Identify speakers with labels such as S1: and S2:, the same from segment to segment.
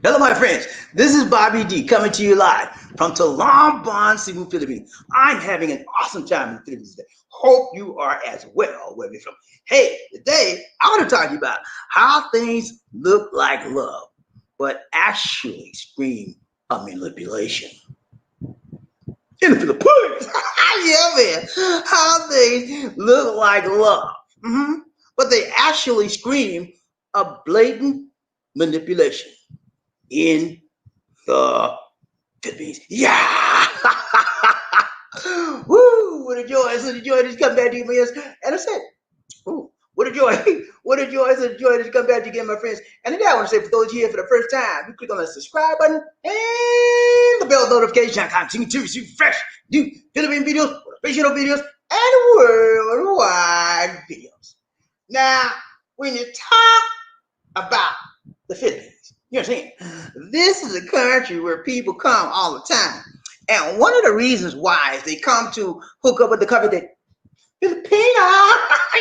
S1: Hello, my friends. This is Bobby D coming to you live from Talambon, Cebu, Philippines. I'm having an awesome time in the Philippines today. Hope you are as well where we're from. Hey, today I want to talk to you about how things look like love, but actually scream of manipulation. In the Philippines, yeah, man. How things look like love, but they actually scream of blatant manipulation in the Philippines. Yeah! Woo! What a joy. It's a joy to come back to you, friends. And I said, ooh, what a joy. What a joy. It's a joy to come back to you again, my friends. And today I want to say for those here for the first time, you click on the subscribe button and the bell notification icon. So you can see fresh new Philippine videos, motivational videos, and worldwide videos. Now, when you talk about the Philippines, you know what I'm saying? This is a country where people come all the time. And one of the reasons why is they come to hook up with the country that Filipina.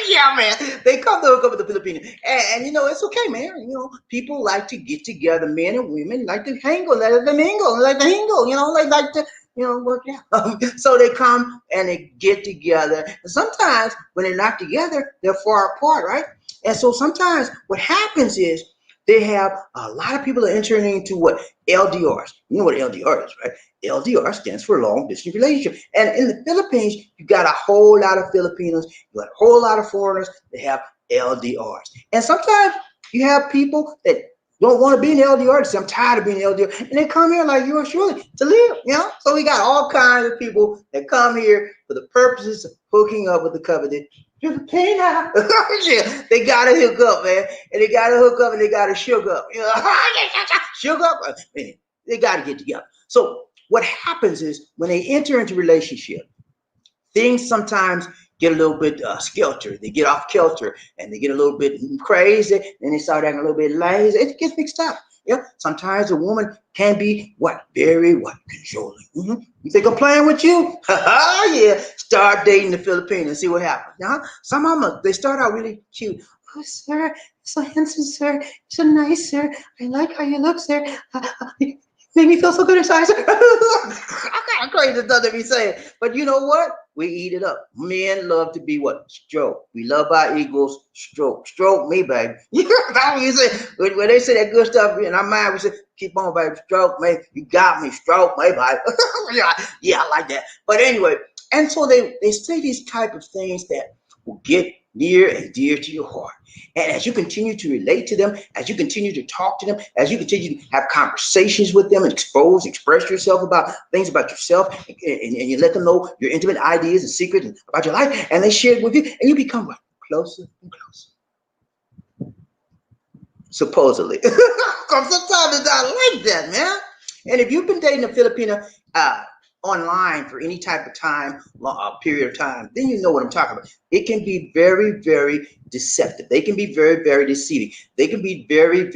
S1: Yeah, man. They come to hook up with the Filipino. And you know, it's okay, man. You know, people like to get together, men and women like to hangle, like to mingle, like to hingle, you know, like to, you know, work out. So they come and they get together. And sometimes when they're not together, they're far apart, right? And so sometimes what happens is they have a lot of people are entering into what LDRs. You know what LDR is, right? LDR stands for long distance relationship. And in the Philippines, you got a whole lot of Filipinos, you got a whole lot of foreigners that have LDRs. And sometimes you have people that don't want to be in LDR. They say, I'm tired of being in LDR. And they come here like yours truly to live, you know? So we got all kinds of people that come here for the purposes of hooking up with the covenant. Filipina. Yeah, they gotta hook up, man. And they gotta hook up and they gotta shook up. You know? Shook up. Man, they gotta get together. So what happens is when they enter into relationship, things sometimes get a little bit skelter. They get off kilter and they get a little bit crazy and they start acting a little bit lazy. It gets mixed up. Yeah, sometimes a woman can be very controlling. You think I'm playing with you? Yeah, start dating the Filipino and see what happens. Some of them they start out really cute. Oh, sir, so handsome, sir. You're so nice, sir. I like how you look, sir. Make me feel so good inside. I kind of crazy stuff to be saying, but you know what? We eat it up. Men love to be what? Stroke. We love our egos. Stroke. Stroke me, baby. That's what you say. When they say that good stuff in our mind, we say, keep on, baby. Stroke me. You got me. Stroke me, baby. Yeah, I like that. But anyway, and so they say these type of things that will get near and dear to your heart. And as you continue to relate to them, as you continue to talk to them, as you continue to have conversations with them and express yourself about things about yourself, and you let them know your intimate ideas and secrets about your life, and they share it with you, and you become what? Closer and closer. Supposedly. Because sometimes it's not like that, man. And if you've been dating a Filipino online for any type of time, period of time, then you know what I'm talking about. It can be very deceptive. They can be very deceiving. They can be very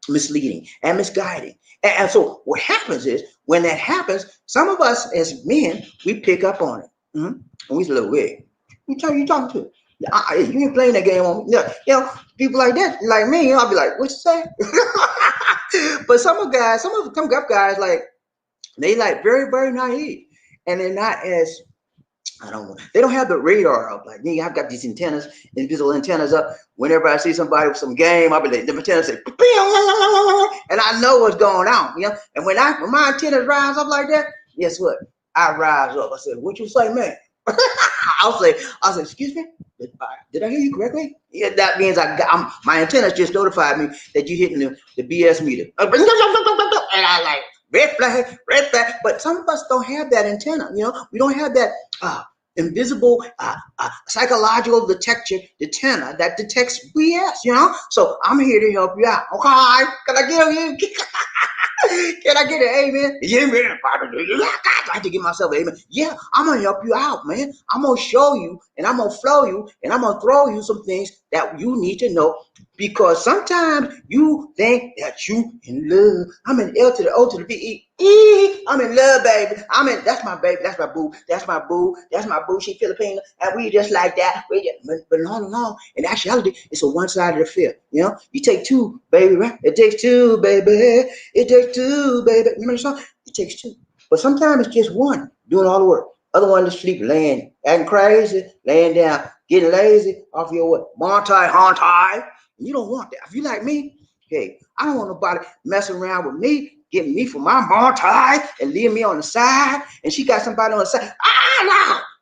S1: misleading and misguiding. And so what happens is when that happens, some of us as men, we pick up on it. And we say, look, wait, you talking to? You ain't playing that game on me. Yeah, you know, people like that, like me, I'll be like, what you say? But some guys, some guys, like, they like very naive, and they're not as they don't have the radar up like me. I've got these antennas, invisible antennas up. Whenever I see somebody with some game, I'll be like, the antennas say, and I know what's going on, you know. And when my antennas rise up like that, guess what? I rise up. I said, what you say, man? I'll say, excuse me, did I hear you correctly? Yeah, that means my antennas just notified me that you're hitting the BS meter. And I like, red flag. But some of us don't have that antenna, you know. We don't have that invisible psychological antenna that detects BS, you know. So I'm here to help you out. Okay, can I get you? Can I get an amen? Yeah, man. I have to give myself an amen. Yeah, I'm gonna help you out, man. I'm gonna show you, and I'm gonna flow you, and I'm gonna throw you some things that you need to know. Because sometimes you think that you in love. I'm an L to the O to the V-E. I'm in love, baby. That's my baby. That's my boo. That's my boo. That's my boo. She Filipino, and we just like that. But long. In actuality, it's a one-sided affair. You know, you take two, baby, right? It takes two, baby. It takes two, baby. Remember the song? It takes two. But sometimes it's just one doing all the work. Other one to sleep, laying, acting crazy, laying down, getting lazy off your what? Monty. You don't want that. If you like me, hey, I don't want nobody messing around with me, getting me for my montage and leaving me on the side. And she got somebody on the side.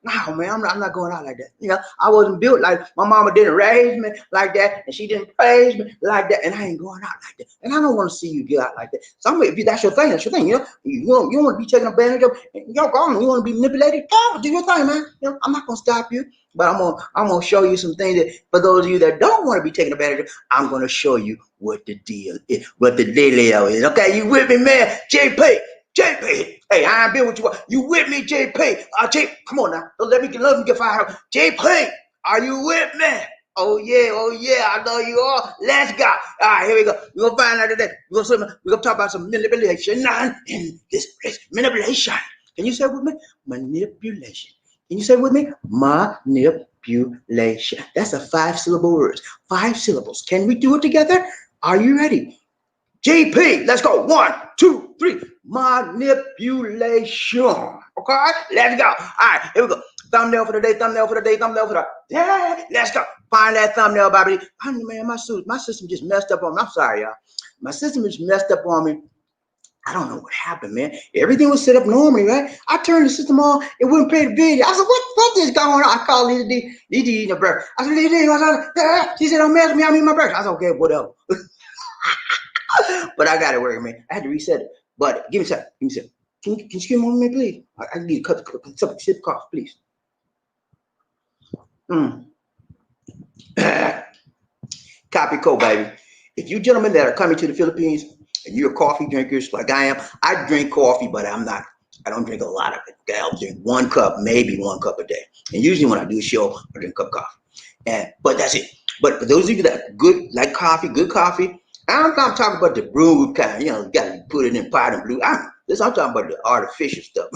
S1: No, man, I'm not going out like that. You know, I wasn't built like my mama didn't raise me like that, and she didn't praise me like that, and I ain't going out like that. And I don't want to see you get out like that. So if that's your thing, that's your thing. You know, you don't want to be taken advantage of. You know, you want to be manipulated. Go do your thing, man. You know, I'm not gonna stop you. But I'm gonna show you some things that for those of you that don't want to be taken advantage of, I'm gonna show you what the deal is, what the dealio is. Okay, you with me, man? JP. Hey, I ain't been with you. You with me, JP? Come on now. Don't let me get fired. JP, are you with me? Oh yeah, I know you are. Let's go. All right, here we go. We're gonna find out today. We're gonna talk about some manipulation in this place. Manipulation. Can you say it with me? Manipulation. Can you say it with me? Manipulation. That's a 5-syllable word. 5 syllables. Can we do it together? Are you ready? GP, let's go. 1, 2, 3. Manipulation. Okay, let's go. All right, here we go. Thumbnail for the day. Yeah, let's go. Find that thumbnail, Bobby. Man, my system just messed up on me. I'm sorry, y'all. My system just messed up on me. I don't know what happened, man. Everything was set up normally, right? I turned the system on, it wouldn't play the video. I said, what is going on? I called Lady eating the breakfast. I said, Lady, she said, don't mess with me, I'm eating my breakfast. I said, okay, whatever. But I got it working, man. I had to reset it. But give me a second. Can you give me one minute, please? I need to cut the sip cough, please. Copy code, baby. If you gentlemen that are coming to the Philippines and you're coffee drinkers like I am, I drink coffee, but I don't drink a lot of it. Okay? I'll drink 1 cup, maybe 1 cup a day. And usually when I do a show, I drink a cup of coffee. But that's it. But for those of you that like coffee, good coffee, I'm not talking about the brewed kind. You know, you got to put it in pot and brew. I'm talking about the artificial stuff.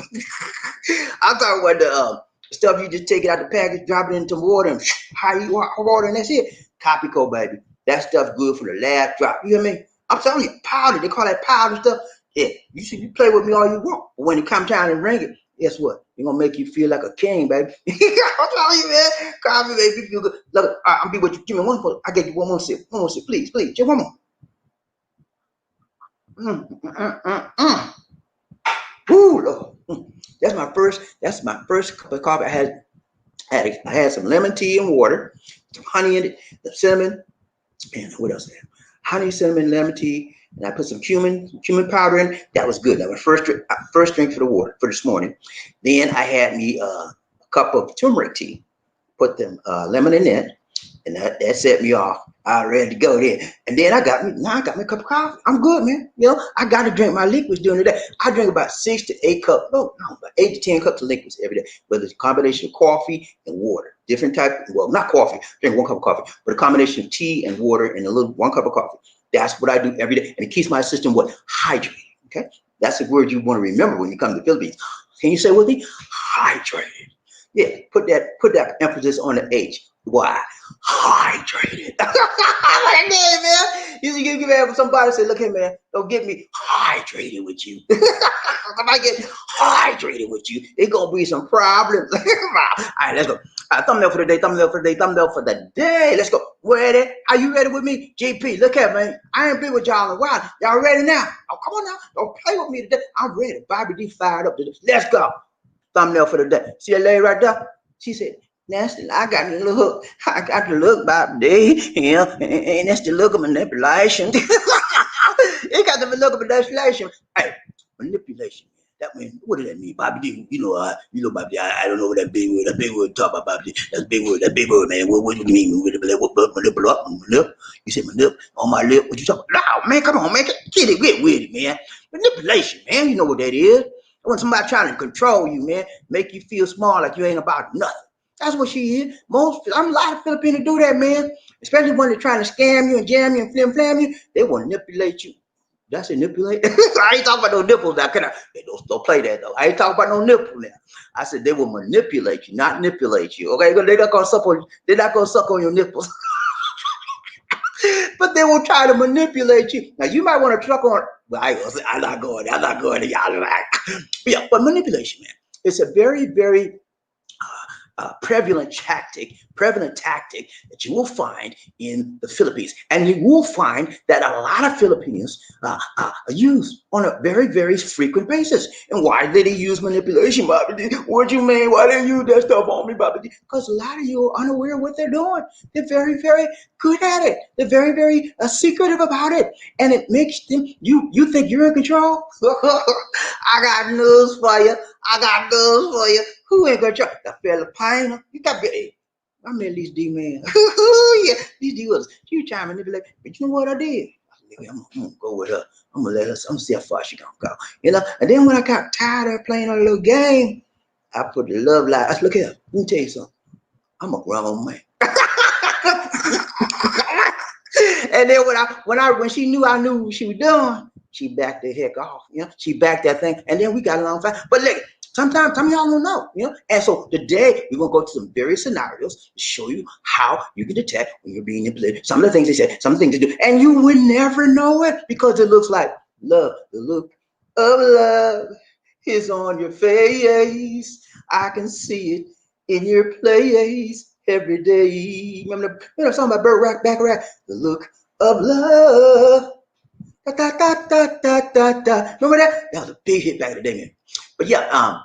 S1: I'm talking about the stuff you just take it out the package, drop it into water, and hot water, and that's it. Copy code, baby. That stuff good for the last drop. You hear me? I'm telling you, powder. They call that powder stuff. Yeah, you play with me all you want. But when it comes time to drink it, guess what? It's gonna make you feel like a king, baby. I'm telling you, man. Coffee, baby, feel good. Look, I'll be with you. Give me one more. I get you one more sip. Please, just one more. Ooh, Lord. That's my first cup of coffee. I had some lemon tea and water, some honey in it, the cinnamon, and what else? Honey, cinnamon, lemon tea, and I put some cumin powder in. That was good. That was first drink for the water for this morning. Then I had me a cup of turmeric tea. Put them lemon in it, and that set me off. I was ready to go there. And then I got me a cup of coffee. I'm good, man. You know, I got to drink my liquids during the day. I drink about 6 to 8 cups, about 8 to 10 cups of liquids every day, whether it's a combination of coffee and water. Different type, well, not coffee, drink 1 cup of coffee, but a combination of tea and water and 1 cup of coffee. That's what I do every day. And it keeps my system hydrated. Okay? That's the word you want to remember when you come to the Philippines. Can you say with me? Hydrated. Yeah, put that emphasis on the H. Why? Hydrated. Like that, man. You give me somebody say, look here, man, don't get me hydrated with you. If I get hydrated with you, it's gonna be some problems. All right, let's go. Thumbnail for the day. Let's go. Ready? Are you ready with me? GP, look here, man. I ain't been with y'all in a while. Y'all ready now? Oh, come on now. Don't play with me today. I'm ready. Bobby D fired up to this. Let's go. Thumbnail for the day. See that lady right there? She said, nasty. I got the look. I got the look, Bobby D. Yeah, and that's the look of manipulation. It got the look of manipulation. Hey, manipulation. That mean, what does that mean, Bobby D? You know, Bobby D. I don't know what that big word. That big word talk about, Bobby D. That's big word. That big word, man. What do you mean? Manip? You said manip on my lip. What you talking about? No, man, come on, man. Get with it, man. Manipulation, man. You know what that is. When somebody trying to control you, man, make you feel small, like you ain't about nothing. That's what she is. I'm a lot of Filipinos do that, man. Especially when they're trying to scam you and jam you and flim-flam you. They want to manipulate you. Did I say manipulate? I ain't talking about no nipples now. Can I? Hey, don't play that though. I ain't talking about no nipple now. I said they will manipulate you, not manipulate you. Okay, they're not gonna suck on. They're not gonna suck on your nipples, but they will try to manipulate you. Now you might want to truck on. Well, I'm not going. I'm not going to y'all. Yeah, but manipulation, man. It's a very, very prevalent tactic that you will find in the Philippines. And you will find that a lot of Filipinos use on a very, very frequent basis. And why did he use manipulation, Bobby D? What you mean? Why didn't you use that stuff on me, Bobby D? Because a lot of you are unaware of what they're doing. They're very, very good at it. They're very, very secretive about it. And it makes them, you think you're in control? I got news for you. I got news for you. Who ain't control? The Filipino. You got to be. I met these D man. Yeah, these D was. She was trying to manipulate, but you know what I did? I'm gonna go with her. I'm gonna let her. I'm gonna see how far she gonna go. You know. And then when I got tired of playing a little game, I put the love light. I said, look here. Let me tell you something. I'm a grown man. And then when she knew I knew what she was doing, she backed the heck off. You know, she backed that thing, and then we got along fine. But look, sometimes some of y'all don't know, you know. And so today we're gonna go to some various scenarios to show you how you can detect when you're being manipulated. Some of the things they said, some of the things they do, and you would never know it because it looks like love. The look of love is on your face. I can see it in your place every day. Remember the song by Burt Bacharach? The look of love. Da, da, da, da, da, da, da. Remember that? That was a big hit back in the day, man. But yeah,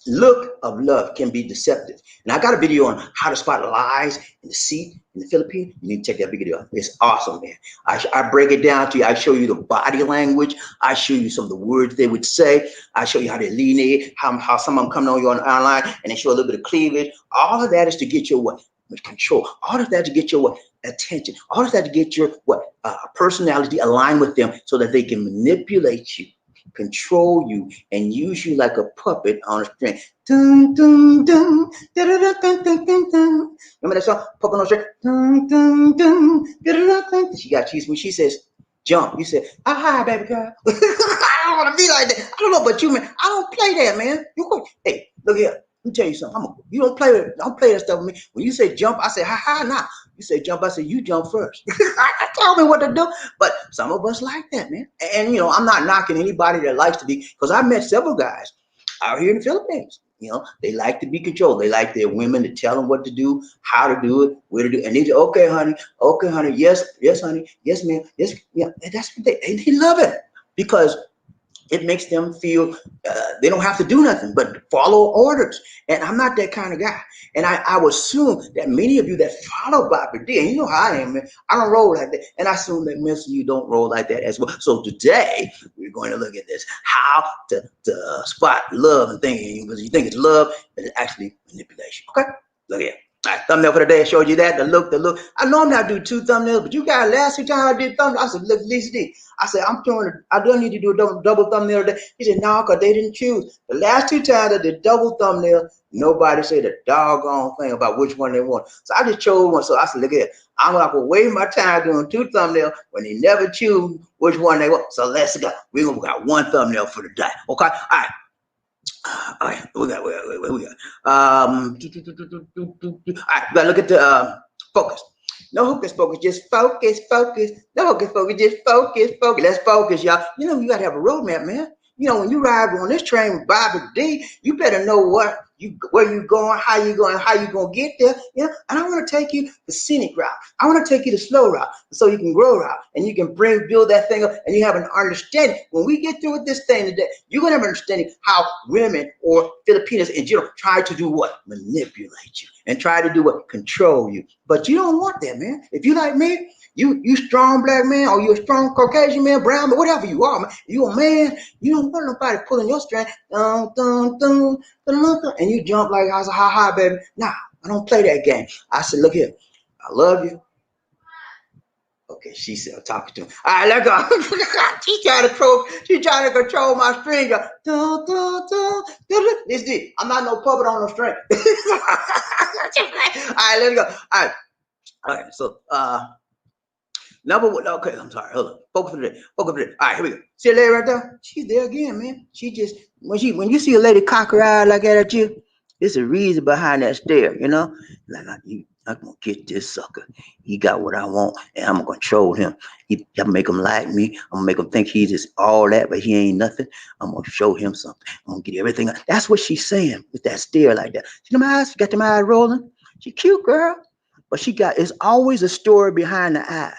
S1: look of love can be deceptive. And I got a video on how to spot lies and deceit in the Philippines. You need to check that video. It's awesome, man. I break it down to you. I show you the body language. I show you some of the words they would say. I show you how they lean, how some of them come on you online and they show a little bit of cleavage. All of that is to get your what? Control. All of that to get your what? Attention. All of that to get your what? Personality aligned with them so that they can manipulate you, control you, and use you like a puppet on a string. Dun, dun, dun, dun, dun, dun, dun, dun, dun. Remember that song? Puppet on a string. Dun, dun, dun, dun, dun, dun. She got cheese when she says jump. You said, hi, baby girl. I don't want to be like that. I don't know about you, man. I don't play that, man. Hey, look here. Let me tell you something. You don't play that stuff with me. When you say jump, I say ha nah. You say jump, I say you jump first. Tell me what to do. But some of us like that, man. And you know, I'm not knocking anybody that likes to be, because I met several guys out here in the Philippines. You know, they like to be controlled. They like their women to tell them what to do, how to do it, where to do it. And they say, okay, honey, yes, honey, yes, ma'am, yes, yeah. And that's what they love it because it makes them feel they don't have to do nothing but follow orders. And I'm not that kind of guy. And I would assume that many of you that follow Bobby D, and you know how I am, man, I don't roll like that. And I assume that most of you don't roll like that as well. So today, we're going to look at this, how to spot love and thinking, because you think it's love, but it's actually manipulation. Okay? Look here. All right, thumbnail for the day. I showed you that. The look. I normally I do 2 thumbnails, but you guys, last 2 times I did thumbnails, I said, look, Lisa D. I said, I don't need to do a double thumbnail today. He said, no, because they didn't choose. The last 2 times I did double thumbnail, nobody said a doggone thing about which one they want. So I just chose one. So I said, look here, I'm not going to waste my time doing 2 thumbnails when they never choose which one they want. So let's go. We're going to got 1 thumbnail for the day. Okay? All right. All right, we got. All right, we gotta look at the focus. No hocus pocus, just focus. No hocus pocus, just focus. Let's focus, y'all. You know, you gotta have a roadmap, man. You know, when you ride on this train with Bobby D, you better know where you going, how you gonna get there. You know, and I want to take you the scenic route. I want to take you the slow route, so you can grow route, and you can build that thing up, and you have an understanding. When we get through with this thing today, you're gonna have an understanding how women or Filipinos in general try to do what? Manipulate you and try to do what? Control you. But you don't want that, man. If you like me, you strong black man, or you a strong Caucasian man, brown man, whatever you are, man. You a man. You don't want nobody pulling your string, dun, dun, dun, dun, dun, dun, and you jump like I was a ha, baby. Nah, I don't play that game. I said, look here, I love you. Okay, she said, I'm talking to him. All right, let go. She trying to control my string. Dun, dun, dun, dun, dun. I'm not no puppet on no string. All right, let's go. All right, so Number one. Okay, I'm sorry. Hold on. Focus for the day. Focus for the day. All right, here we go. See a lady right there? She's there again, man. She just when you see a lady cock her eye like that at you, it's a reason behind that stare. Like I'm gonna get this sucker. He got what I want, and I'm gonna control him. I'm make him like me. I'm gonna make him think he's just all that, but he ain't nothing. I'm gonna show him something. I'm gonna get everything. That's what she's saying with that stare like that. See them eyes? She got them eyes rolling. She cute, girl, but she got. It's always a story behind the eyes.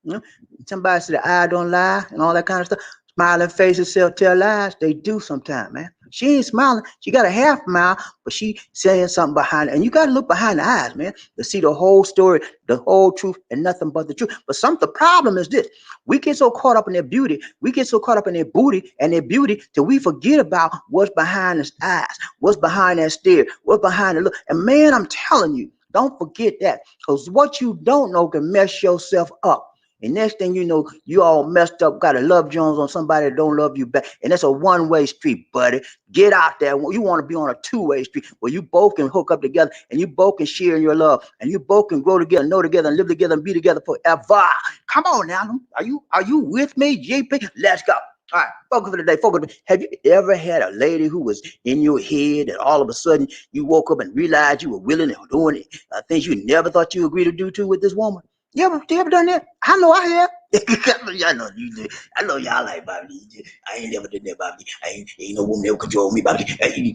S1: You know, somebody said the eye don't lie and all that kind of stuff. Smiling faces tell lies. They do sometimes, man. She ain't smiling. She got a half smile, but she saying something behind it. And you got to look behind the eyes, man, to see the whole story, the whole truth, and nothing but the truth. But the problem is this. We get so caught up in their beauty. We get so caught up in their booty and their beauty till we forget about what's behind the eyes, what's behind that stare, what's behind the look. And, man, I'm telling you, don't forget that. Because what you don't know can mess yourself up. And next thing you know, you all messed up, got a love Jones on somebody that don't love you back. And that's a one-way street, buddy. Get out there. You want to be on a two-way street where you both can hook up together and you both can share in your love and you both can grow together, know together, and live together and be together forever. Come on now. Are you with me, GP? Let's go. All right, focus for the day. Focus. Have you ever had a lady who was in your head and all of a sudden you woke up and realized you were willing and doing things you never thought you agreed to do to with this woman? You ever done that? I know I have. I know you did. I know y'all like Bobby. I ain't never done that, Bobby. Ain't no woman ever control me, Bobby.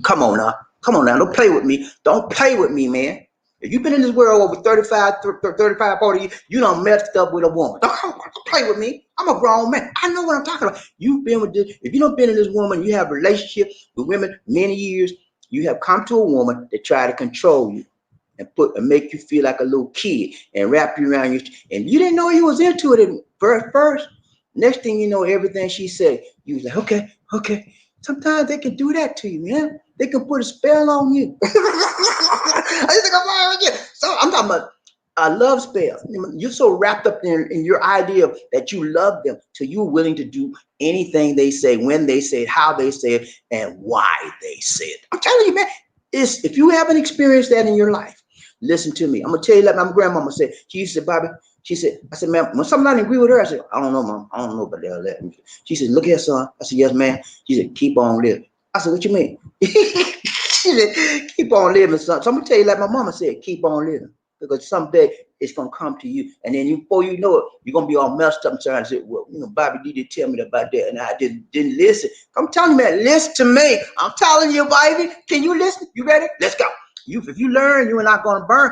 S1: Come on now. Come on now. Don't play with me. Don't play with me, man. If you've been in this world over 35, 40 years, you done messed up with a woman. Don't play with me. I'm a grown man. I know what I'm talking about. You've been with this. If you don't been in this woman, you have a relationship with women many years, you have come to a woman that try to control you and make you feel like a little kid and wrap you around you. And you didn't know you was into it at first. Next thing you know, everything she said, you was like, okay. Sometimes they can do that to you, man. They can put a spell on you. I just think I'm lying again. So I'm talking about a love spell. You're so wrapped up in your idea that you love them till you're willing to do anything they say, when they say it, how they say it, and why they say it. I'm telling you, man, if you haven't experienced that in your life, listen to me. I'm gonna tell you like my grandmama said. She used to say, Bobby, she said, I said, man, when somebody agree with her, I said, I don't know, mom. I don't know about that. She said, look here, son. I said, yes, ma'am. She said, keep on living. I said, what you mean? She said, keep on living, son. So I'm gonna tell you like my mama said, keep on living. Because someday it's gonna come to you. And then before you know it, you're gonna be all messed up and trying to say, well, Bobby did tell me about that, and I didn't listen. I'm telling you, man, listen to me. I'm telling you, baby. Can you listen? You ready? Let's go. If you learn, you're not gonna burn.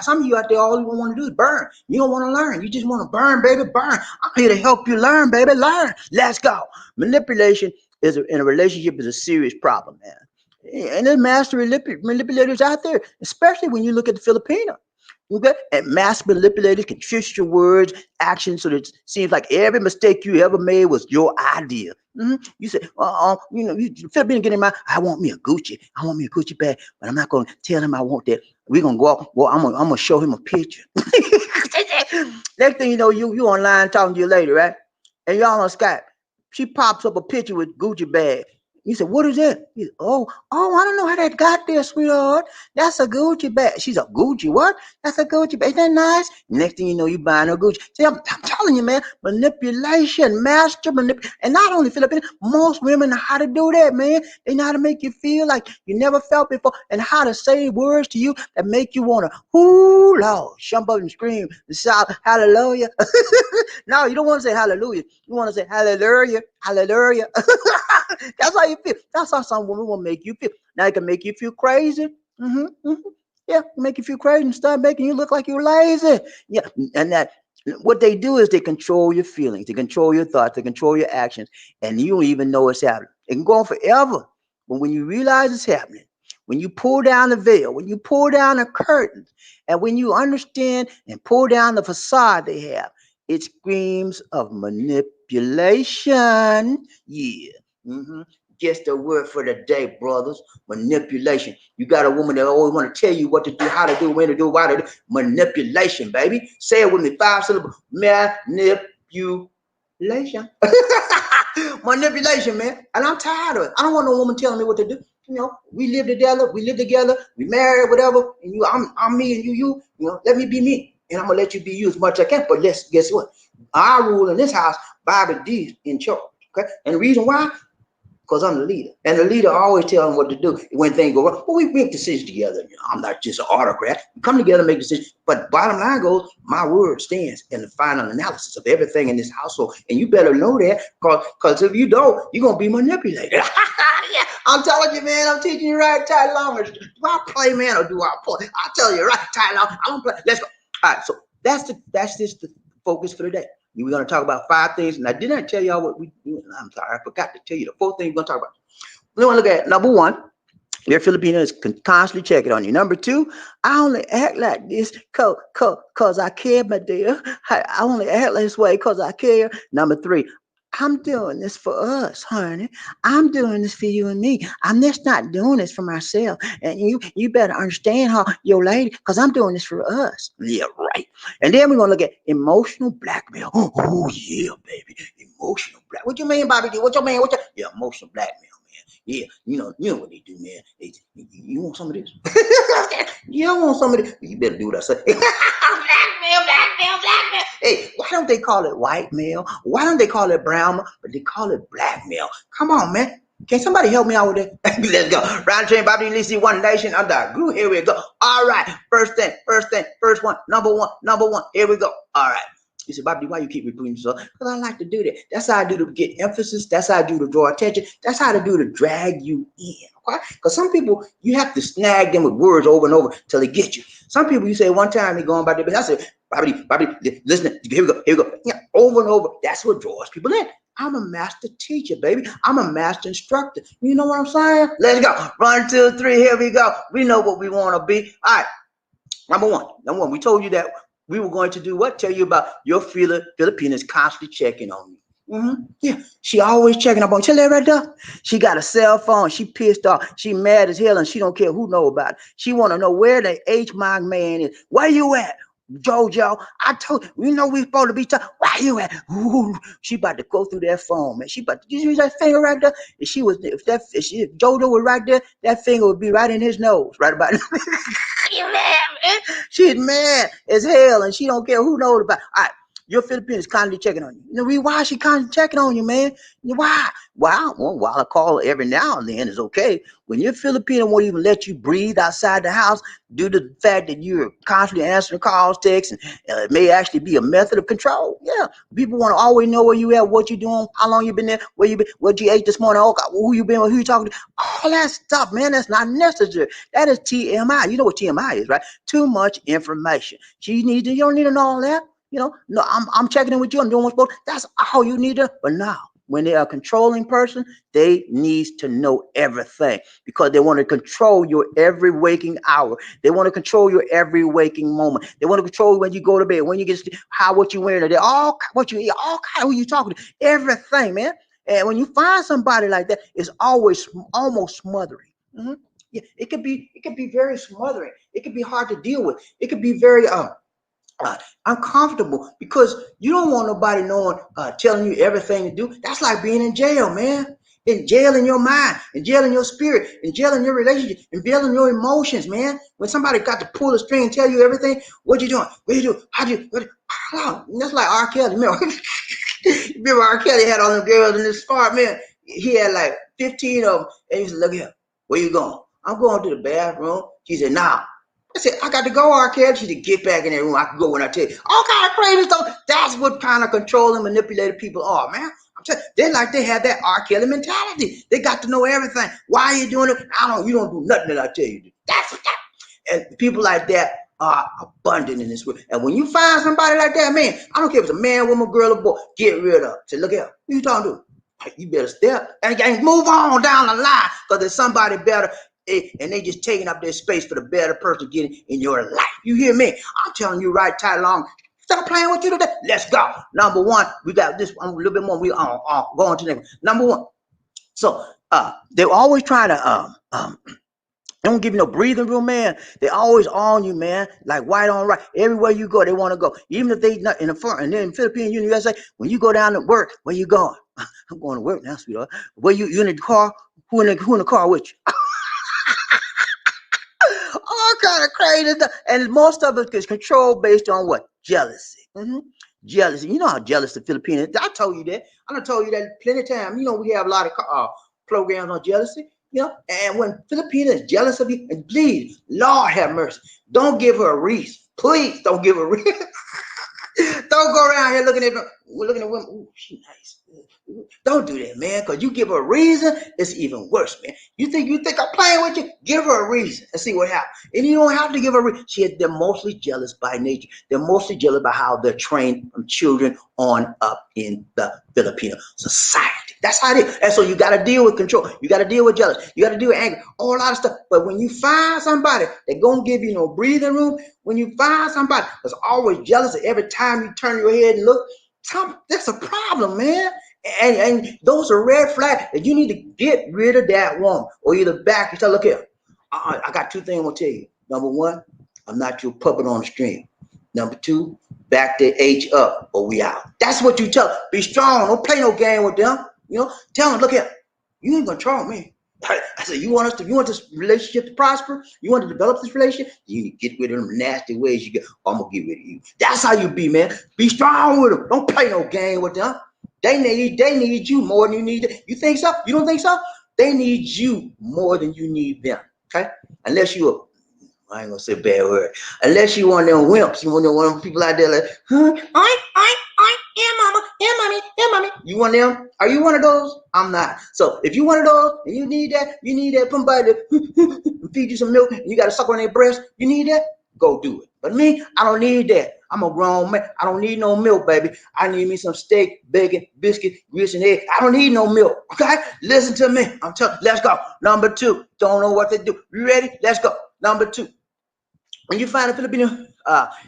S1: Some of you out there, all you want to do is burn. You don't want to learn. You just want to burn, baby, burn. I'm here to help you learn, baby, learn. Let's go. Manipulation in a relationship is a serious problem, man. And there's master manipulators out there, especially when you look at the Filipino. Okay? And mass manipulators can twist your words, actions, so that it seems like every mistake you ever made was your idea. You say, you Philippines getting I want me a Gucci bag, but I'm not gonna tell him I want that. We're gonna go out. Well, I'm gonna show him a picture. Next thing you know, you online talking to your lady, right? And y'all on Skype. She pops up a picture with Gucci bag. You said, what is that? Said, oh, I don't know how that got there, sweetheart. That's a Gucci bag. She's a Gucci, what? That's a Gucci bag. Isn't that nice? Next thing you know, you buying a Gucci. See, I'm telling you, man, manipulation, master manipulation. And not only Philippines, most women know how to do that, man. They know how to make you feel like you never felt before and how to say words to you that make you want to, ooh, Lord, jump up and scream and shout, hallelujah. No, you don't want to say hallelujah. You want to say hallelujah, hallelujah. That's how you feel. That's how some women will make you feel. Now it can make you feel crazy. Yeah, make you feel crazy and start making you look like you're lazy. Yeah, and that what they do is they control your feelings, they control your thoughts, they control your actions, and you don't even know it's happening. It can go on forever. But when you realize it's happening, when you pull down the veil, when you pull down the curtains, and when you understand and pull down the facade they have, it screams of manipulation. Yeah. Just a word for the day, brothers. Manipulation. You got a woman that always want to tell you what to do, how to do, when to do, why to do. Manipulation, baby. Say it with me. 5 syllables. Manipulation. Manipulation, man. And I'm tired of it. I don't want no woman telling me what to do. We live together, we married, whatever. And I'm me and you, let me be me. And I'm gonna let you be you as much as I can. But guess what? Our rule in this house, Bobby D in charge. Okay, and the reason why, because I'm the leader, and the leader always tell them what to do when things go wrong. Well, we make decisions together. You know, I'm not just an autocrat. We come together and make decisions. But bottom line goes, my word stands in the final analysis of everything in this household, and you better know that, because if you don't, you're gonna be manipulated. Yeah, I'm telling you, man. I'm teaching you right, Ty Long. Do I play, man, or do I play? I'll tell you right, Ty Long. I don't play. Let's go. All right, so that's just the focus for today. We're going to talk about 5 things. And I did not tell y'all what we do. I'm sorry. I forgot to tell you the 4 things we're going to talk about. We want to look at number 1. Your Filipinos can constantly check it on you. Number 2, I only act like this because I care, my dear. I only act this way because I care. Number 3, I'm doing this for us, honey. I'm doing this for you and me. I'm just not doing this for myself. And you better understand how your lady, because I'm doing this for us. Yeah, right. And then we're gonna look at emotional blackmail. Oh yeah, baby. Emotional black. What you mean, Bobby? What you mean? Yeah, emotional blackmail, man. Yeah, you know what they do, man. You want some of this? You don't want some of this? You better do what I say. Blackmail. Hey, why don't they call it white male? Why don't they call it brown? But they call it blackmail. Come on, man. Can somebody help me out with that? Let's go. Round train, Bobby Lisi, One Nation under Group. Here we go. All right. First one. Number one. Here we go. All right. You said, Bobby, why you keep repeating yourself? Because I like to do that. That's how I do to get emphasis. That's how I do to draw attention. That's how I do to drag you in. Okay? Because some people, you have to snag them with words over and over till they get you. Some people, you say one time, they're going by their business. I said, Bobby, listen, here we go. Yeah, over and over. That's what draws people in. I'm a master teacher, baby. I'm a master instructor. You know what I'm saying? Let's go. 1, 2, 3. Here we go. We know what we want to be. All right. Number one. We told you that we were going to do what? Tell you about your Filipinas constantly checking on you. Mm-hmm. Yeah, she always checking up on you. Tell that right there. She got a cell phone. She pissed off. She mad as hell, and she don't care who know about it. She want to know where the H-Mark man is. Where you at? Jojo, I told you, we supposed to be talking. Where you at? Ooh, she about to go through that phone, man. She about to use that finger right there. If Jojo was right there, that finger would be right in his nose, right about it. You mad, man? She's mad as hell, and she don't care who knows about it. All right. Your Filipinos constantly checking on you. You know why she constantly checking on you, man? Why? Well, while I call every now and then is okay. When your Filipino won't even let you breathe outside the house due to the fact that you're constantly answering calls, texts, and it may actually be a method of control. Yeah, people want to always know where you at, what you doing, how long you been there, where you been, what you ate this morning, who you been with, who you talking to. All that stuff, man, that's not necessary. That is TMI. You know what TMI is, right? Too much information. You don't need to know all that. No, I'm checking in with you. I'm doing what's supposed. That's all you need to. But now, when they are a controlling person, they need to know everything because they want to control your every waking hour. They want to control your every waking moment. They want to control when you go to bed, when you get what you wearing, what you eat, all kind of who you talking to, everything, man. And when you find somebody like that, it's always almost smothering. Mm-hmm. Yeah, it could be very smothering. It could be hard to deal with. It could be very uncomfortable because you don't want nobody knowing, telling you everything to do. That's like being in jail, man. In jail in your mind, in jail in your spirit, in jail in your relationship, in jail in your emotions, man. When somebody got to pull a string and tell you everything, what you doing? What you do? That's like R. Kelly. Remember R. Kelly had all them girls in this spot, man. He had like 15 of them. And he said, look here, where you going? I'm going to the bathroom. She said, nah. I said, I got to go, R. Kelly. She said, get back in that room. I can go when I tell you. All kind of crazy stuff. That's what kind of controlling, manipulated people are, man. I'm telling you, they have that R. Kelly mentality. They got to know everything. Why are you doing it? You don't do nothing that I tell you to do. That's what that. And people like that are abundant in this world. And when you find somebody like that, man, I don't care if it's a man, woman, girl, or boy, get rid of. Say, look here, who you talking to? You better step and move on down the line because there's somebody better. And they just taking up their space for the better person getting in your life. You hear me? I'm telling you right, Ty Long. Stop playing with you today. Let's go. Number one, we got this one a little bit more. We go on to the next one. Number one. So they're always trying to they don't give you no breathing room, man. They always on you, man. Like white on right. Everywhere you go, they want to go. Even if they not in the front. And then in Philippines, USA, when you go down to work, where you going? I'm going to work now, sweetheart. Where you in the car? Who in the car with you? All kind of crazy stuff. And most of it is controlled based on what? Jealousy. Mm-hmm. Jealousy. You know how jealous the Filipinos. I told you that. I done told you that plenty of times. You know we have a lot of programs on jealousy. You know, and when Filipinos is jealous of you, and please, Lord have mercy, don't give her a reason. Please don't give her a reason. Don't go around here looking at women. Ooh, she nice. Don't do that, man. Cause you give her a reason, it's even worse, man. You think I'm playing with you? Give her a reason and see what happens. And you don't have to give her a reason. They're mostly jealous by nature. They're mostly jealous by how they're trained from children on up in the Filipino society. That's how it is. And so you got to deal with control. You got to deal with jealousy. You got to deal with anger. A whole lot of stuff. But when you find somebody that gonna give you no breathing room, when you find somebody that's always jealous every time you turn your head and look, that's a problem, man. And those are red flags that you need to get rid of that woman or either back and tell, look here, I got two things I'm gonna tell you. Number one, I'm not your puppet on the string. Number two, back the H up or we out. That's what you tell them. Be strong. Don't play no game with them. You know, tell them, look here, you ain't gonna control me. I said, you want this relationship to prosper? You want to develop this relationship? You need to get rid of them nasty ways you get. I'm gonna get rid of you. That's how you be, man. Be strong with them. Don't play no game with them. They need you more than you need them. You think so? You don't think so? They need you more than you need them. Okay? Unless you I ain't gonna say a bad word. Unless you one of them wimps, you one of them people out there like, huh? Yeah, mama, yeah, mommy, yeah, mommy. You one of them? Are you one of those? I'm not. So if you one of those and you need that somebody to feed you some milk and you gotta suck on their breast, you need that? Go do it. But me, I don't need that. I'm a grown man. I don't need no milk, baby. I need me some steak, bacon, biscuit, grits, and eggs. I don't need no milk. Okay? Listen to me. I'm telling you, let's go. Number two, don't know what to do. You ready? Let's go. Number two, when you find a Filipino,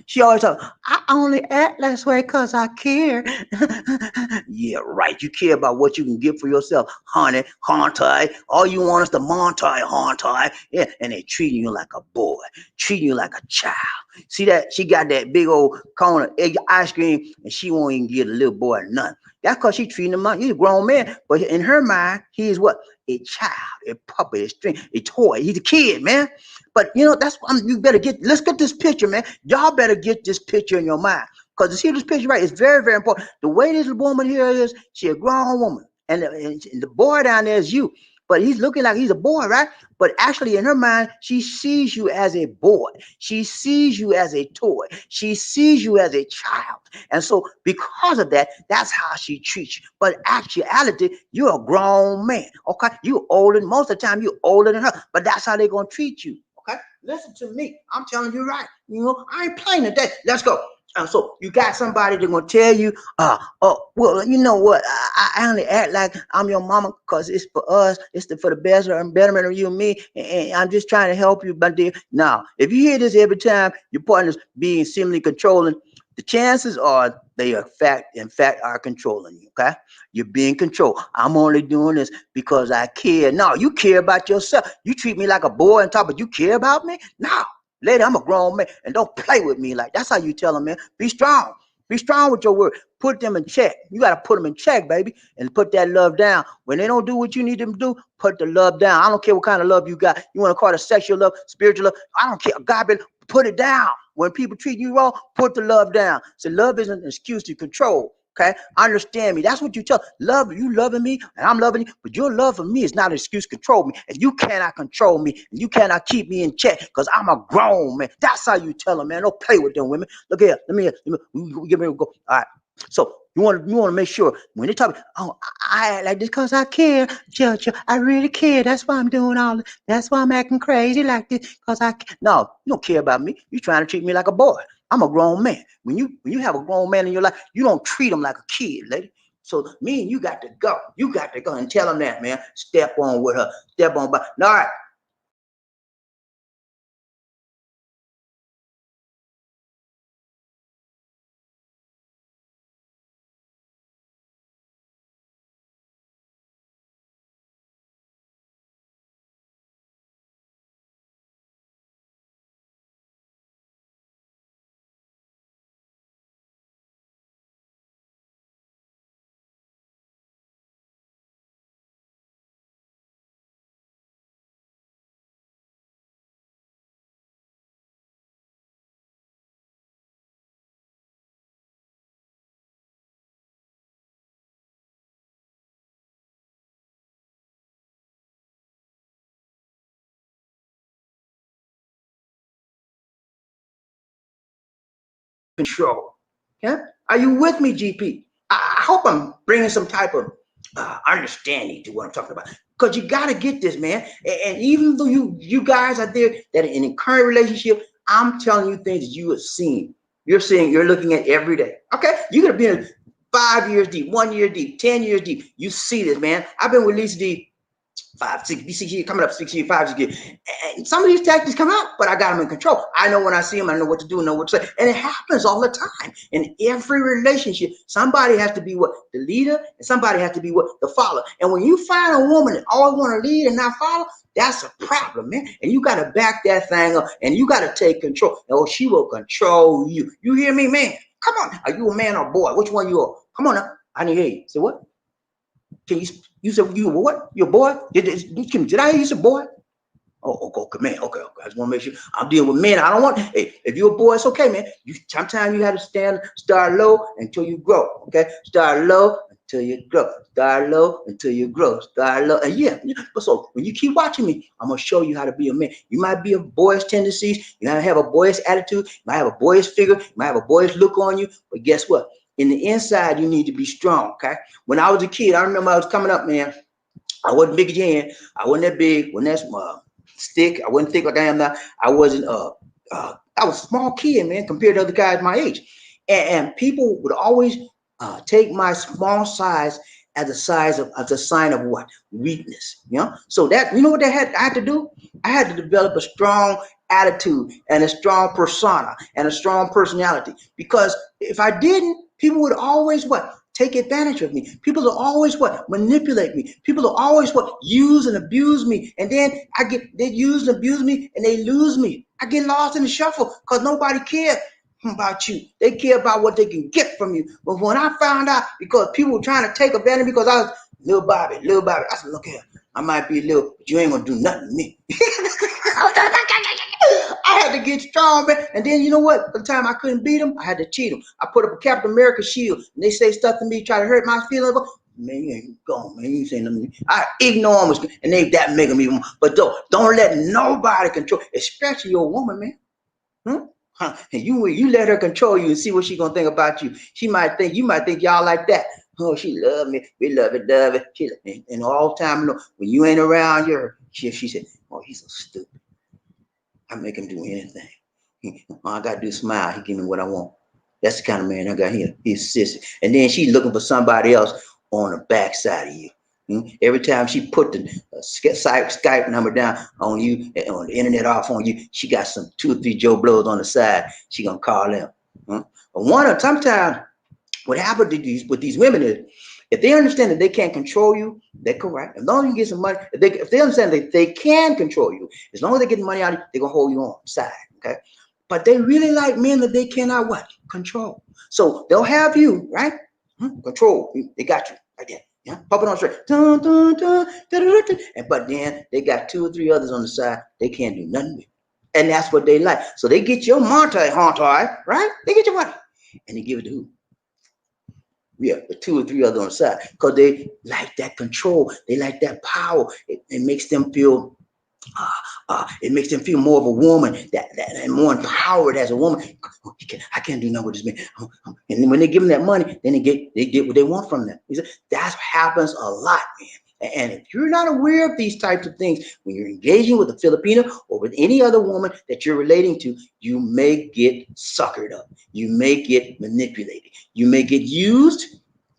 S1: she always talk, I only act this way because I care. Yeah, right. You care about what you can get for yourself, honey, hontai. All you want is the montai, hontai. Yeah, and they treating you like a boy, treating you like a child. See that? She got that big old cone of egg ice cream, and she won't even give a little boy nothing. That's because she treating him like he's a grown man. But in her mind, he is what? A child, a puppet, a string, a toy. He's a kid, man. But you know, that's you better let's get this picture, man. Y'all better get this picture in your mind. Because to see this picture right, it's very, very important. The way this woman here is, she a grown woman. And the boy down there is you. But he's looking like he's a boy, right? But actually, in her mind, she sees you as a boy. She sees you as a toy. She sees you as a child. And so, because of that, that's how she treats you. But actuality, you're a grown man. Okay, you older. Most of the time, you're older than her. But that's how they're gonna treat you. Okay, listen to me. I'm telling you right. You know, I ain't playing today. Let's go. So you got somebody that's gonna tell you, oh, well, you know what? I only act like I'm your mama because it's for us. It's for the best and betterment of you and me. And I'm just trying to help you, my dear. Now, if you hear this every time your partner's being seemingly controlling, the chances are they are in fact are controlling you. Okay, you're being controlled. I'm only doing this because I care. No, you care about yourself. You treat me like a boy and talk, but you care about me? No. Lady, I'm a grown man, and don't play with me like that's how you tell them, man. Be strong. Be strong with your word. Put them in check. You got to put them in check, baby, and put that love down. When they don't do what you need them to do, put the love down. I don't care what kind of love you got. You want to call it sexual love, spiritual love. I don't care. God, put it down. When people treat you wrong, put the love down. So love isn't an excuse to control. Okay, understand me. That's what you tell. Love you loving me, and I'm loving you. But your love for me is not an excuse to control me. And you cannot control me, and you cannot keep me in check because I'm a grown man. That's how you tell them, man. Don't play with them women. Look here. Give me a go. All right. So you want to make sure when they talk, oh, I act like this because I care, Judge. I really care. That's why I'm doing all this. That's why I'm acting crazy like this because no, you don't care about me. You're trying to treat me like a boy. I'm a grown man. When you have a grown man in your life, you don't treat him like a kid, lady. So me and you got to go. You got to go and tell him that, man. Step on with her. Step on by. All right. control. Yeah, are you with me, GP? I hope I'm bringing some type of understanding to what I'm talking about. Because you got to get this, man. And even though you guys are there that are in a current relationship, I'm telling you things that you have seen. You're seeing, you're looking at every day. Okay, you're gonna be in 5 years deep, 1 year deep, 10 years deep. You see this, man. I've been with Lisa D 5, 6 years, coming up 6 years, 5 years. And some of these tactics come out, but I got them in control. I know when I see them, I know what to do, know what to say. And it happens all the time. In every relationship, somebody has to be what? The leader, and somebody has to be what? The follower. And when you find a woman that always want to lead and not follow, that's a problem, man. And you got to back that thing up, and you got to take control. Oh, she will control you. You hear me, man? Come on. Are you a man or a boy? Which one you are? Come on now. I need to hear you. Say what? Can you said you what? You're a boy? Did I hear you say boy? Oh, okay, man. Okay. I just want to make sure I'm dealing with men. I don't want. Hey, if you're a boy, it's okay, man. Sometimes you have to start low until you grow. Okay, start low until you grow. Start low until you grow. Start low, and yeah. But so when you keep watching me, I'm gonna show you how to be a man. You might be a boyish tendencies. You might have a boyish attitude. You might have a boyish figure. You might have a boyish look on you. But guess what? In the inside, you need to be strong. Okay. When I was a kid, I remember I was coming up, man. I wasn't big as you hand. I wasn't that big. Wasn't that small. Stick. I wasn't thick like I am now. I wasn't. I was a small kid, man, compared to other guys my age. And people would always take my small size as a sign of what? Weakness. You know. So that you know what I had to do? I had to develop a strong attitude and a strong persona and a strong personality. Because if I didn't, people would always what? Take advantage of me. People will always what? Manipulate me. People will always what? Use and abuse me. And then they use and abuse me and they lose me. I get lost in the shuffle because nobody cares about you. They care about what they can get from you. But when I found out, because people were trying to take advantage because I was little Bobby, I said, look here, I might be little, but you ain't gonna do nothing to me. I had to get strong, man. And then you know what? By the time I couldn't beat them, I had to cheat them. I put up a Captain America shield, and they say stuff to me, try to hurt my feelings. Man, you ain't gone, man. You ain't saying nothing. I ignore them, and they that make them even. But don't let nobody control, especially your woman, man. And you let her control you and see what she's gonna think about you. You might think y'all like that. Oh, she love me. We love it. And all the time, when you ain't around her, she said, "Oh, he's so stupid. I make him do anything. All I gotta do is smile. He give me what I want." That's the kind of man I got here. He's sissy. And then she's looking for somebody else on the backside of you. Every time she put the Skype number down on you, on the internet off on you, she got some 2 or 3 Joe Blows on the side. She gonna call them. But sometimes what happens with these women is, if they understand that they can't control you, they're correct. As long as you get some money, if they understand that they can control you, as long as they get the money out of you, they're gonna hold you on side. Okay. But they really like men that they cannot what? Control. So they'll have you, right? Control. They got you right there. Yeah, pop it on straight. Dun, dun, dun, dun, dun, dun. But then they got 2 or 3 others on the side they can't do nothing with. And that's what they like. So they get your money, right? They get your money. And they give it to who? Yeah, the 2 or 3 others on the side. Because they like that control. They like that power. It makes them feel more of a woman, that and more empowered as a woman. I can't do nothing with this man. And when they give them that money, then they get what they want from them. That happens a lot, man. And if you're not aware of these types of things, when you're engaging with a Filipino or with any other woman that you're relating to, you may get suckered up. You may get manipulated. You may get used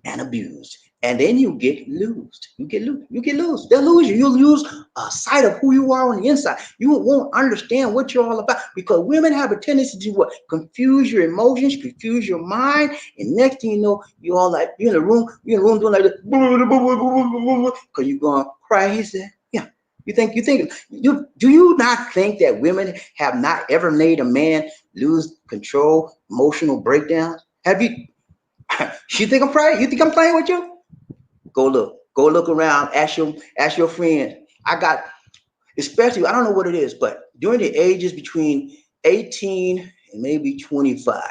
S1: and abused. And then you get loosed. You get loose. They'll lose you. You'll lose sight of who you are on the inside. You won't understand what you're all about, because women have a tendency to what? Confuse your emotions, confuse your mind, and next thing you know, you're all like you're in a room doing like this, because you're going crazy. Yeah. Do you not think that women have not ever made a man lose control, emotional breakdowns? Have you? You think I'm playing? You think I'm playing with you? Go look around. Ask your friends. Especially, I don't know what it is, but during the ages between 18 and maybe 25,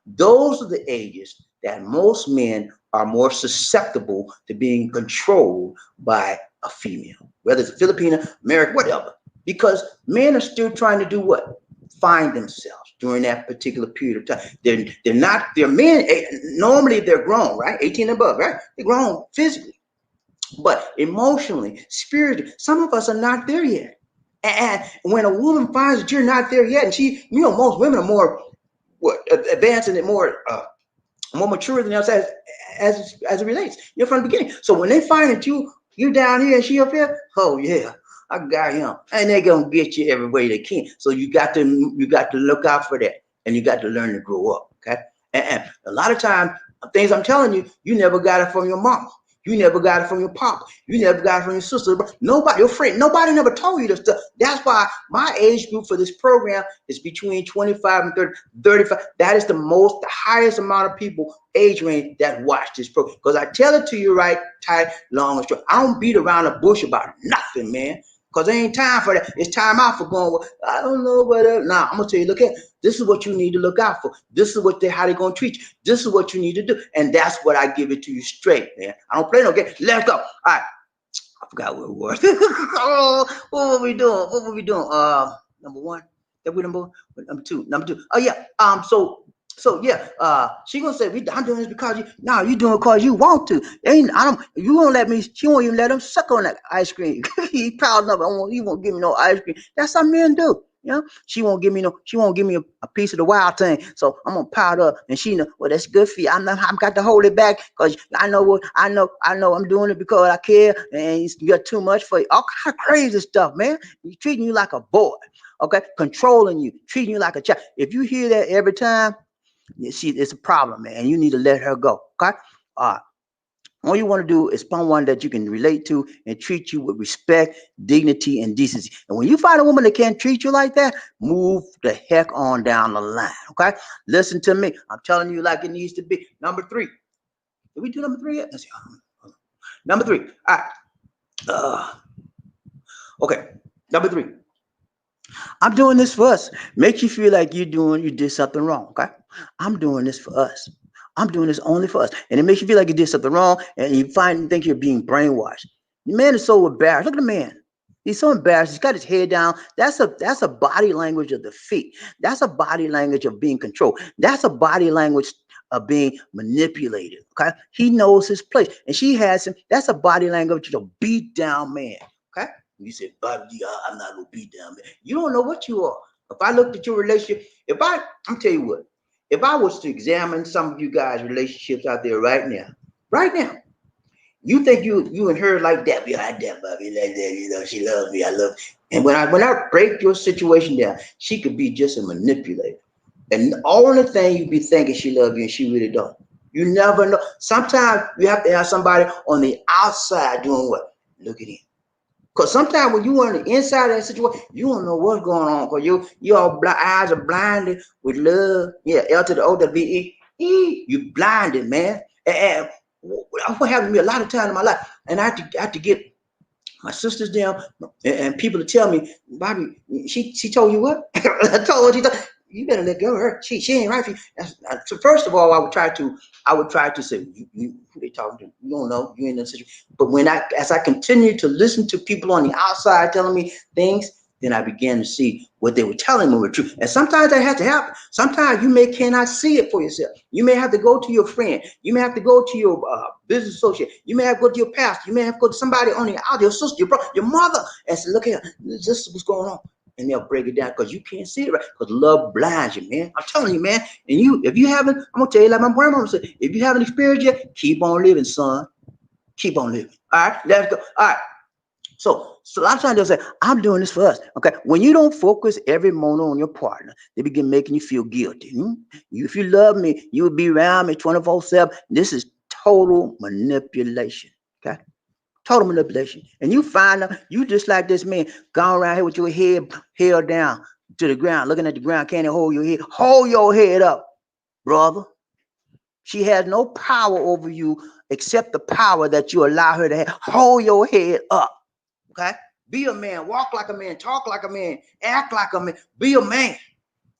S1: those are the ages that most men are more susceptible to being controlled by a female, whether it's a Filipino, American, whatever. Because men are still trying to do what? find themselves during that particular period of time. They're men. Normally they're grown, right? 18 and above, right? They're grown physically, but emotionally, spiritually, some of us are not there yet. And when a woman finds that you're not there yet, and most women are more advanced and more mature than us as it relates. You're from the beginning. So when they find that you down here and she up here, oh yeah, I got him, and they're gonna get you every way they can. So you got to look out for that, and you got to learn to grow up. Okay, and a lot of times, things I'm telling you, you never got it from your mama. You never got it from your papa. You never got it from your sister. Nobody, your friend, nobody never told you this stuff. That's why my age group for this program is between 25 and 35. That is the highest amount of people age range that watch this program. Because I tell it to you right, tight, long, and short. I don't beat around the bush about nothing, man. Because there ain't time for that. It's time out for going, well, I don't know what else. Nah, I'm going to tell you, look at this is what you need to look out for. This is how they're going to treat you. This is what you need to do. And that's what I give it to you straight, man. I don't play no game. Let's go. All right. I forgot what it was. Oh, what were we doing? What were we doing? Number one. That we number two. Number two. Oh yeah. So yeah, she gonna say I'm doing this because you. No, you doing it because you want to. You won't let me. She won't even let him suck on that ice cream. He proud enough. He won't give me no ice cream. That's how men do. You know, she won't give me a piece of the wild thing. So I'm gonna pile up, and she know. Well, that's good for you. I'm got to hold it back because I know I'm doing it because I care, and you got too much for you. All kind of crazy stuff, man. He's treating you like a boy. Okay, controlling you, treating you like a child. If you hear that every time, it's a problem, man. You need to let her go. Okay. All you want to do is find one that you can relate to and treat you with respect, dignity, and decency. And when you find a woman that can't treat you like that, move the heck on down the line. Okay. Listen to me. I'm telling you like it needs to be. Number three. Did we do number three yet? Let's see. Number three. All right. Okay. Number three. I'm doing this for us. Make you feel like you did something wrong. Okay. I'm doing this for us. I'm doing this only for us. And it makes you feel like you did something wrong and you think you're being brainwashed. The man is so embarrassed. Look at the man. He's so embarrassed. He's got his head down. That's a body language of defeat. That's a body language of being controlled. That's a body language of being manipulated. Okay. He knows his place. And she has him. That's a body language of a beat down man. Okay. You said, Bobby, I'm not gonna beat down man. You don't know what you are. If I looked at your relationship, I'm tell you what, if I was to examine some of you guys' relationships out there right now, you think you and her like that, be like that, Bobby, like that, she loves me, I love her. And when I break your situation down, she could be just a manipulator. And all the thing you be thinking she loves you and she really don't. You never know. Sometimes you have to have somebody on the outside doing what? Look at him. Because sometimes when you on the inside of that situation, you don't know what's going on. Because your eyes are blinded with love. Yeah, L to the O to the B E. You blinded, man. And what happened to me a lot of times in my life. And I had to get my sisters down and people to tell me, Bobby, she told you what? I told her, you better let go of her. She ain't right for you. So first of all, I would try to say, who they talking to? You don't know. You ain't in the situation. But as I continue to listen to people on the outside telling me things, then I began to see what they were telling me were true. And sometimes that has to happen. Sometimes you cannot see it for yourself. You may have to go to your friend. You may have to go to your business associate. You may have to go to your pastor. You may have to go to somebody on the out, your sister, your brother, your mother, and say, look here, this is what's going on. And they'll break it down because you can't see it right. Because love blinds you, man. I'm telling you, man. And if you haven't, I'm gonna tell you like my grandmama said, if you haven't experienced yet, keep on living, son. Keep on living. All right, let's go. All right. So a lot of times they'll say, I'm doing this for us. Okay. When you don't focus every moment on your partner, they begin making you feel guilty. If you love me, you would be around me 24/7. This is total manipulation. Okay. Total manipulation. And you find out you just like this man going around here with your head held down to the ground, looking at the ground, can't hold your head. Hold your head up, brother. She has no power over you except the power that you allow her to have. Hold your head up. Okay? Be a man. Walk like a man. Talk like a man. Act like a man. Be a man.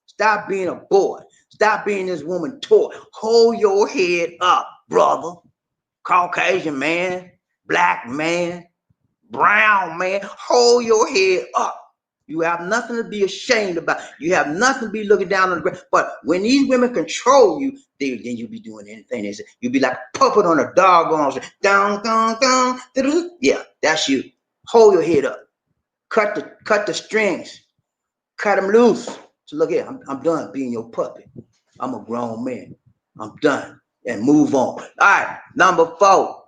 S1: Stop being a boy. Stop being this woman toy. Hold your head up, brother. Caucasian man. Black man, brown man, hold your head up. You have nothing to be ashamed about. You have nothing to be looking down on the ground. But when these women control you, then you be doing anything they say. You be like a puppet on a doggone. Down, down, down. Yeah, that's you. Hold your head up. Cut the strings. Cut them loose. So look here, I'm done being your puppet. I'm a grown man. I'm done. And move on. All right, number 4.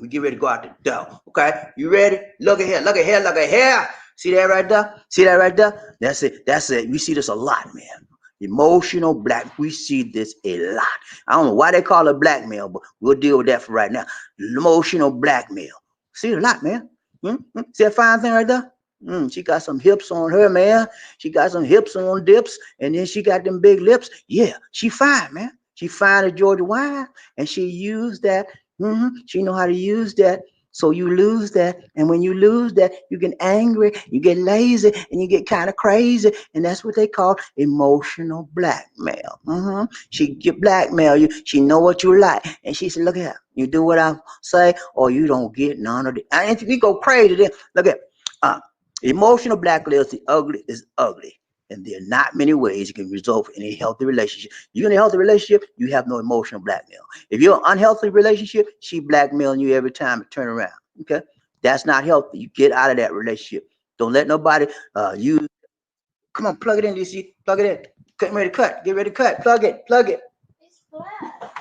S1: We get ready to go out the door. Okay, you ready? Look at here, look at here, look at here. See that right there? See that right there? That's it. That's it. We see this a lot, man. Emotional black. We see this a lot. I don't know why they call it blackmail, but we'll deal with that for right now. Emotional blackmail. See it a lot, man. See that fine thing right there? She got some hips on her, man. She got some hips on dips, and then she got them big lips. Yeah, she fine, man. She fine as Georgia wine, and she used that. She know how to use that. So you lose that, and when you lose that, you get angry, you get lazy, and you get kind of crazy, and that's what they call emotional blackmail. She get blackmail you. She know what you like, and she said, "Look here, you do what I say, or you don't get none of it." And if we go crazy, then look at uh, emotional blackmail is ugly. And there are not many ways it can result in a healthy relationship. You're in a healthy relationship, you have no emotional blackmail. If you're an unhealthy relationship, she blackmailing you every time it turn around. Okay, that's not healthy. You get out of that relationship. Don't let nobody use. Come on, plug it in, DC. Plug it in. Get ready to cut. Get ready to cut. Plug it. Plug it. It's flat.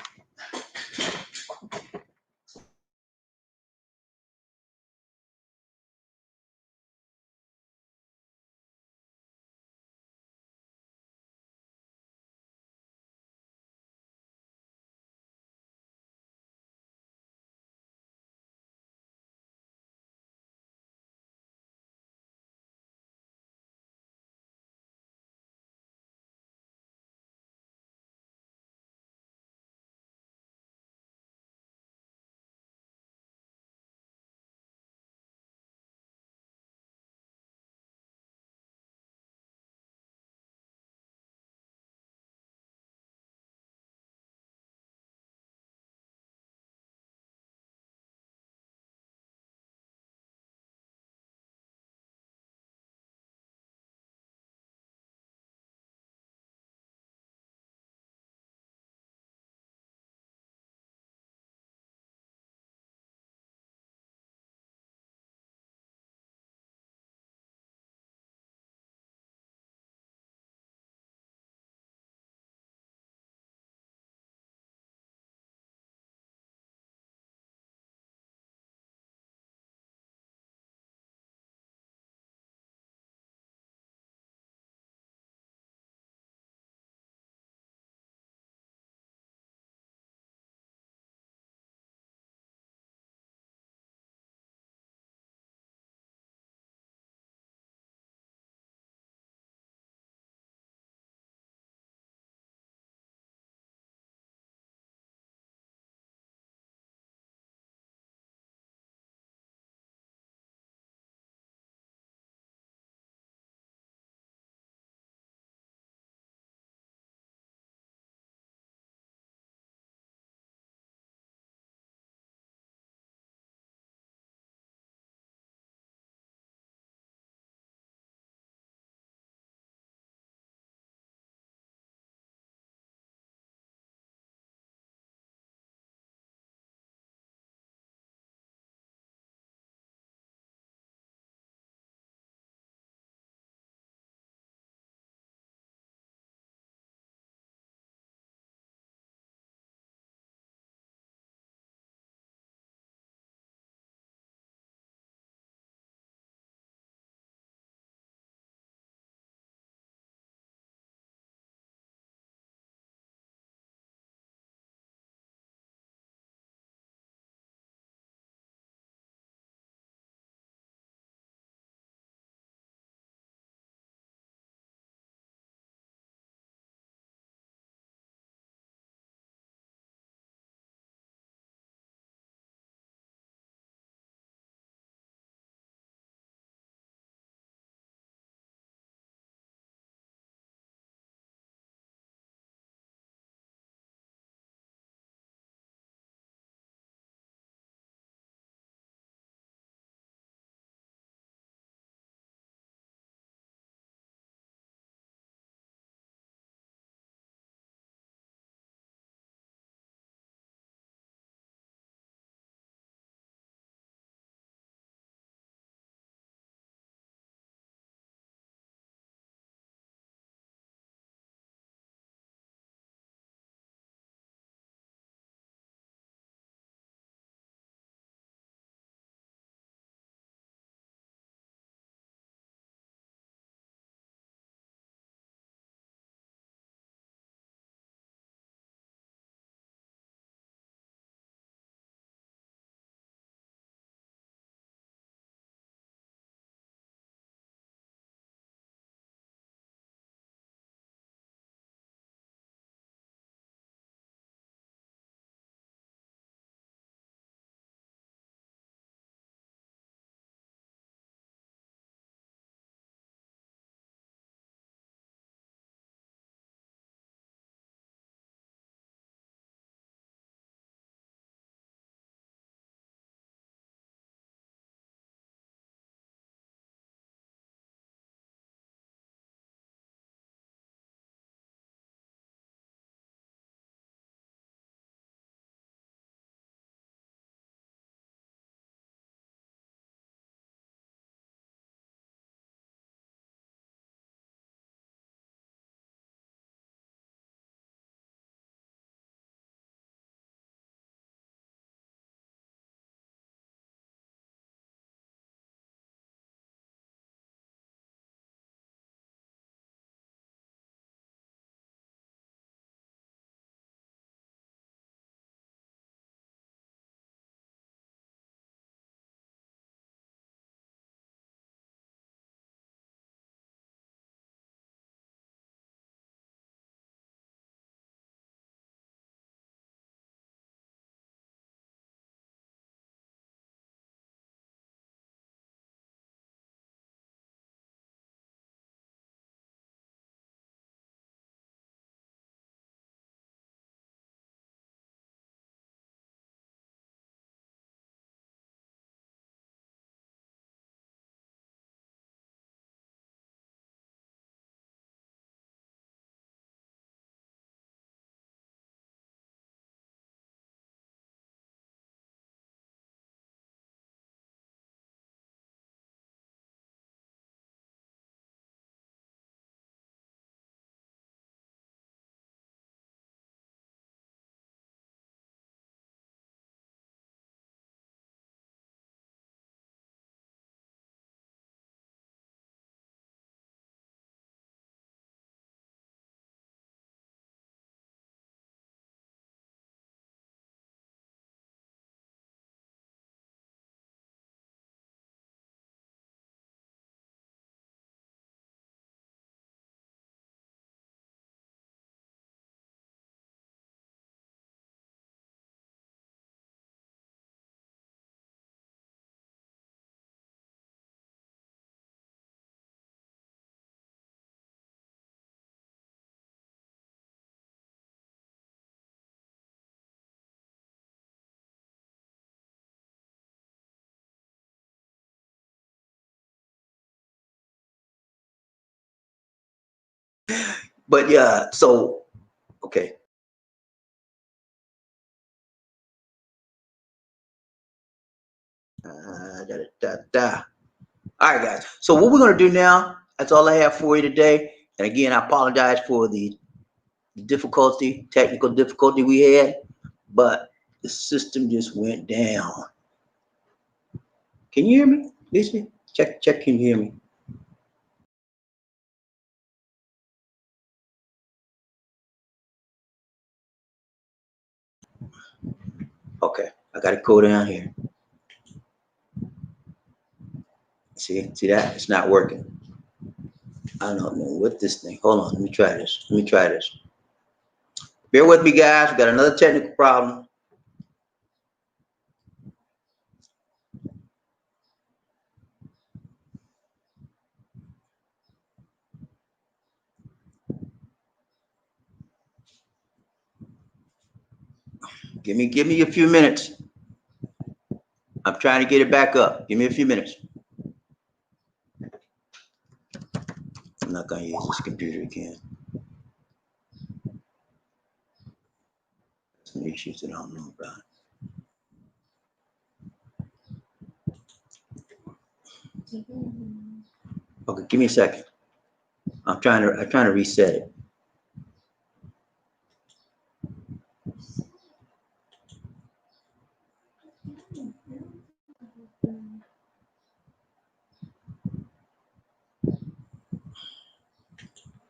S1: But yeah, so okay. Da, da, da. All right, guys. So what we're gonna do now? That's all I have for you today. And again, I apologize for the difficulty, technical difficulty we had, but the system just went down. Can you hear me, Lisa? Check. Can you hear me? Okay, I got to go down here. See that? It's not working. I don't know what this thing. Hold on, let me try this. Bear with me, guys. We got another technical problem. Give me a few minutes. I'm trying to get it back up. Give me a few minutes. I'm not gonna use this computer again. Some issues that I don't know about. Okay, give me a second. I'm trying to reset it.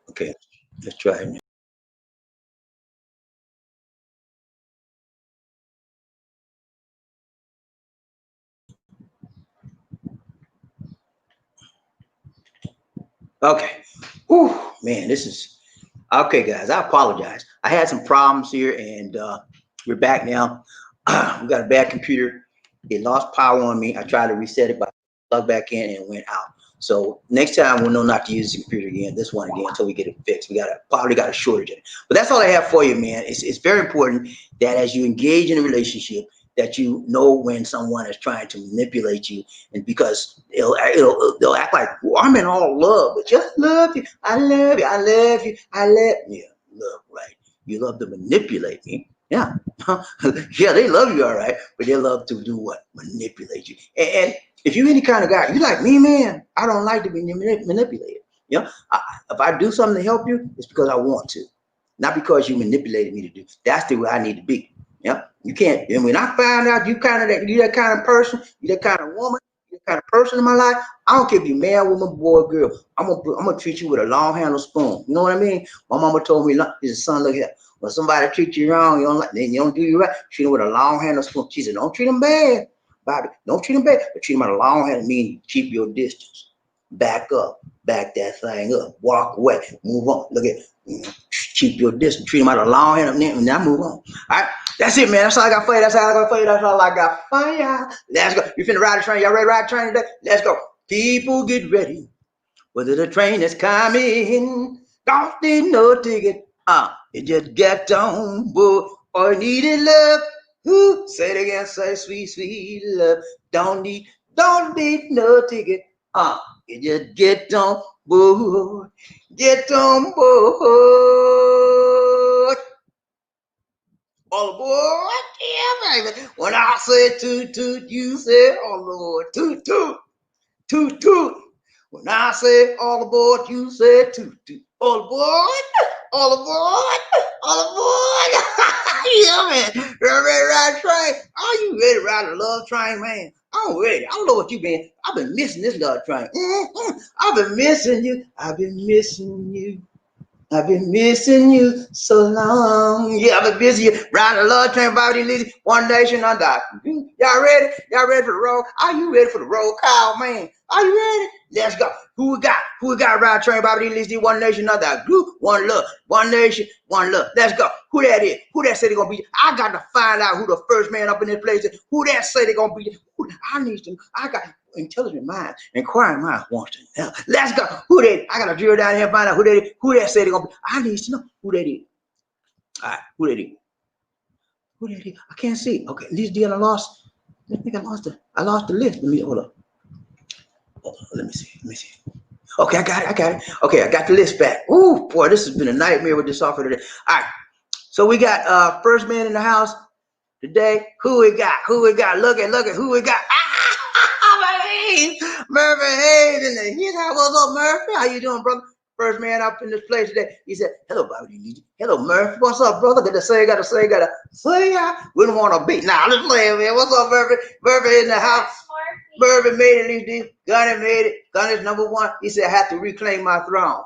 S1: Okay, let's try it now. Okay. Whew, man, this is okay, guys. I apologize. I had some problems here, and we're back now. We got a bad computer. It lost power on me. I tried to reset it, but plugged back in and it went out. So next time we'll know not to use the computer again, this one again, until we get it fixed. Probably got a shortage in it. But that's all I have for you, man. It's very important that as you engage in a relationship, that you know when someone is trying to manipulate you, and because they'll act like, well, I'm in all love, but just love you. I love you. I love you. I love you. Love, right? You love to manipulate me. Yeah. Yeah, they love you all right, but they love to do what? Manipulate you. And if you're any kind of guy, you like me, man, I don't like to be manipulated. You know, if I do something to help you, it's because I want to, not because you manipulated me to do. That's the way I need to be. Yeah, you can't. And when I find out you that kind of person, you that kind of woman, you that kind of person in my life, I don't care if you man, woman, boy, girl. I'm gonna treat you with a long handle spoon. You know what I mean? My mama told me, "Look, his son, look here. When somebody treats you wrong, you don't like, then you don't do you right. Treat them with a long handle spoon." She said, "Don't treat them bad, Bobby. Don't treat them bad, but treat them at a long handle. Meaning keep your distance. Back up, back that thing up. Walk away, move on. Look at, keep your distance. Treat them at a long handle, and now move on. All right." That's it, man. That's all I got for you. That's all I got for you. That's all I got for you. Let's go. You finna ride the train? Y'all ready to ride the train today? Let's go. People get ready. Whether the train is coming, don't need no ticket. You just get on board or needed love. Ooh, say it again. Say sweet, sweet love. Don't need, don't need no ticket. You just get on board. Get on board. All aboard, yeah, baby. When I say toot toot, you say all aboard. Toot toot, toot toot. When I say all aboard, you say toot toot. All aboard, all aboard, all aboard. Yeah, man. You ready to ride the train? Are you ready to ride the love train, man? I'm ready. I don't know what you've been. I've been missing this love train. I've been missing you. I've been missing you. I've been missing you so long. Yeah, I've been missing you. Riding the love train, Bobby Lizzie, One Nation under. Y'all ready? Y'all ready for the road? Are you ready for the road call, man? Are you ready? Let's go. Who we got? Who we got? Ride train, Bobby Lizzie, One Nation under. Group, one love, one nation, one love. Let's go. Who that is? Who that say they gonna be? I got to find out who the first man up in this place is. Who that say they gonna be? I need to. I got intelligent mind, inquiring mind wants to know. Let's go. Who that? I gotta drill down here and find out who that is. Who that say they gonna be? I need to know who that is. All right, who that is? Who that is? I can't see. Okay, this deal I lost. I think I lost the list. Let me hold up. Hold on, let me see. Let me see. Okay, I got it. I got it. Okay, I got the list back. Ooh, boy, this has been a nightmare with this software today. All right, so we got first man in the house today. Who we got? Who we got? Look at who we got. Murphy Hayes in the his house. What's up, Murphy? How you doing, brother? First man up in this place today. He said, "Hello, Bobby. Hello, Murphy. What's up, brother? Got to say. We don't want to beat. Nah, let's play, man. What's up, Murphy? Murphy in the house. Murphy made it. Gunny made it. Gunny's number one. He said, I have to reclaim my throne.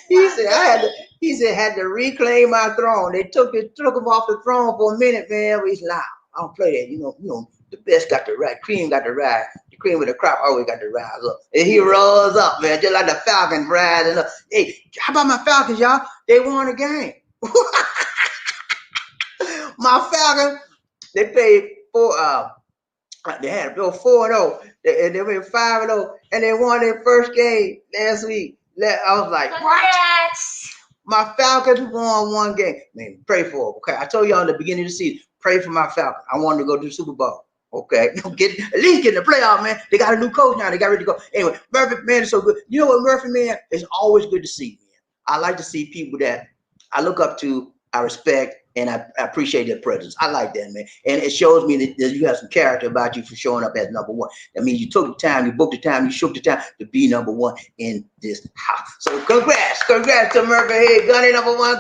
S1: He said, I had to reclaim my throne. They took him off the throne for a minute, man. But he's like, I don't play that. You know, the best got to ride. Cream got to ride. The cream with the crop always got to rise up. And he rose up, man, just like the Falcons rising up. Hey, how about my Falcons, y'all? They won the game. My Falcons, they played they had to go 4-0, and they went 5-0, and they won their first game last week. I was like,
S2: Congrats.
S1: What? My Falcons won one game. Man, pray for them. Okay, I told y'all in the beginning of the season, pray for my Falcons. I wanted to go to the Super Bowl. Okay, at least get in the playoff, man. They got a new coach now. They got ready to go. Anyway, Murphy, man, is so good. You know what, Murphy, man, it's always good to see, man. I like to see people that I look up to, I respect, and I appreciate their presence. I like that, man. And it shows me that you have some character about you for showing up as number one. That means you took the time, you booked the time, you shook the time to be number one in this house. So congrats to Murphy Hayes. Gunny number one.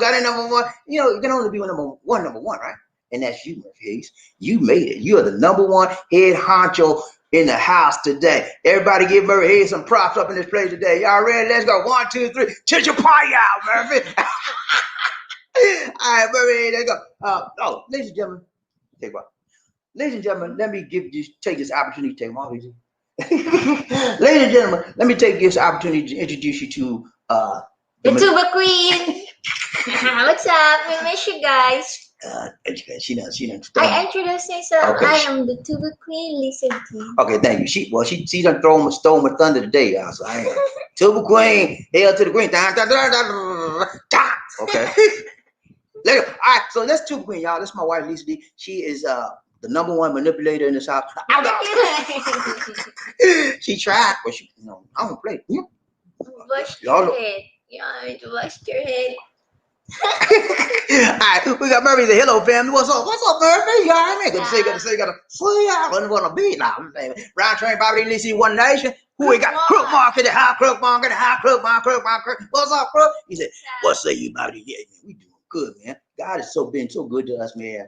S1: You know, you can only be number one, right? And that's you, Murphy Hayes. You made it. You are the number one head honcho in the house today. Everybody give Murphy Hayes some props up in this place today. Y'all ready? Let's go. 1, 2, 3. Chit your pie out, Murphy. All right, Murphy, there you go. Ladies and gentlemen, let me take this opportunity to take my easy. Ladies and gentlemen, let me take this opportunity to introduce you to
S2: the Tuba Queen. What's up? We miss you guys.
S1: She done.
S2: I introduced myself. Okay. I am the Tuba Queen, Lisa D.
S1: Okay, thank you. She done stole my thunder today, y'all. So I ain't Tuba Queen, hail to the queen. Okay. All right, so that's Tuba Queen, y'all. That's my wife, Lisa D. She is the number one manipulator in this house. She tried, but I don't play.
S2: Wash your head. Yeah, wash your head.
S1: All right, we got Murphy. Say hello, family. What's up, Murphy? You all right, man? Good to say. Got to say, I wasn't gonna be now. Round train, Bobby, Lisa, One Nation. Who we got? Crook Market, high Crook Market, high Crook Market. What's up, Crook? He said, what say you, Bobby? Yeah, man, we doing good, man. God has been so good to us, man.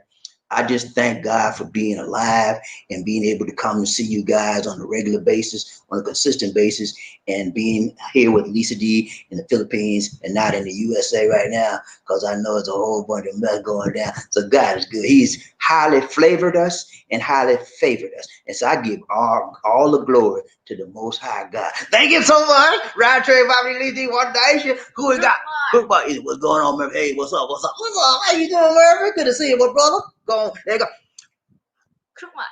S1: I just thank God for being alive and being able to come and see you guys on a regular basis, on a consistent basis, and being here with Lisa D in the Philippines and not in the USA right now, because I know there's a whole bunch of mess going down. So God is good. He's highly flavored us and highly favored us. And so I give all the glory to the Most High God. Thank you so much. Ryan Trey, Bobby Lisa D, One Nation. Who we got? What's going on, Murphy? Hey, what's up? How you doing, Murphy? Good to see you, my brother. Go on. There you go.
S2: Come on.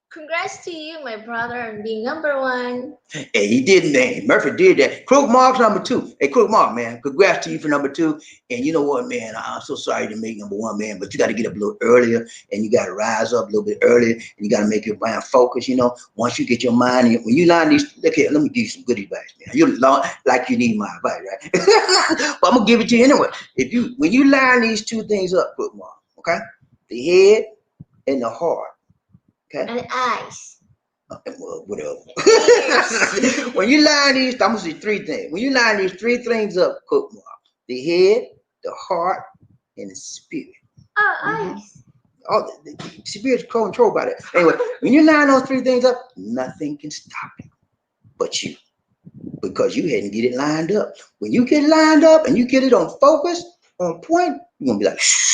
S2: Congrats to you, my brother, on being number one.
S1: Hey, he did, man. Murphy did that. Crook Mark's number 2. Hey, Crook Mark, man. Congrats to you for number 2. And you know what, man? I'm so sorry to make number 1, man, but you got to get up a little earlier, and you got to rise up a little bit earlier, and you got to make your mind focus. Once you get your mind, when you line these, look here, let me give you some good advice, man. You like you need my advice, right? But I'm gonna give it to you anyway. When you line these 2 things up, Crook Mark, okay, the head and the heart. Okay.
S2: And eyes.
S1: Well, whatever. When you line these, I'm gonna say 3 things. When you line these 3 things up, Cook Mark, the head, the heart, and the spirit.
S2: Eyes.
S1: All the spirit's controlled by that. Anyway, when you line those 3 things up, nothing can stop you but you, because you hadn't get it lined up. When you get lined up and you get it on focus, on point, you're gonna be like, shh.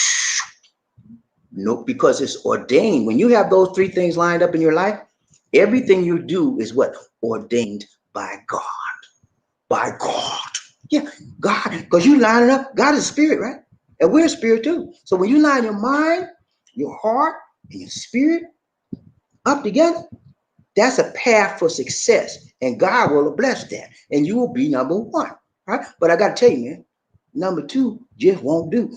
S1: No, because it's ordained. When you have those 3 things lined up in your life, everything you do is what? Ordained by God. By God. Yeah, God. Because you line it up. God is spirit, right? And we're spirit too. So when you line your mind, your heart, and your spirit up together, that's a path for success. And God will bless that. And you will be number 1. Right? But I got to tell you, man, number 2 just won't do.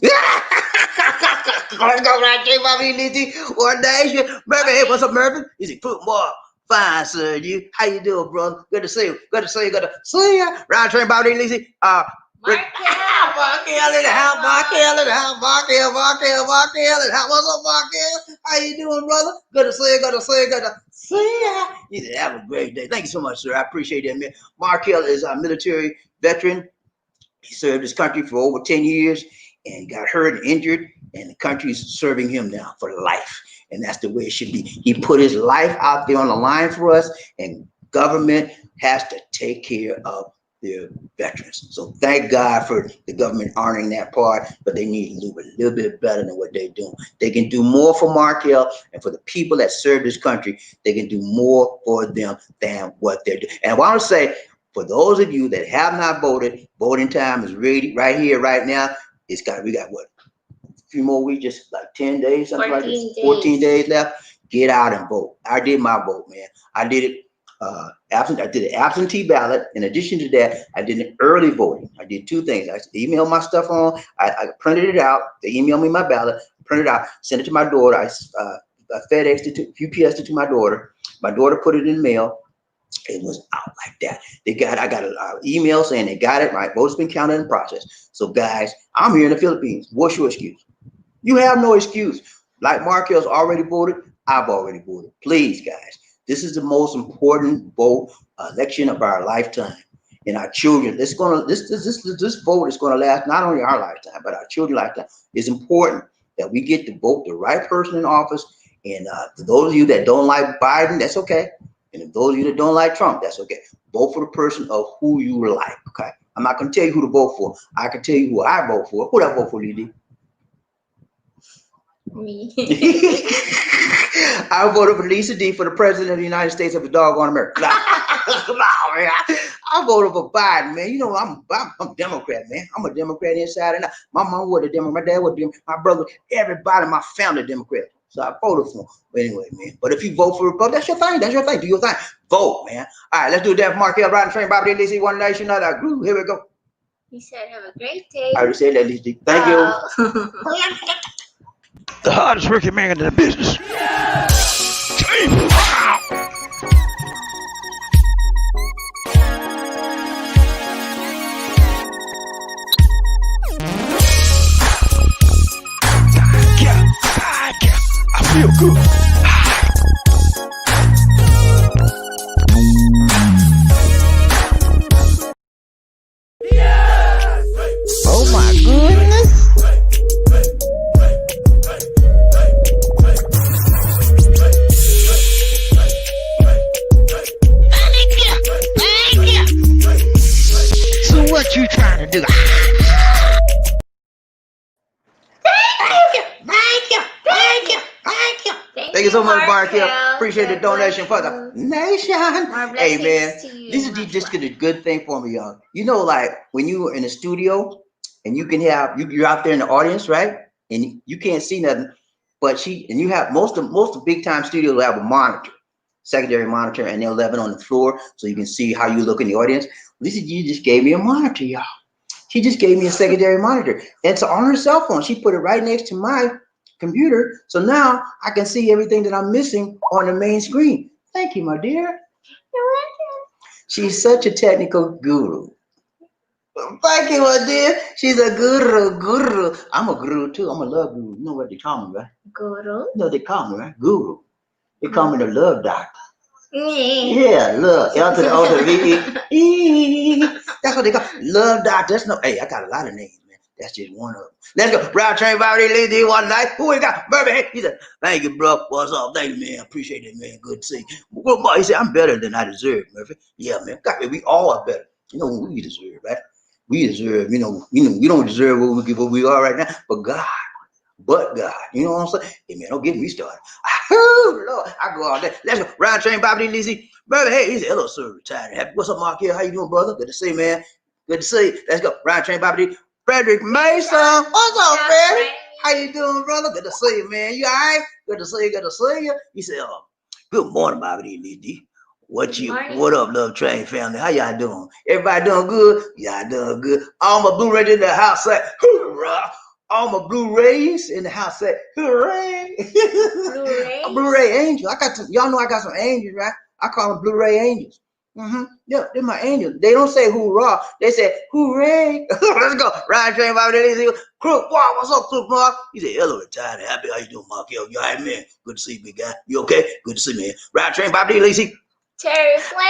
S1: Let's go right there, Bobby Lizzie. One Nation. Murphy, hey, what's up, Murphy? Is it football? Fine, sir. You, how you doing, brother? Good to see you. Good to see you. Good to see you. Round train, Bobby, Lizzie.
S2: Markel.
S1: Markel in the house. Markel in the house. Markel in the house. What's up, Markel? How you doing, brother? Good to see you. Good to see you. Good to see you. You said, have a great day. Thank you so much, sir. I appreciate that, man. Markel is a military veteran. He served his country for over 10 years and got hurt and injured, and the country's serving him now for life. And that's the way it should be. He put his life out there on the line for us, and government has to take care of their veterans. So thank God for the government honoring that part, but they need to do a little bit better than what they're doing. They can do more for Markel and for the people that serve this country. They can do more for them than what they're doing. And I want to say, for those of you that have not voted, voting time is ready right here, right now. We got what? A few more weeks, just like 10 days, something like this. 14 days left. Get out and vote. I did my vote, man. I did it I did an absentee ballot. In addition to that, I did an early voting. I did two things. I emailed my stuff on. I printed it out. They emailed me my ballot, printed it out, sent it to my daughter. I FedExed it to UPS it to my daughter. My daughter put it in the mail. It was out like that. I got an email saying they got it. My vote's been counted in process. So guys, I'm here in the Philippines. What's your excuse? You have no excuse. Like Markel's already voted, I've already voted. Please, guys, this is the most important election of our lifetime. And our children, this vote is gonna last not only our lifetime, but our children's lifetime. It's important that we get to vote the right person in office. And for those of you that don't like Biden, that's okay. And if those of you that don't like Trump, that's okay. Vote for the person of who you like, okay? I'm not going to tell you who to vote for. I can tell you who I vote for. Who I vote for, Lily?
S2: Me.
S1: I voted for Lisa D for the president of the United States of the doggone America. Come on, man. I voted for Biden, man. You know, I'm Democrat, man. I'm a Democrat inside and out. My mom was a Democrat. My dad was a Democrat. My brother, everybody in my family Democrat. So I voted for him. But anyway, man. But if you vote for Republican, that's your thing. That's your thing. Do your thing. Vote, man. All right, let's do that for Markel, riding train, Bobby, DC, one nation, another group. Here we go.
S2: He said, have a great day.
S1: I already said that, Lisa D. Thank you. The hardest working man in the business. Yeah. I feel good. Oh my goodness. Thank you. So what you trying to do? Thank you so much, Markel. Appreciate the donation for the nation. Hey, man, this is just a good thing for me, y'all. You know, like when you were in the studio and you can have you're out there in the audience, right? And you can't see nothing, but you have most of big time studios will have a monitor, secondary monitor, and they'll have it on the floor so you can see how you look in the audience. Lisa G just gave me a monitor, y'all. She just gave me a secondary monitor. And it's on her cell phone. She put it right next to my computer. So now I can see everything that I'm missing on the main screen. Thank you, my dear. You're welcome. She's such a technical guru. Thank you, my dear. She's a guru. I'm a guru too. I'm a love guru. You know what they call me, right?
S2: Guru?
S1: No, they call me, right? Guru. They call me the love doctor.
S2: Me.
S1: Yeah, love. L to the O to the V. That's what they call love doctor. That's no. Hey, I got a lot of names, man. That's just one of them. Let's go. Round train, Bobby, Lady, one night. Who we got? Murphy. He said, thank you, bro. What's up? Thank you, man. Appreciate it, man. Good to see you. He said, I'm better than I deserve, Murphy. Yeah, man. God, we all are better. You know what we deserve, right? We deserve, you know, we don't deserve what we are right now, but God. You know what I'm saying? Hey, man, don't get me started. Oh, Lord, I go all day. Let's go. Round train, Bobby, Lizzie. Brother, hey, he said, hello, sir. Retired. Happy. What's up, Mark here? How you doing, brother? Good to see you, man. Good to see you. Let's go. Round train, Bobby. Frederick Mason. What's up, Frederick? How you doing, brother? Good to see you, man. You all right? Good to see you. Good to see you. He said, good morning, Bobby, Lizzie. What up, Love Train family? How y'all doing? Everybody doing good? Y'all doing good. All my Blu-rays in the house say, hoorah. All my Blu-rays in the house say, hooray. Blu-ray angel. Y'all know I got some angels, right? I call them Blu-ray angels. Yeah, they're my angels. They don't say hoorah. They say hooray. Let's go. Ride train Bobby Lazy. Crook, wow, what's up, Crook Mark? He said, hello, retired, happy. How you doing, Mark? Yo, you all right, man? Good to see you, big guy. You okay? Good to see you, man. Ride train Bobby Lazy.
S2: Terry Fleming.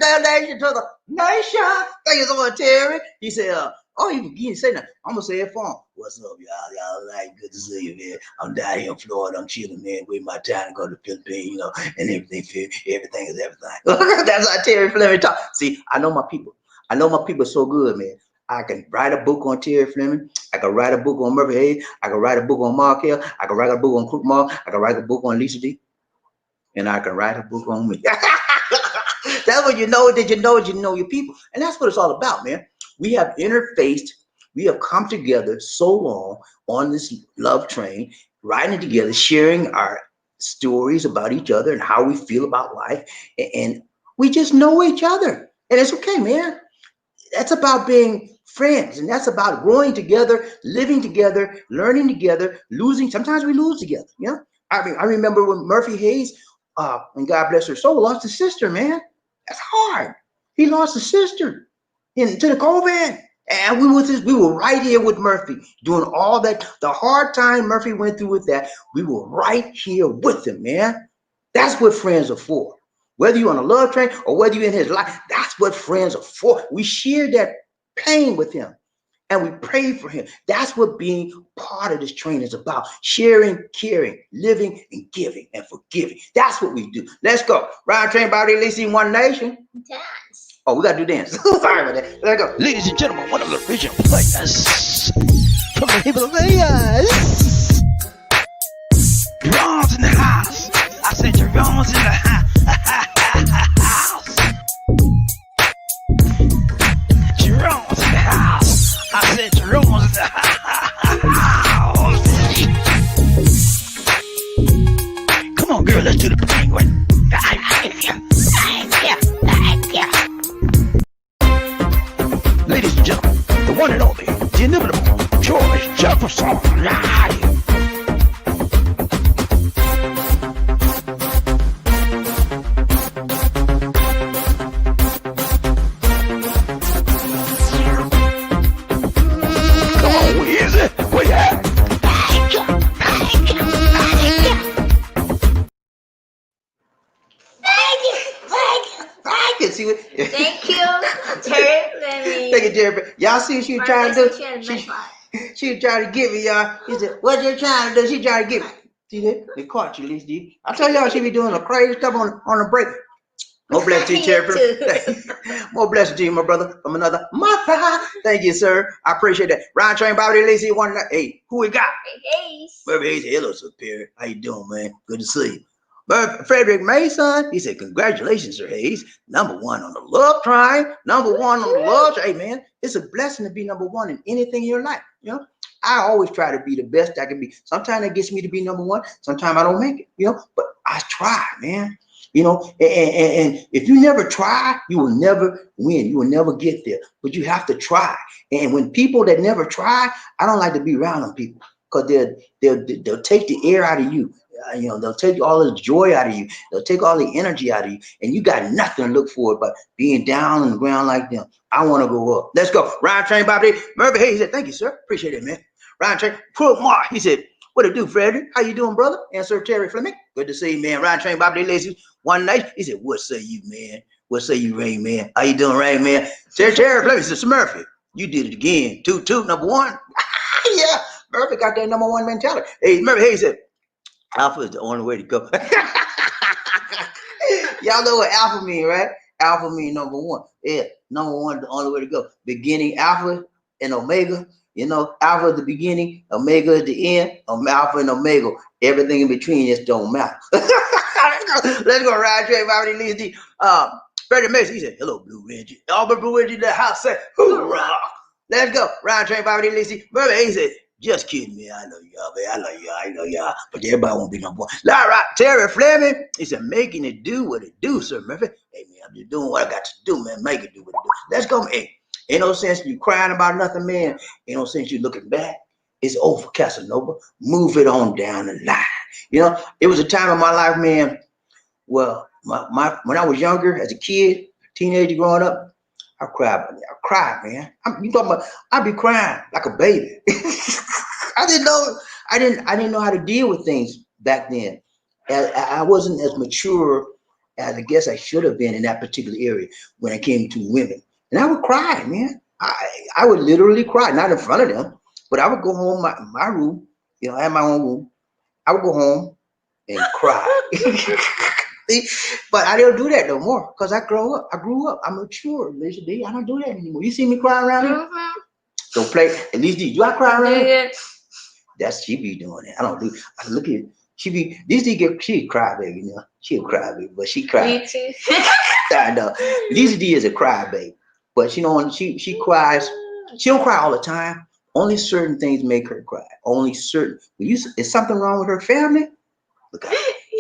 S1: Donation to the nation. Thank you so much, Terry. He said, oh, you didn't say nothing. I'm gonna say it for him. What's up, y'all? Y'all like good to see you, man. I'm down here in Florida. I'm chilling, man. Waiting my time to go to the Philippines, you know, and everything. Everything is everything. That's how Terry Fleming talk. See, I know my people. I know my people so good, man. I can write a book on Terry Fleming. I can write a book on Murphy Hayes. I can write a book on Mark Hill. I can write a book on Crook Mark. I can write a book on Lisa D. And I can write a book on me. That's what you know that you know your people. And that's what it's all about, man. We have interfaced, we have come together so long on this love train, riding together, sharing our stories about each other and how we feel about life. And we just know each other. And it's okay, man. That's about being friends. And that's about growing together, living together, learning together, losing. Sometimes we lose together. You know? I remember when Murphy Hayes, and God bless her soul, lost his sister, man. That's hard. He lost his sister into the COVID. And we were right here with Murphy doing all that. The hard time Murphy went through with that, we were right here with him, man. That's what friends are for. Whether you're on a love train or whether you're in his life, that's what friends are for. We share that pain with him. And we pray for him. That's what being part of this train is about. Sharing, caring, living, and giving and forgiving. That's what we do. Let's go. Ride train by the Lacey One Nation.
S2: Dance.
S1: Oh, we got to do dance. Sorry about that. Let's go.
S3: Ladies and gentlemen, one of the original players from the Himalayas. Drums in the house. I said drums in the house. Drums in the house. I said drums in the house. Come on, girl, let's do the penguin. Ladies and gentlemen, the one and only, the inimitable George Jefferson.
S2: Thank you, Terry Fleming.
S1: Thank you, Jerry. Y'all see what she was trying to do? She was trying to get me, y'all. He said, what you trying to do? She trying to get me. See that? They caught you, Lisa. I tell y'all she be doing a crazy stuff on the break. More blessings to you, Terry. More blessings to you, my brother, from another mother. Thank you, sir. I appreciate that. Ryan Train, Bobby Lacey, one night. Hey, who we got?
S2: Hey,
S1: Murphy Hayes. Hello, Superior. How you doing, man? Good to see you. Frederick Mason, he said, congratulations, Sir Hayes. #1 on the love train. #1 on the love train. Hey, man, it's a blessing to be #1 in anything in your life. You know, I always try to be the best I can be. Sometimes it gets me to be #1. Sometimes I don't make it, you know, but I try, man. You know, and if you never try, you will never win. You will never get there, but you have to try. And when people that never try, I don't like to be around them people because they'll take the air out of you. You know, they'll take all the joy out of you. They'll take all the energy out of you. And you got nothing to look for but being down on the ground like them. I want to go up. Let's go. Ryan Train, Bobby Murphy. Hey, he said, thank you, sir. Appreciate it, man. Ryan Train, Crook Mark. He said, what it do, Frederick? How you doing, brother? And Sir Terry Fleming. Good to see you, man. Ryan Train, Bobby Lacy. One night. He said, what say you, man? What say you, Rain, man? How you doing, Rain, man? Sir Terry Fleming. He said, Murphy, you did it again. 2-2, #1. Yeah. Murphy got that #1 mentality. Hey, Murphy, hey, he said, alpha is the only way to go. Y'all know what alpha mean, right? Alpha mean #1. Yeah, #1 is the only way to go. Beginning, alpha and omega. You know, alpha is the beginning, omega is the end. Alpha and omega. Everything in between just don't matter. Let's go ride train. Bobby Lee. Freddie Mason, he said, hello, Blue Reggie. Albert Blue Reggie, the house said, hoorah. Let's go. Ride train, Bobby Lee. Murray, he said, just kidding, man. I know y'all, man. I know y'all. But everybody won't be #1. All right, Terry Fleming. He said, making it do what it do, sir, Murphy. Hey, man, I'm just doing what I got to do, man. Make it do what it do. Let's go, man. Ain't no sense you crying about nothing, man. Ain't no sense you looking back. It's over, Casanova. Move it on down the line. You know, it was a time in my life, man. Well, my when I was younger, as a kid, teenager, growing up, I cried, man. You talking about? I'd be crying like a baby. I didn't know. I didn't know how to deal with things back then. I wasn't as mature as I guess I should have been in that particular area when it came to women. And I would cry, man. I would literally cry, not in front of them, but I would go home my room. You know, I had my own room. I would go home and cry. But I don't do that no more because I grow up. I grew up. I'm mature. Listen, I don't do that anymore. You see me cry around here? Don't play. At least do I cry around here? That's she be doing it. I don't do. I look at she be Lizzie get she cry baby. You know she'll cry baby, but she cry.
S2: Me too.
S1: I know Lizzie D is a cry baby, but she cries. She don't cry all the time. Only certain things make her cry. Only certain. When is something wrong with her family? Look out.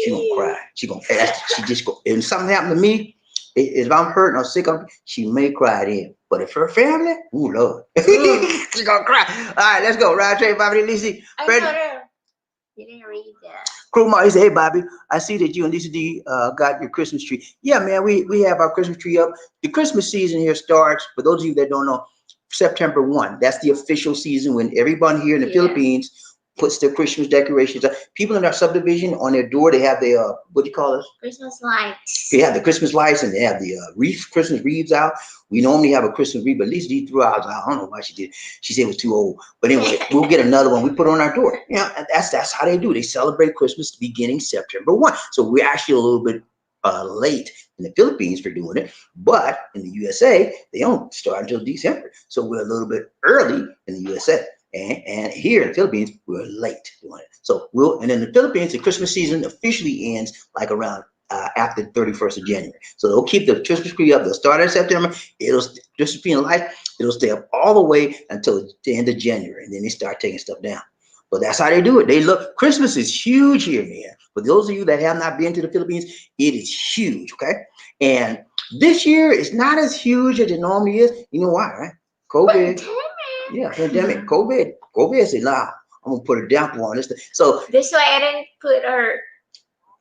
S1: She gonna cry. She just go. And something happened to me. If I'm hurt or sick, she may cry then. But if her family, ooh Lord, she gonna cry. All right, let's go. Ride train, Bobby, Lisa, Fred.
S2: You didn't read that.
S1: Krumar, he said, "Hey Bobby, I see that you and Lisa D got your Christmas tree. Yeah, man, we have our Christmas tree up. The Christmas season here starts. For those of you that don't know, September 1. That's the official season when everyone here in the Philippines puts their Christmas decorations up. People in our subdivision on their door, they have their what do you call it?
S2: Christmas lights.
S1: They have the Christmas lights and they have the Christmas wreaths out. We normally have a Christmas wreath, but at least she threw out. I don't know why she did. She said it was too old. But anyway, we'll get another one. We put on our door. You know, and that's how they do. They celebrate Christmas beginning September 1. So we're actually a little bit late in the Philippines for doing it, but in the USA they don't start until December. So we're a little bit early in the USA. And here in the Philippines, we're late doing it. So and in the Philippines, the Christmas season officially ends like around after the 31st of January. So they'll keep the Christmas tree up. They'll start in September. It'll just be in light. It'll stay up all the way until the end of January, and then they start taking stuff down. But that's how they do it. They look. Christmas is huge here, man. For those of you that have not been to the Philippines, it is huge. Okay, and this year it's not as huge as it normally is. You know why, right? COVID. Yeah, pandemic. COVID said, nah, I'm gonna put a damper on this thing. So
S2: that's why I didn't put her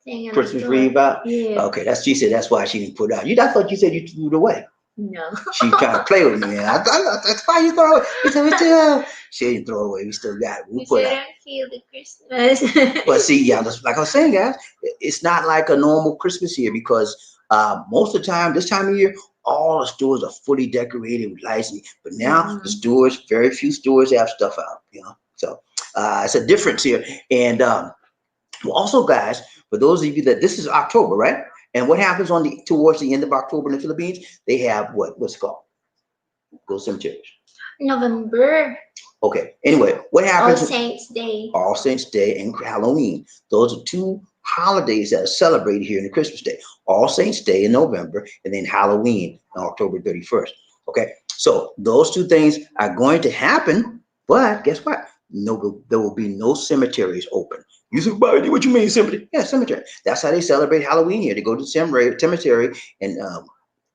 S2: thing on
S1: Christmas wreath out.
S2: Yeah.
S1: Okay, she said that's why she didn't put it out. I thought you said you threw it away.
S2: No.
S1: She trying to play with me, man. That's why you throw it. He said, she didn't throw it away. We still got it.
S2: We put it out. Feel the Christmas.
S1: But see, yeah, like I was saying, guys, it's not like a normal Christmas here because most of the time, this time of year, all the stores are fully decorated with lights. But now the stores, very few stores have stuff out, you know. So it's a difference here. And also, guys, for those of you that this is October, right? And what happens towards the end of October in the Philippines? They have what's it called? Those cemeteries.
S2: November.
S1: Okay. Anyway, what happens?
S2: All Saints Day.
S1: All Saints Day and Halloween. Those are two holidays that are celebrated here in the Christmas Day. All Saints Day in November, and then Halloween on October 31st. Okay. So those two things are going to happen, but guess what? No, there will be no cemeteries open. You said, "Buddy, what you mean cemetery?" Yeah, cemetery. That's how they celebrate Halloween here. They go to the cemetery and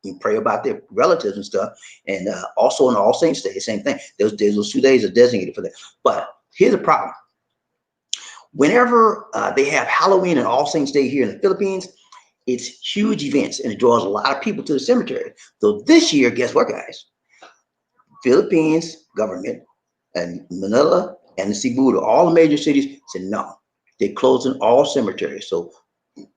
S1: you pray about their relatives and stuff. And also on All Saints Day, same thing. Those 2 days are designated for that. But here's the problem. Whenever they have Halloween and All Saints Day here in the Philippines, it's huge events and it draws a lot of people to the cemetery. So this year, guess what, guys? Philippines government and Manila and Cebu, all the major cities said no. They're closing all cemeteries. So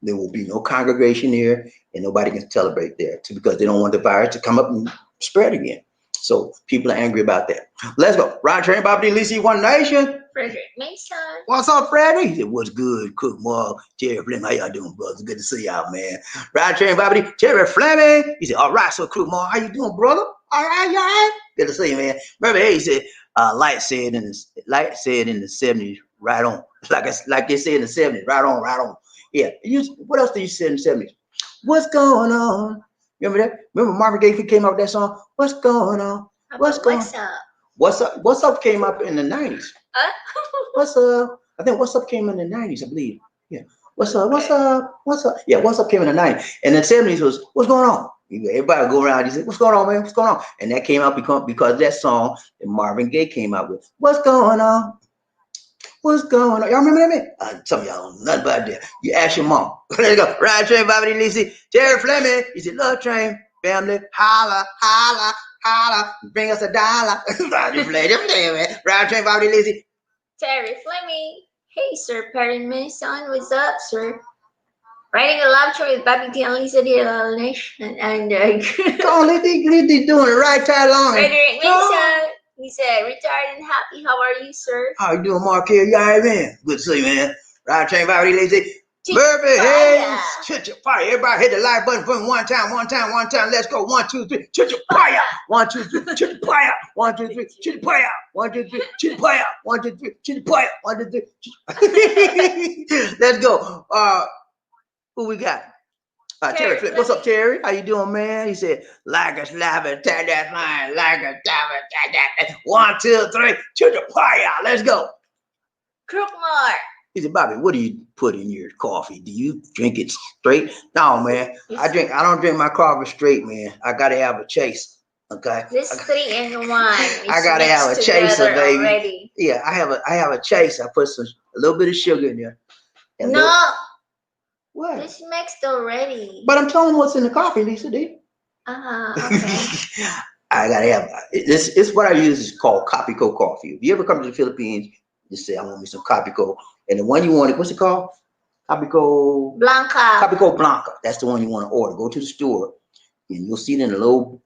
S1: there will be no congregation here and nobody can celebrate there because they don't want the virus to come up and spread again. So people are angry about that. Let's go. Ryan Train, Bobby D. Lisi, One Nation.
S2: Frederick Mason.
S1: What's up, Freddie? He said, what's good? Cook Mark, Jerry Fleming. How y'all doing, brothers? Good to see y'all, man. Ryan Train, Bobby D. Jerry Fleming. He said, all right, so Cook Mark, how you doing, brother? All right, y'all right? Good to see you, man. Remember, he said, Light said in the 70s, right on. Like they said in the 70s, right on, right on. Yeah. What else did you say in the 70s? What's going on? Remember that? Remember Marvin Gaye came out with that song? What's going on? What's up? What's up? What's up came up in the 90s. What's up? I think What's Up came in the 90s, I believe. Yeah. What's up? What's up? What's up? Yeah, What's Up came in the 90s. And the 70s was What's going on? Everybody would go around and say, what's going on, man? What's going on? And that came out because of that song that Marvin Gaye came out with. What's going on? What's going on? Y'all remember that man? Some of y'all don't know nothing about that. You ask your mom. Let's go. Ride train, Bobby Lisi, Terry Fleming. He said, love train, family, holla, holla, holla, bring us a dollar. Bobby Fleming, man. Ride train, Bobby Lisi.
S2: Terry Fleming. Hey, sir, Perry Mason. What's up, sir? Writing a love story with Bobby T and Lisa D. Nation. And
S1: Come on, Lizzie doing it right time long.
S2: Frederick Mason. He said, retired and happy. How are you, sir?
S1: How you doing, Mark here? You all right, man? Good to see you, man. Ride train, Bobby Lisi. Murphy, hey, chit your fire. Everybody hit the like button for me one time. Let's go. 1, 2, 3. Chit your fire. 1, 2, 3. Chit your fire. 1, 2, 3. Chit your fire. 1, 2, 3. Chit your fire. 1, 2, 3. Chit your fire. 1, 2, 3. Let's go. Who we got? Terry Flip. What's up, Terry? How you doing, man? He said, like a slapper, tap that line, like a slapper, tap that. 1, 2, 3. Chit your fire. Let's go.
S2: Crookmore.
S1: He said, Bobby, what do you put in your coffee? Do you drink it straight? No, man. I don't drink my coffee straight, man. I gotta have a chase. Okay.
S2: This 3 in 1.
S1: I gotta have a chaser, baby.
S2: Already.
S1: Yeah, I have a chase. I put a little bit of sugar in there.
S2: No.
S1: What?
S2: This mixed already.
S1: But I'm telling what's in the coffee, Lisa D.
S2: Okay.
S1: I gotta have this. It's what I use is called Capico coffee. If you ever come to the Philippines, just say I want me some Capico. And the one you want, what's it called? Capico
S2: Blanca.
S1: Capico Blanca. That's the one you want to order. Go to the store, and you'll see it in a little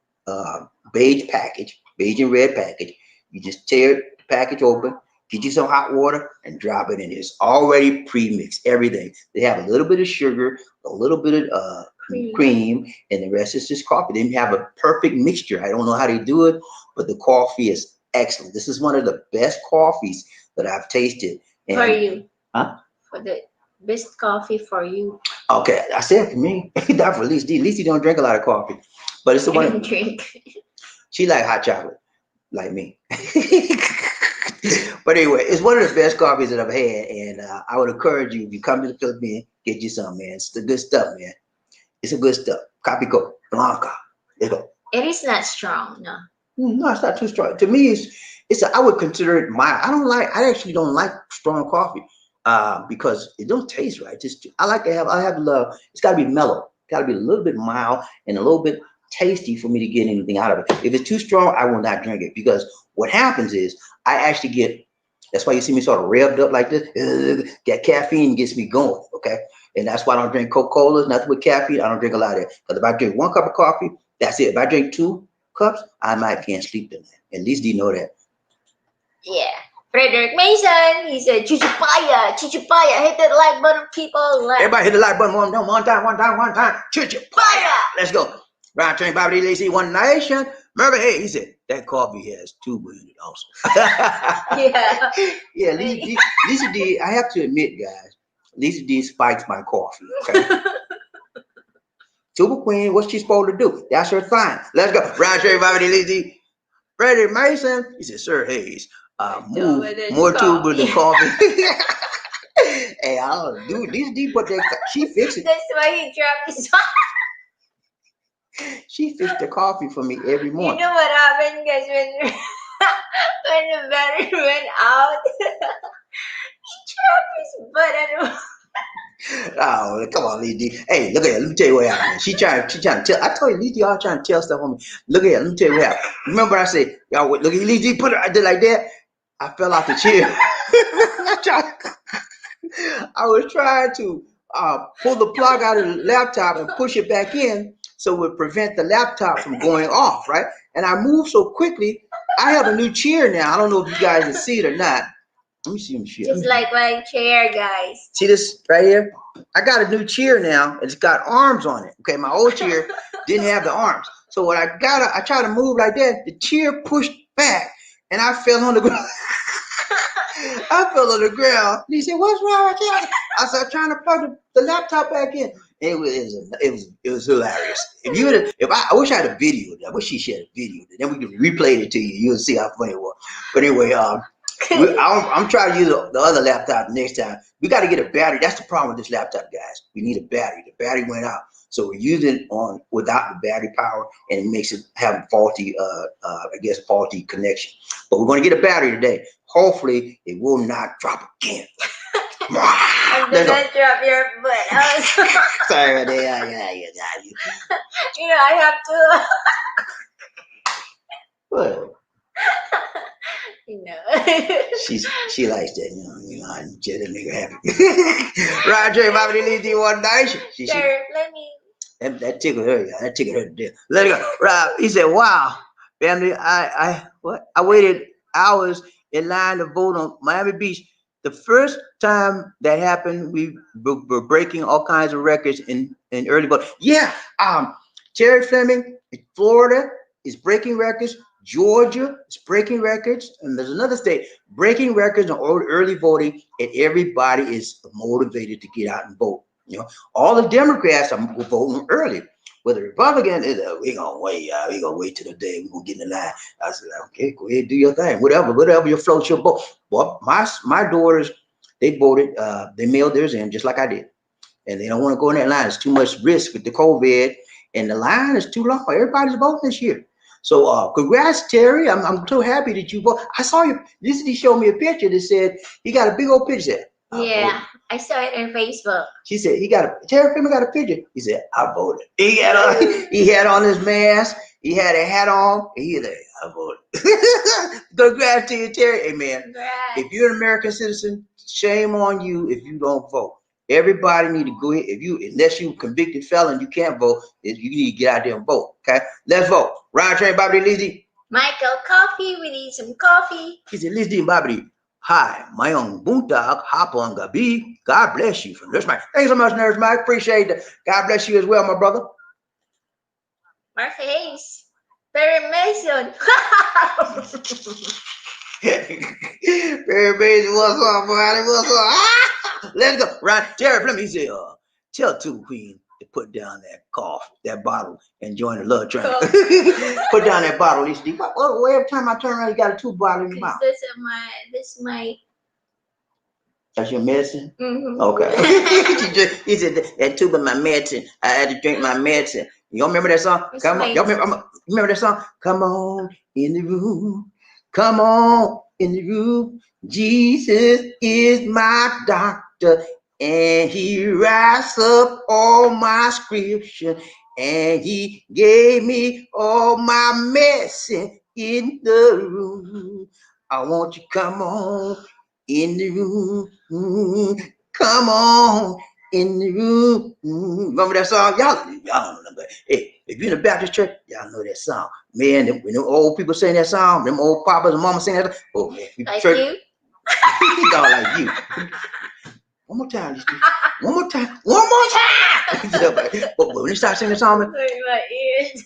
S1: beige package, beige and red package. You just tear the package open, get you some hot water, and drop it in. It's already pre-mixed, everything. They have a little bit of sugar, a little bit of cream, and the rest is just coffee. They have a perfect mixture. I don't know how they do it, but the coffee is excellent. This is one of the best coffees that I've tasted. And,
S2: for you.
S1: Huh?
S2: For the best coffee for you.
S1: Okay, I said for me. Not for Lisa D. Lisa don't drink a lot of coffee, but it's the one.
S2: I don't drink.
S1: She like hot chocolate, like me. But anyway, it's one of the best coffees that I've had, and I would encourage you if you come to the Philippines, get you some, man. It's the good stuff, man. It's a good stuff. Capico Blanca. Let's go.
S2: It is not strong, no.
S1: No, it's not too strong. To me, I would consider it mild. I actually don't like strong coffee because it don't taste right. I have love. It's got to be mellow. Got to be a little bit mild and a little bit tasty for me to get anything out of it. If it's too strong, I will not drink it because what happens is I actually get. That's why you see me sort of revved up like this. That caffeine gets me going, okay? And that's why I don't drink Coca-Colas, nothing with caffeine. I don't drink a lot of it. Because if I drink 1 cup of coffee, that's it. If I drink 2 cups, I can't sleep tonight. At least you know that.
S2: Yeah. Frederick Mason, he said, Chichipaya, hit that like button, people.
S1: Everybody hit the like button one time. Chichipaya. Let's go. Round train, Bobby Lacey, One Nation. Remember, hey, he said, that coffee has tuber in it also.
S2: Yeah.
S1: Yeah, Lisa D, I have to admit, guys, Lisa D spikes my coffee, okay? Tuber Queen, what's she supposed to do? That's her thing. Let's go. Round train, Bobby Lacey. Freddie Mason, he said, Sir Hayes, move more tuber than coffee. Hey, I don't do Lisa D, but she fixed it.
S2: That's why he dropped his
S1: She fixed the coffee for me every morning.
S2: You know what happened, guys, when the battery went out? He dropped his button.
S1: Oh, come on, Lisa D. Hey, look at her. Let me tell you what happened. She trying to tell. I told you, Lisa D, y'all trying to tell stuff on me. Look at her. Let me tell you what happened. Remember I said, y'all, look at Lisa D, put her, I did like that. I fell off the chair. I was trying to pull the plug out of the laptop and push it back in so it would prevent the laptop from going off, right? And I moved so quickly. I have a new chair now. I don't know if you guys can see it or not. Let me see.
S2: Just like my chair, guys.
S1: See this right here? I got a new chair now. It's got arms on it. Okay, my old chair didn't have the arms. So when I tried to move like that, the chair pushed back and I fell on the ground. I fell on the ground. He said, "What's wrong with you?" I started trying to plug the laptop back in. It was hilarious. I wish I had a video. I wish she had a video. Then we could replay it to you. You'll see how funny it was. But anyway, I'm trying to use the other laptop next time. We got to get a battery. That's the problem with this laptop, guys. We need a battery. The battery went out. So we're using it without the battery power, and it makes it have faulty connection. But we're going to get a battery today. Hopefully, it will not drop again.
S2: And do
S1: Let's go.
S2: not drop your butt.
S1: Sorry, yeah.
S2: You know, I have to.
S1: What?
S2: You know.
S1: She likes that, I get that nigga happy. Roger, Bobby leave you one night.
S2: Sir, let me.
S1: That tickled her, yeah. That tickled her to death. Let it go. Rob, he said, "Wow, family, I waited hours in line to vote on Miami Beach. The first time that happened, we were breaking all kinds of records in early vote. Yeah, Terry Fleming in Florida is breaking records. Georgia is breaking records, and there's another state breaking records on early voting, and everybody is motivated to get out and vote. All the Democrats are voting early. With the Republican, we gonna wait, we gonna wait till the day we gonna get in the line. I said, okay, go ahead, do your thing, whatever your float your boat. Well, my daughters, they voted, they mailed theirs in just like I did, and they don't want to go in that line. It's too much risk with the COVID, and the line is too long. Everybody's voting this year. So congrats, Terry. I'm so happy that you voted. I saw you. He showed me a picture that said he got a big old picture there.
S2: Yeah, I saw it on Facebook.
S1: She said Terry Freeman got a picture. He said, I voted. He had on his mask, he had a hat on, and he said, I voted. Congrats to you, Terry. Hey man,
S2: Congrats.
S1: if you're an American citizen, shame on you if you don't vote. Everybody need to go ahead. Unless you convicted felon, you can't vote. You need to get out there and vote. Okay, let's vote. Ryan Train Bobby Lizzie.
S2: Michael, coffee. We need some coffee.
S1: He said, Lizzie and Bobby. Hi, my own Boondock, hop on Gabi. God bless you from Nurse Mike. Thanks so much, Nurse Mike. Appreciate it. God bless you as well, my brother.
S2: Murphy Hayes. Perry Mason.
S1: Perry Mason, what's up, buddy? What's up? Let's go. Right, Terry Fleming, he said, tell Two Queen to put down that bottle, and join the love train. Put down that bottle, Lisa. Well, every time I turn around, you got a 2 bottle in your mouth.
S2: This my.
S1: That's your medicine?
S2: Mm-hmm.
S1: Okay. He said, that tube of my medicine. I had to drink my medicine. Y'all remember that song? Come on. Y'all remember that song? Come on in the room. Come on in the room. Jesus is my doctor, and he writes up all my scripture, and he gave me all my medicine in the room. I want you to come on in the room. Come on in the room. Remember that song? Y'all don't know that. Hey, if you're in the Baptist church, y'all know that song. Man, when them old people sing that song, them old papas and mamas sing that song, oh man.
S2: Like
S1: church,
S2: you?
S1: y'all like you. One more time, One more time. But when they start singing the song,
S2: My ears.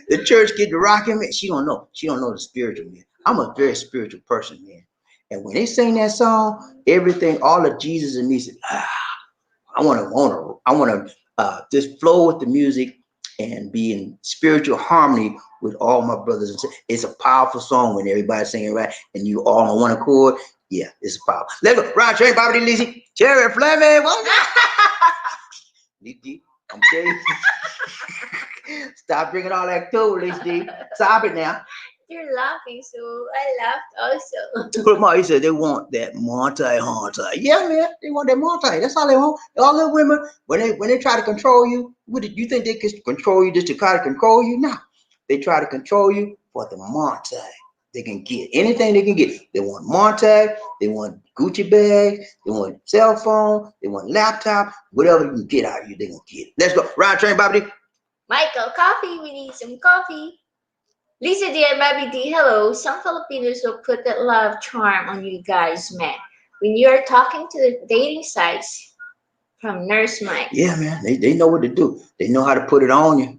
S1: the church get to rocking, man. She don't know the spiritual, man. I'm a very spiritual person, man. And when they sing that song, everything, all of Jesus in me said, I want to just flow with the music and be in spiritual harmony with all my brothers and sisters. It's a powerful song when everybody's singing right and you all on one accord. Yeah, it's powerful. Let's go. Ron Train, Bobby D. Lizzie, Cherry Fleming. Lizzie, I'm telling you. Stop drinking all that cool, Lizzie. Stop it now.
S2: You're laughing, so I laughed also.
S1: He said they want that multi. Yeah, man, they want that multi. That's all they want. All the women, when they try to control you, what did you think they could control you just to try to control you? No, they try to control you for the multi. They can get anything they can get. They want multi. They want Gucci bags. They want cell phone. They want laptop. Whatever you can get out of you, they gonna get it. Let's go. Ride train, Bobby.
S2: Michael, coffee. We need some coffee. Lisa D and Bobby D, hello. Some Filipinos will put that love charm on you guys, man. When you're talking to the dating sites from Nurse Mike.
S1: Yeah, man. They know what to do. They know how to put it on you.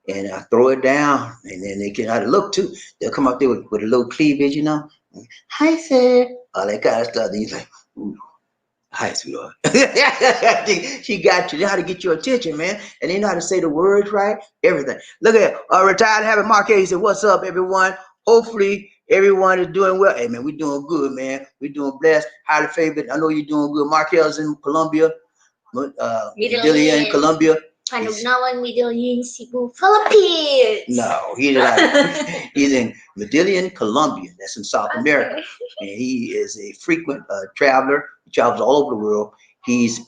S1: And I throw it down. And then they can how to look too. They'll come up there with a little cleavage, you know. Hi, sir. All that kind of stuff. Then he's like, ooh. Hi, sweetheart. She got you. They know how to get your attention, man. And they know how to say the words right. Everything. Look at retired habit Marquez. He said, what's up, everyone? Hopefully, everyone is doing well. Hey, man, we're doing good, man. We're doing blessed. Highly favored. I know you're doing good. Marquez in Colombia. Delia in Colombia.
S2: Panugnawan, Medellin, Cebu, Philippines.
S1: No, he's like he's in Medellin, Colombia. That's in South America,
S2: Okay.
S1: and he is a frequent traveler. He travels all over the world. He's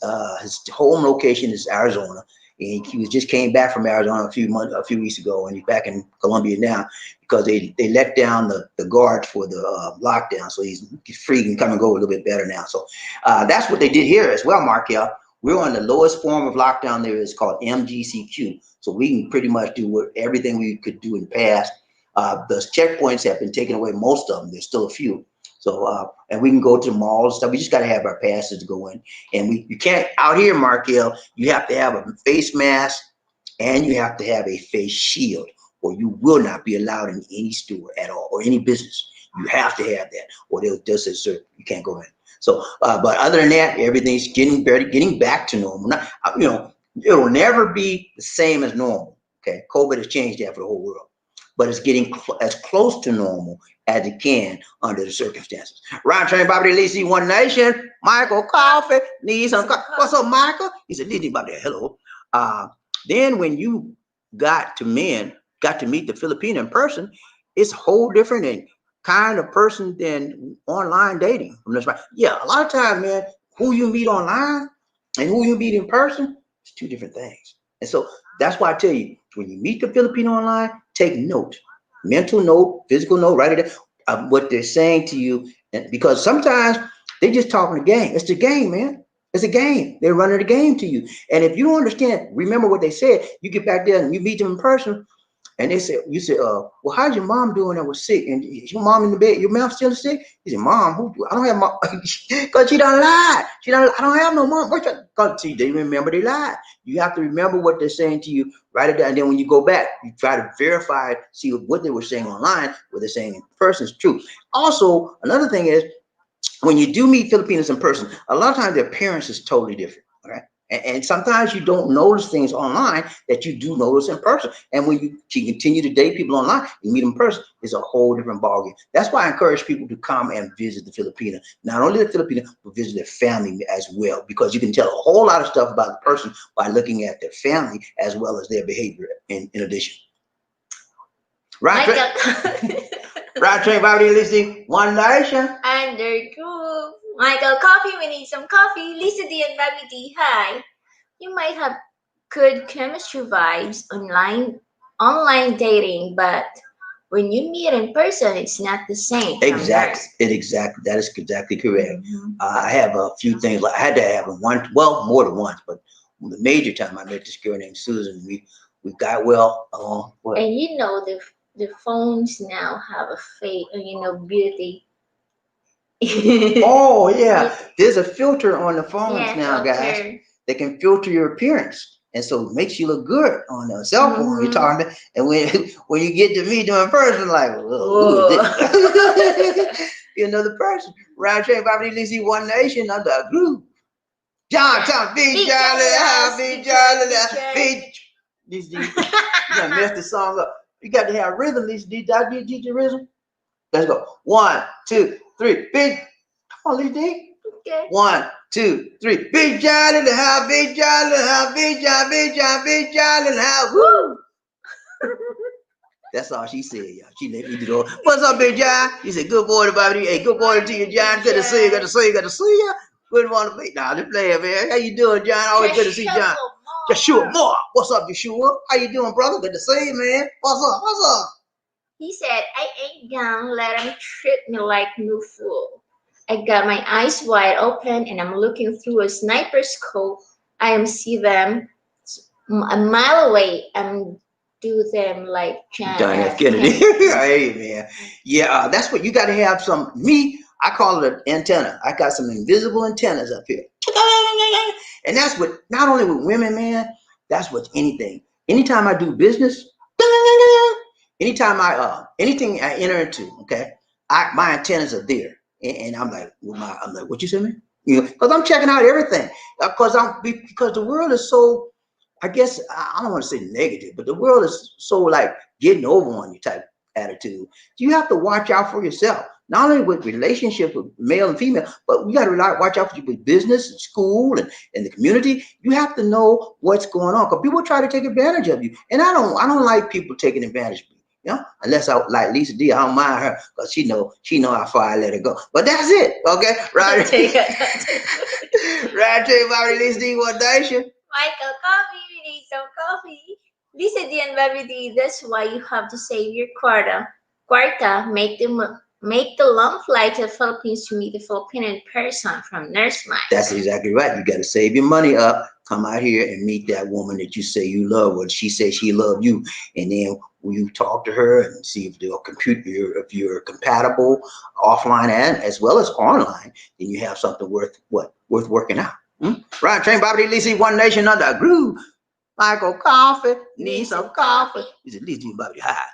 S1: his home location is Arizona, and he was just came back from Arizona a few weeks ago, and he's back in Colombia now because they let down the guards for the lockdown, so he's free and come and go a little bit better now. So that's what they did here as well, Markel. We're on the lowest form of lockdown there is called MGCQ. So we can pretty much do everything we could do in the past. The checkpoints have been taken away, most of them. There's still a few. So, and we can go to the malls and stuff. We just got to have our passes to go in. And you can't, out here, Markel, you have to have a face mask and you have to have a face shield, or you will not be allowed in any store at all or any business. You have to have that, or they'll just say, sir, you can't go in. So, but other than that, everything's getting back to normal. Not, it'll never be the same as normal. Okay, COVID has changed that for the whole world, but it's getting as close to normal as it can under the circumstances. Round train, Bobby Lacey, One Nation. Michael Coffee needs some. What's up, Michael? He said, "Listen, Bobby, hello." Then when you got to meet the Filipino in person, it's a whole different kind of person than online dating. Yeah, a lot of times, man, who you meet online and who you meet in person, it's two different things. And so that's why I tell you, when you meet the Filipino online, take note, mental note, physical note, write it down, what they're saying to you. And because sometimes they just talking a game. It's the game, man. It's a game. They're running a game to you. And if you don't understand, remember what they said, you get back there and you meet them in person, and they said, you said, well, how's your mom doing that was sick? And is your mom in the bed? Your mom still sick? He said, Mom, I don't have mom. Because she done lied. I don't have no mom. Because see, they remember they lied. You have to remember what they're saying to you, write it down. And then when you go back, you try to verify, see what they were saying online, what they're saying in person is true. Also, another thing is, when you do meet Filipinos in person, a lot of times their appearance is totally different. Okay. And sometimes you don't notice things online that you do notice in person. And when you continue to date people online, you meet them in person, it's a whole different ballgame. That's why I encourage people to come and visit the Filipino. Not only the Filipino, but visit their family as well, because you can tell a whole lot of stuff about the person by looking at their family as well as their behavior in addition. Right, train, Bobby, listening, One Nation.
S2: Under group. Michael Coffee, we need some coffee. Lisa D and Bobby D, hi. You might have good chemistry vibes online dating, but when you meet in person, it's not the same.
S1: Exactly. That is exactly correct. I have a few things. I had to have one, well, more than once, but the major time I met this girl named Susan, we got well along.
S2: And you know the phones now have a fake, beauty.
S1: Oh yeah, there's a filter on the phones now,
S2: filter.
S1: guys. They can filter your appearance, and so it makes you look good on a cell phone. You're talking to, and when you get to meet them in person, like, who is this? You're another person. Round train, Bobby Lizzie, One Nation, under a group. John, big jolly, big jolly, big. Lizzie, you done messed the song up. You got to have rhythm, Lizzie. Did I teach you rhythm? Let's go. 1, 2, 3. Big. Come on, Lizzie.
S2: Okay.
S1: 1, 2, 3. Big John in the house. Big John in the house. Big John, Big John, Big John in the house. Woo! That's all she said, y'all. She let me do it. What's up, Big John? He said, good boy, Bobby. Hey, good boy to you, John. Good to see you. Good to see you. Good to see you. Good morning, Big. Nah, just playing, man. How you doing, John? Always good to see John. Joshua Moore. What's up, Joshua? How you doing, brother? Good to see you, man. What's up? What's up?
S2: He said, I ain't gonna let him treat me like no fool. I got my eyes wide open and I'm looking through a sniper scope. I am see them a mile away and do them like John F. Kennedy.
S1: Hey, man. Yeah, that's what you got to have some. I call it an antenna. I got some invisible antennas up here. And that's what, not only with women, man, that's with anything. Anytime I do business, anytime anything I enter into, okay, my antennas are there. And I'm like, what you say, man? Because I'm checking out everything. Because the world is so, I guess, I don't want to say negative, but the world is so like getting over on you type attitude. You have to watch out for yourself. not only with relationships with male and female, but we got to watch out for with business and school and the community. You have to know what's going on because people try to take advantage of you, and I don't like people taking advantage of me. Unless I like Lisa D, I don't mind her because she know how far I let her go. But that's it, okay?
S2: I'll
S1: Right,
S2: take it. I'll take it.
S1: right. Tell you about Lisa D one nation.
S2: Michael, coffee. We need some coffee. Lisa D and Baby D, that's why you have to save your quarta, make the long flight to the Philippines to meet the Filipino person from Nurse Mike.
S1: That's exactly right. You got to save your money up. Come out here and meet that woman that you say you love. What she says she love you, and then you talk to her and see if they'll if you're compatible offline and as well as online. Then you have something worth working out. Right, train Bobby Lisi, One Nation under a groove. Michael Coffee, need some coffee. He said, Lisi Bobby high.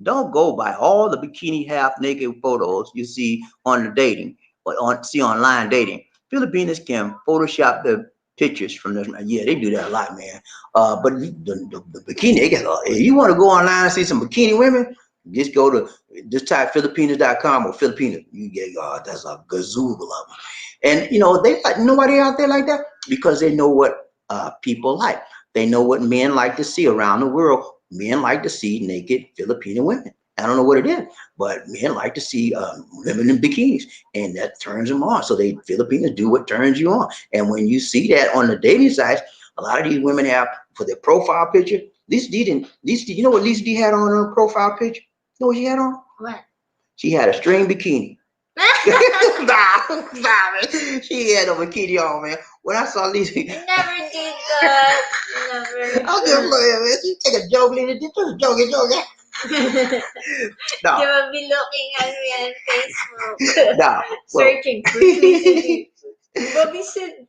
S1: Don't go by all the bikini half naked photos you see on the dating or see online dating. Filipinos can Photoshop the pictures from this. Yeah, they do that a lot, man. But the bikini, they got. If you want to go online and see some bikini women, just type Filipinas.com or Filipinas. You get that's a gazooble of them. And they like nobody out there like that because they know what people like. They know what men like to see around the world. Men like to see naked Filipino women. I don't know what it is, but men like to see women in bikinis, and that turns them on. So Filipinos do what turns you on. And when you see that on the dating sites, a lot of these women have for their profile picture. Lisa D didn't. You know what Lisa D had on her profile picture? You know what she had on?
S2: What?
S1: She had a string bikini. Nah, she had a bikini on, man. When I saw Lisa,
S2: I never did that. Never.
S1: I'll give her, man. She take a joke, Lisa. Just a joke. No,
S2: You will be looking at me on Facebook.
S1: no. Well,
S2: Searching for Lisa. Bobby said,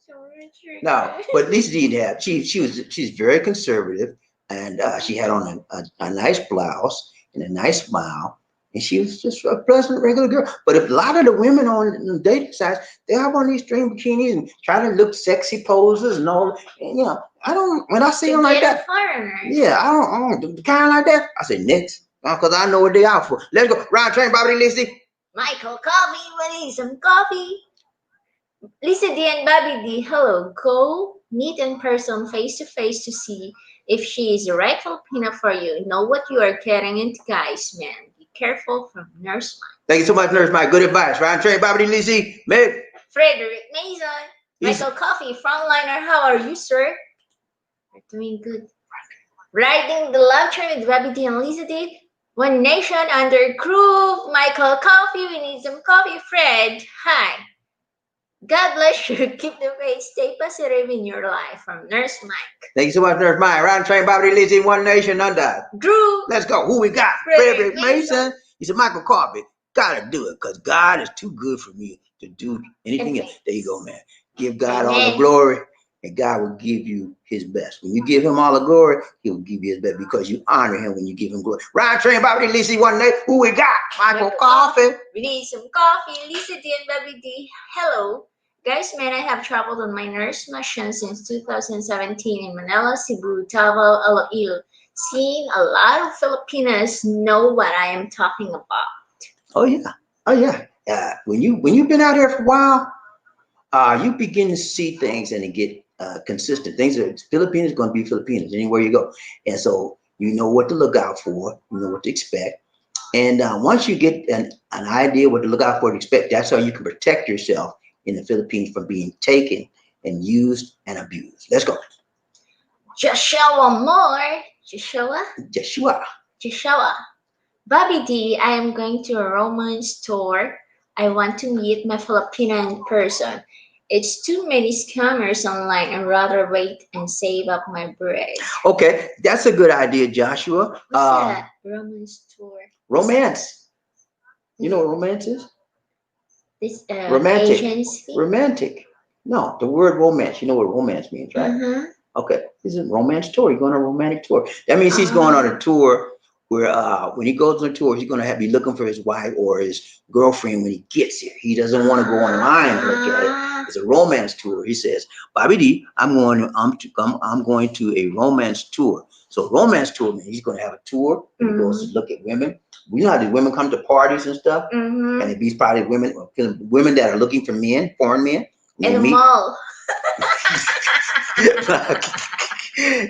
S2: "So Richard."
S1: no, but Lisa did have. She's very conservative, and she had on a nice blouse and a nice smile, and she was just a pleasant, regular girl. But a lot of the women on the dating sites, they have on these string bikinis and try to look sexy poses and all. And, I don't. When I see them like that,
S2: Foreigners.
S1: yeah, I don't the kind like that. I say next, because I know what they out for. Let's go. Round train, Bobby Lisa.
S2: Michael, coffee. We need some coffee. Lisa D and Bobby D, hello. Go meet in person face to face to see if she is the right Filipino for you. Know what you are getting into, guys, man. Be careful from Nurse Mike.
S1: Thank you so much, Nurse Mike. Good advice. Round train, Bobby Lisa. Meg.
S2: Frederick Mason. Michael Coffee, frontliner, how are you, sir? We're doing good. Riding the love train with Bobby D and Lisa D. One nation under groove. Michael Coffee, we need some coffee. Fred, hi. God bless you. Keep the faith. Stay positive in your life. From Nurse Mike.
S1: Thank you so much, Nurse Mike. Round train, Bobby Lisa. One nation under.
S2: Drew.
S1: Let's go. Who we got? Frederick Mason. He said, Michael Coffee. Gotta do it because God is too good for me to do anything else. There you go, man. Give God all the glory, and God will give you his best. When you give him all the glory, he will give you his best because you honor him when you give him glory. Round train, Bobby Lisa. One day. Who we got? Michael Coffee.
S2: We need some coffee. Lisa D and Bobby D. Hello. Guys, man, I have traveled on my nurse mission since 2017 in Manila, Cebu, Davao, Iloilo. Seeing a lot of Filipinos know what I am talking about.
S1: Oh yeah. When you've been out here for a while, you begin to see things and it get consistent. Things are Filipinos going to be Filipinos anywhere you go, and so you know what to look out for. You know what to expect, and once you get an idea what to look out for and expect, that's how you can protect yourself in the Philippines from being taken and used and abused. Let's go.
S2: Joshua Moore.
S1: Joshua.
S2: Bobby D, I am going to a romance tour. I want to meet my Filipino in person. It's too many scammers online and rather wait and save up my bread.
S1: Okay, that's a good idea, Joshua.
S2: What's that? Romance tour.
S1: Romance. You know what romance is?
S2: This
S1: romantic.
S2: agency?
S1: Romantic. No, the word romance. You know what romance means, right?
S2: Mm-hmm.
S1: Okay, he's a romance tour. He's going on a romantic tour. That means he's going on a tour where when he goes on a tour, he's going to be looking for his wife or his girlfriend when he gets here. He doesn't want to go online and look at it. It's a romance tour. He says, Bobby D, I'm going to a romance tour. So romance tour means he's going to have a tour. He goes to look at women You know how these women come to parties and stuff, and
S2: Mm-hmm.
S1: it be probably women that are looking for men, foreign men. When
S2: In
S1: they
S2: the
S1: meet,
S2: mall.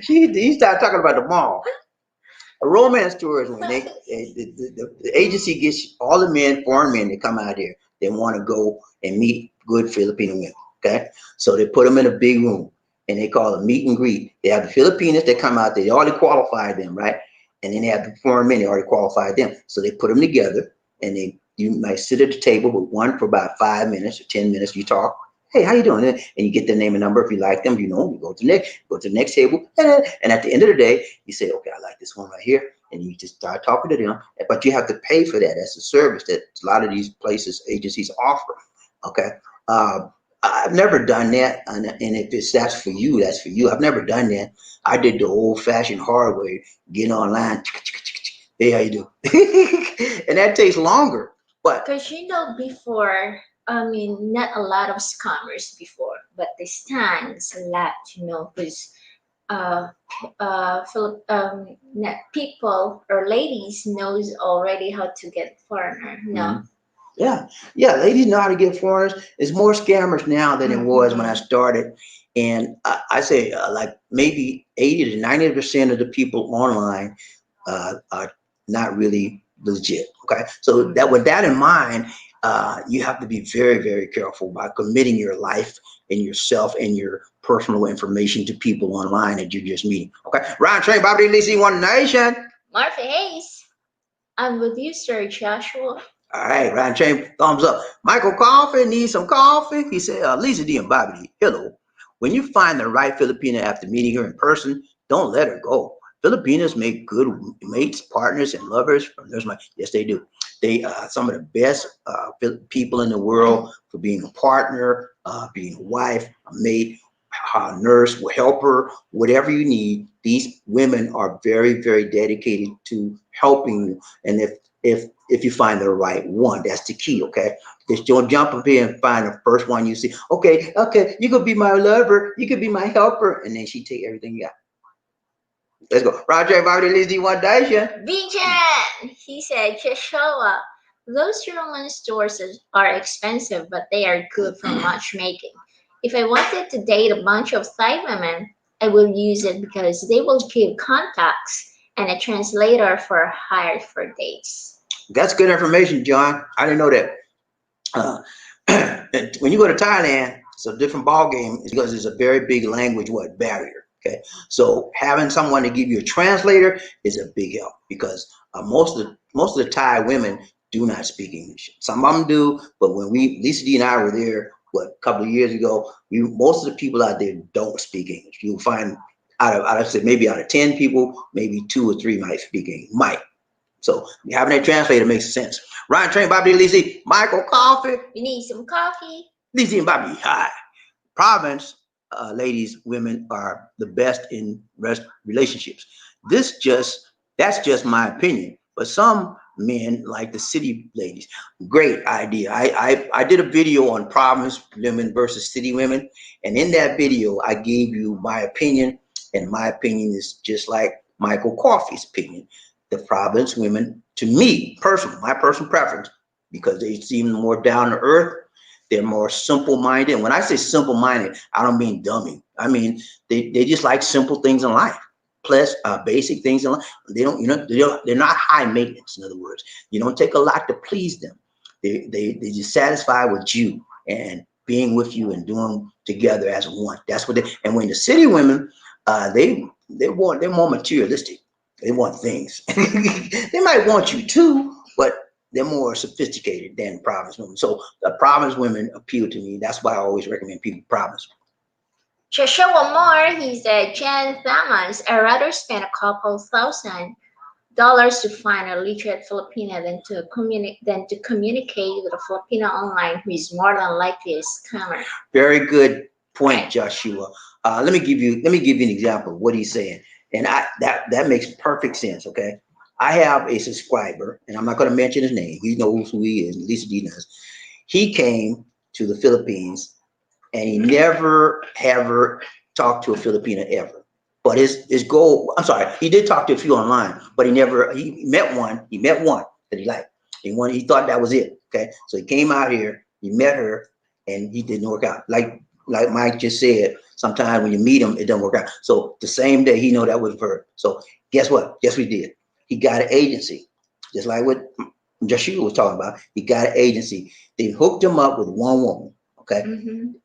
S1: he started talking about the mall. A romance tourism when the agency gets all the men, foreign men that come out here. They want to go and meet good Filipino women. Okay, so they put them in a big room and they call it meet and greet. They have the Filipinos that come out there. They already qualified them, right? And then they have the foreign men. They already qualified them. So they put them together and you might sit at the table with one for about 5 minutes or 10 minutes. You talk. Hey, how you doing? And you get their name and number. If you like them, you know, you go to the next table, and at the end of the day, you say, okay, I like this one right here, and you just start talking to them. But you have to pay for that. That's a service that a lot of these places, agencies offer. Okay. I've never done that, and if that's for you, that's for you. I've never done that. I did the old-fashioned hard way, get online. Hey, how you do? And that takes longer. But
S2: Because before, I mean, not a lot of scammers before, but this time it's a lot, because uh, people or ladies knows already how to get foreigner. No.
S1: mhm. Yeah, yeah, ladies know how to get foreigners. There's more scammers now than it was when I
S2: Mm-hmm.
S1: started, and I say like maybe 80 to 90% of the people online are not really legit. Okay, so that with that in mind, you have to be very, very careful about committing your life and yourself and your personal information to people online that you're just meeting. Okay, Ryan Train, Bobby Lisi, One Nation.
S2: Martha Hayes, I'm with you, Sir Joshua.
S1: All right, Ryan James, thumbs up. Michael Coffee needs some coffee. He said, Lisa D and Bobby D, hello. When you find the right Filipina after meeting her in person, don't let her go. Filipinas make good mates, partners, and lovers. There's my yes, they do. They some of the best people in the world for being a partner, being a wife, a mate, a nurse, a helper, whatever you need. These women are very, very dedicated to helping you. And if you find the right one, that's the key. Okay, just don't jump up here and find the first one you see. Okay, you could be my lover, you could be my helper, and then she take everything you got. Let's go. Roger, Bobby, Lizzie, One Daisha.
S2: Bijan! He said, Joshua, those Roman stores are expensive, but they are good for matchmaking. If I wanted to date a bunch of Thai women, I would use it because they will give contacts and a translator for hire for dates.
S1: That's good information, John. I didn't know that. When you go to Thailand, it's a different ball game because it's a very big language barrier. Okay, so having someone to give you a translator is a big help because most of the Thai women do not speak English. Some of them do, but when Lisa D and I were there, what a couple of years ago, most of the people out there don't speak English. You'll find out of say maybe out of 10 people, maybe 2 or 3 might speak English. Might. So having that translator makes sense. Ryan Train, Bobby Lisi, Michael Coffee,
S2: You need some coffee?
S1: Lisi and Bobby. Hi. Province, ladies, women are the best in relationships. That's just my opinion. But some men like the city ladies. Great idea. I did a video on province women versus city women, and in that video, I gave you my opinion, and my opinion is just like Michael Coffey's opinion. The province women, to me, personal, my personal preference, because they seem more down to earth, they're more simple minded. And when I say simple minded, I don't mean dummy. I mean they just like simple things in life, plus basic things in life. They don't, they're not high maintenance. In other words, you don't take a lot to please them. They just satisfy with you and being with you and doing together as one. That's what they. And when the city women, they're more materialistic. They want things. They might want you too, but they're more sophisticated than province women. So the province women appeal to me. That's why I always recommend people province.
S2: Joshua Moore, he said, Jan Thamas, I'd rather spend a couple $1,000 to find a literate Filipina than to communicate with a Filipino online who is more than likely a scammer.
S1: Very good point, Joshua. Let me give you an example of what he's saying, and that makes perfect sense. Okay, I have a subscriber, and I'm not going to mention his name. He knows who he is. Lisa D knows. He came to the Philippines, and he never ever talked to a Filipina ever. But his goal, I'm sorry, he did talk to a few online, but he met one. He met one that he liked. He thought that was it. Okay, so he came out here, he met her, and he didn't work out. Like Mike just said, sometimes when you meet him, it doesn't work out. So the same day, he know that wasn't for her. So guess what? Guess what he did? He got an agency, just like what Joshua was talking about. He got an agency. They hooked him up with one woman. Okay,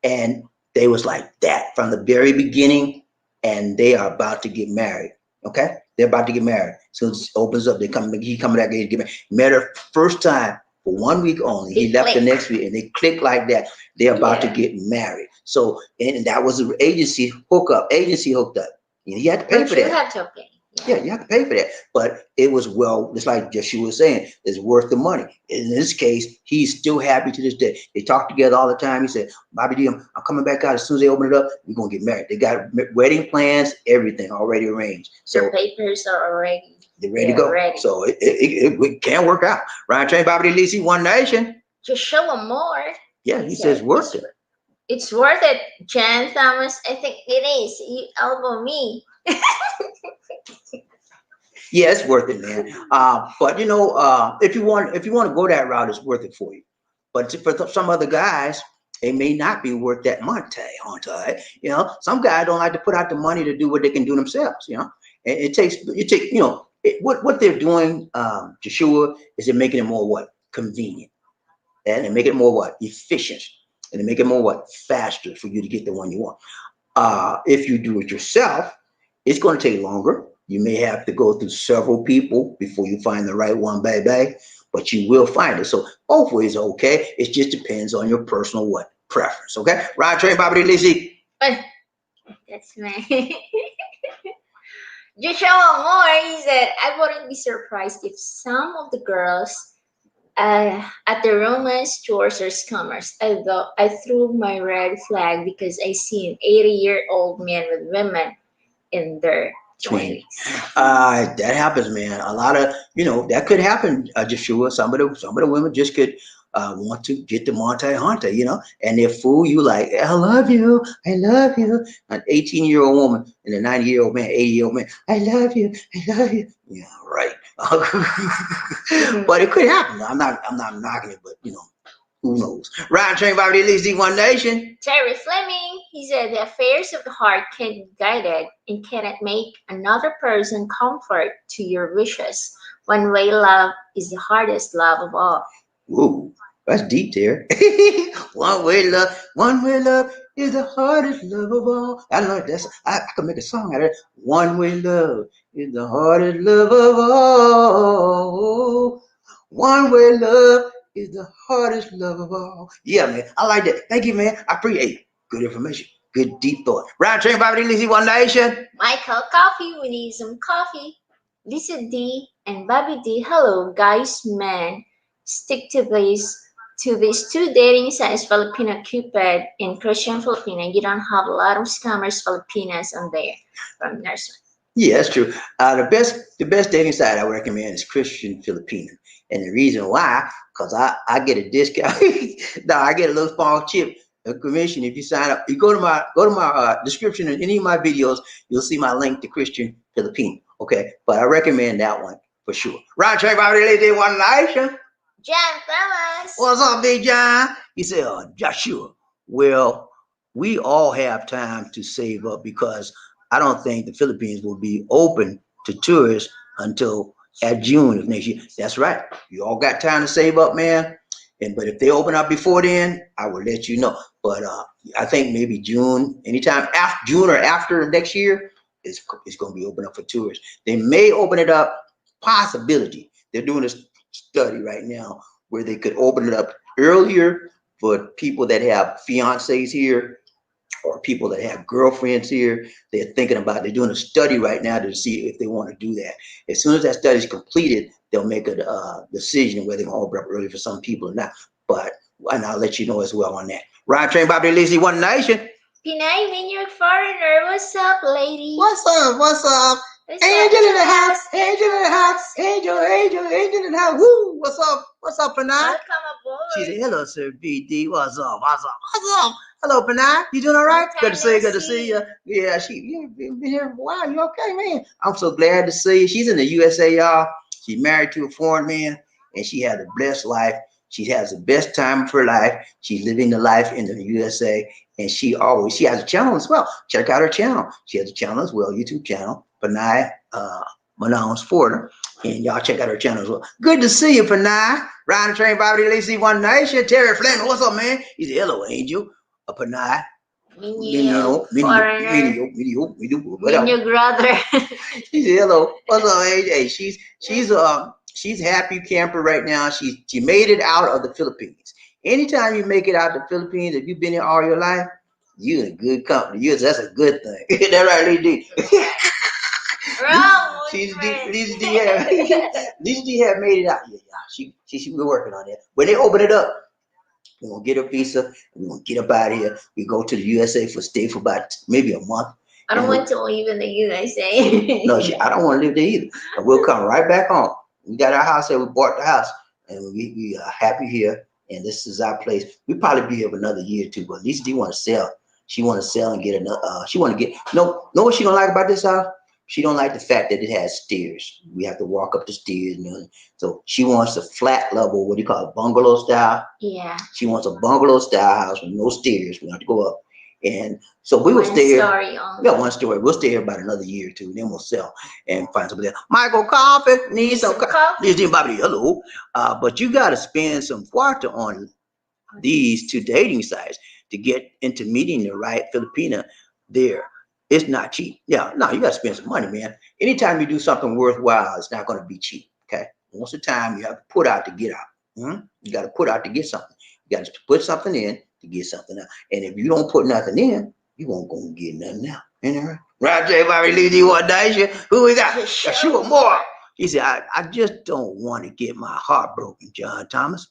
S1: and they was like that from the very beginning, and they are about to get married. Okay, they're about to get married. So it opens up. He coming back to get married. Met her first time for 1 week only. He left the next week, and they clicked like that. They're about to get married. So, and that was an agency hookup. Agency hooked up. You had to pay for that.
S2: You have to pay.
S1: Yeah, you have to pay for that. But it was, well, just like Joshua was saying, it's worth the money. In this case, he's still happy to this day. They talk together all the time. He said, Bobby D, I'm coming back out as soon as they open it up. We're going to get married. They got wedding plans, everything already arranged. So
S2: their papers are already.
S1: They're ready to go. Ready. So it can work out. Ryan Train, Bobby D, Lisi, One Nation.
S2: Just show them more.
S1: Yeah, he says worth it.
S2: It's worth it, Jan Thomas. I think it is. You elbow me.
S1: Yeah, it's worth it, man. But you know, if you want to go that route, it's worth it for you. But for some other guys, it may not be worth that money, You know, some guys don't like to put out the money to do what they can do themselves. You know, and it takes you know what they're doing. Joshua is they're making it more what convenient, and they make it more what efficient, and they make it more what faster for you to get the one you want. If you do it yourself, it's going to take longer. You may have to go through several people before you find the right one, baby, but you will find it. So both ways are okay. It just depends on your personal what preference. Okay, Ryan Train, Bobby Lizzie.
S2: That's me. Just show him more. He said, I wouldn't be surprised if some of the girls at the romance tours are scammers. Although I threw my red flag because I see an 80-year-old man with women in their 20s.
S1: That happens, man. A lot of that could happen, Joshua. Some of the women just could want to get the Monte Hunter, and they fool you like, I love you. An 18-year-old woman and a 90-year-old man, 80-year-old man, I love you. Yeah, right. But it could happen. I'm not knocking it, but who knows? Ryan Train, Bobby Lizzie, One Nation.
S2: Terry Fleming, he said the affairs of the heart can be guided and cannot make another person comfort to your wishes. One-way love is the hardest love of all.
S1: Whoa, that's deep there. One-way love is the hardest love of all. I know I could make a song out of it. One-way love is the hardest love of all. One-way love is the hardest love of all. Yeah, man. I like that. Thank you, man. I appreciate good information. Good deep thought. Ryan Train, Bobby Lizzie, One Nation.
S2: Michael Coffee, we need some coffee. Lisa D and Bobby D, hello, guys, man. Stick to these two dating sites, Filipino Cupid and Christian Filipina. You don't have a lot of scammers Filipinas on there from Nursery.
S1: Yeah, that's true. The best dating site I recommend is Christian Filipina. And the reason why, because I get a discount. No, I get a little small chip, a commission if you sign up. You go to my description in any of my videos, you'll see my link to Christian Filipino. Okay, but I recommend that one for sure. Right, Trey, Bobby, Lady, One Nation.
S2: John Thomas.
S1: What's up, Big John? He said, Joshua. Well, we all have time to save up because I don't think the Philippines will be open to tourists until at June of next year. That's right. You all got time to save up, man. But if they open up before then, I will let you know. But I think maybe June, anytime after June or after next year, it's going to be open up for tourists. They may open it up. Possibility. They're doing a study right now where they could open it up earlier for people that have fiancés here or people that have girlfriends here. They're doing a study right now to see if they want to do that. As soon as that study is completed, they'll make a decision whether they're going to open up early for some people or not. And I'll let you know as well on that. Ryan Train, Bobby Lizzie, One Nation.
S2: Pinay, when you're foreigner, what's up, lady?
S1: What's up? Angel in the house, Angel in the house, Angel in the house. Woo! What's up, Panay?
S2: Welcome aboard.
S1: She said, hello, sir, BD. What's up? Hello, Panay. You doing all right? Good to see you. Yeah, you've been here for a while. You okay, man? I'm so glad to see you. She's in the USA, y'all. She's married to a foreign man. and she has a blessed life. She has the best time of her life. She's living the life in the USA, and she has a channel as well. Check out her channel. She has a channel as well, YouTube channel, Panay Manon Sporter, and y'all check out her channel as well. Good to see you, Panay. Riding train, Bobby Lacey, One Nation, Terry Flynn. What's up, man? He's a hello angel, a Panay.
S2: Minyo, foreigner.
S1: Whatever.
S2: Minyo brother.
S1: She's hello. What's up, AJ? She's a happy camper right now. She made it out of the Philippines. Anytime you make it out of the Philippines, if you've been here all your life, you're in good company. That's a good thing. That's right, Lady D.
S2: Wrong.
S1: These D have made it out. Yeah. We're working on that. When they open it up, we're gonna get a visa. We're gonna get up out of here. We go to the USA stay for about maybe a month.
S2: I don't want to live in the USA.
S1: No, I don't want to live there either. And we'll come right back home. We got our house there. We bought the house, and we are happy here. And this is our place. We probably be here for another year or two. But at least D want to sell. She want to sell and get another. She want to get. No, know what she don't like about this house? She don't like the fact that it has stairs. We have to walk up the stairs. So she wants a flat level, what do you call it, bungalow style?
S2: Yeah.
S1: She wants a bungalow style house with no stairs. We have to go up. And so we will stay here. One story. We'll stay here about another year or two. Then we'll sell and find somebody else. Michael Coffee needs some coffee. Hello. But you got to spend some quarter on these two dating sites to get into meeting the right Filipina there. It's not cheap. Yeah, no, you got to spend some money, man. Anytime you do something worthwhile, it's not going to be cheap. Okay. Most of the time, you have to put out to get out. You got to put out to get something. You got to put something in to get something out. And if you don't put nothing in, you won't go and get nothing out. Ain't that right? Roger, Bobby Lee, what day? Who we got? Sure more. He said, I just don't want to get my heart broken, John Thomas.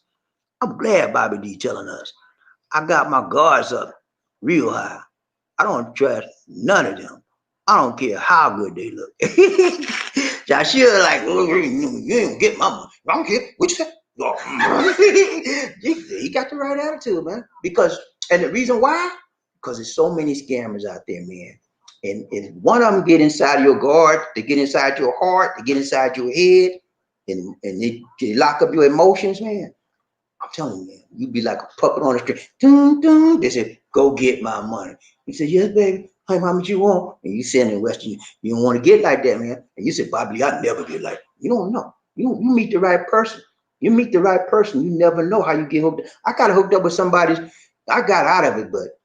S1: I'm glad Bobby D telling us. I got my guards up real high. I don't trust none of them. I don't care how good they look. Joshua like, you ain't get my money. I don't care. What you say? He got the right attitude, man. And the reason why? Because there's so many scammers out there, man. And if one of them get inside your guard, they get inside your heart, they get inside your head, and they lock up your emotions, man. I'm telling you, man, you be like a puppet on the string. Dun, dun. They say, go get my money. You say, yes, baby. How much you want? And you say in the West, you don't want to get like that, man. And you say, Bobby, I never get like that. You don't know. You meet the right person. You meet the right person. You never know how you get hooked up. I got hooked up with somebody. I got out of it, but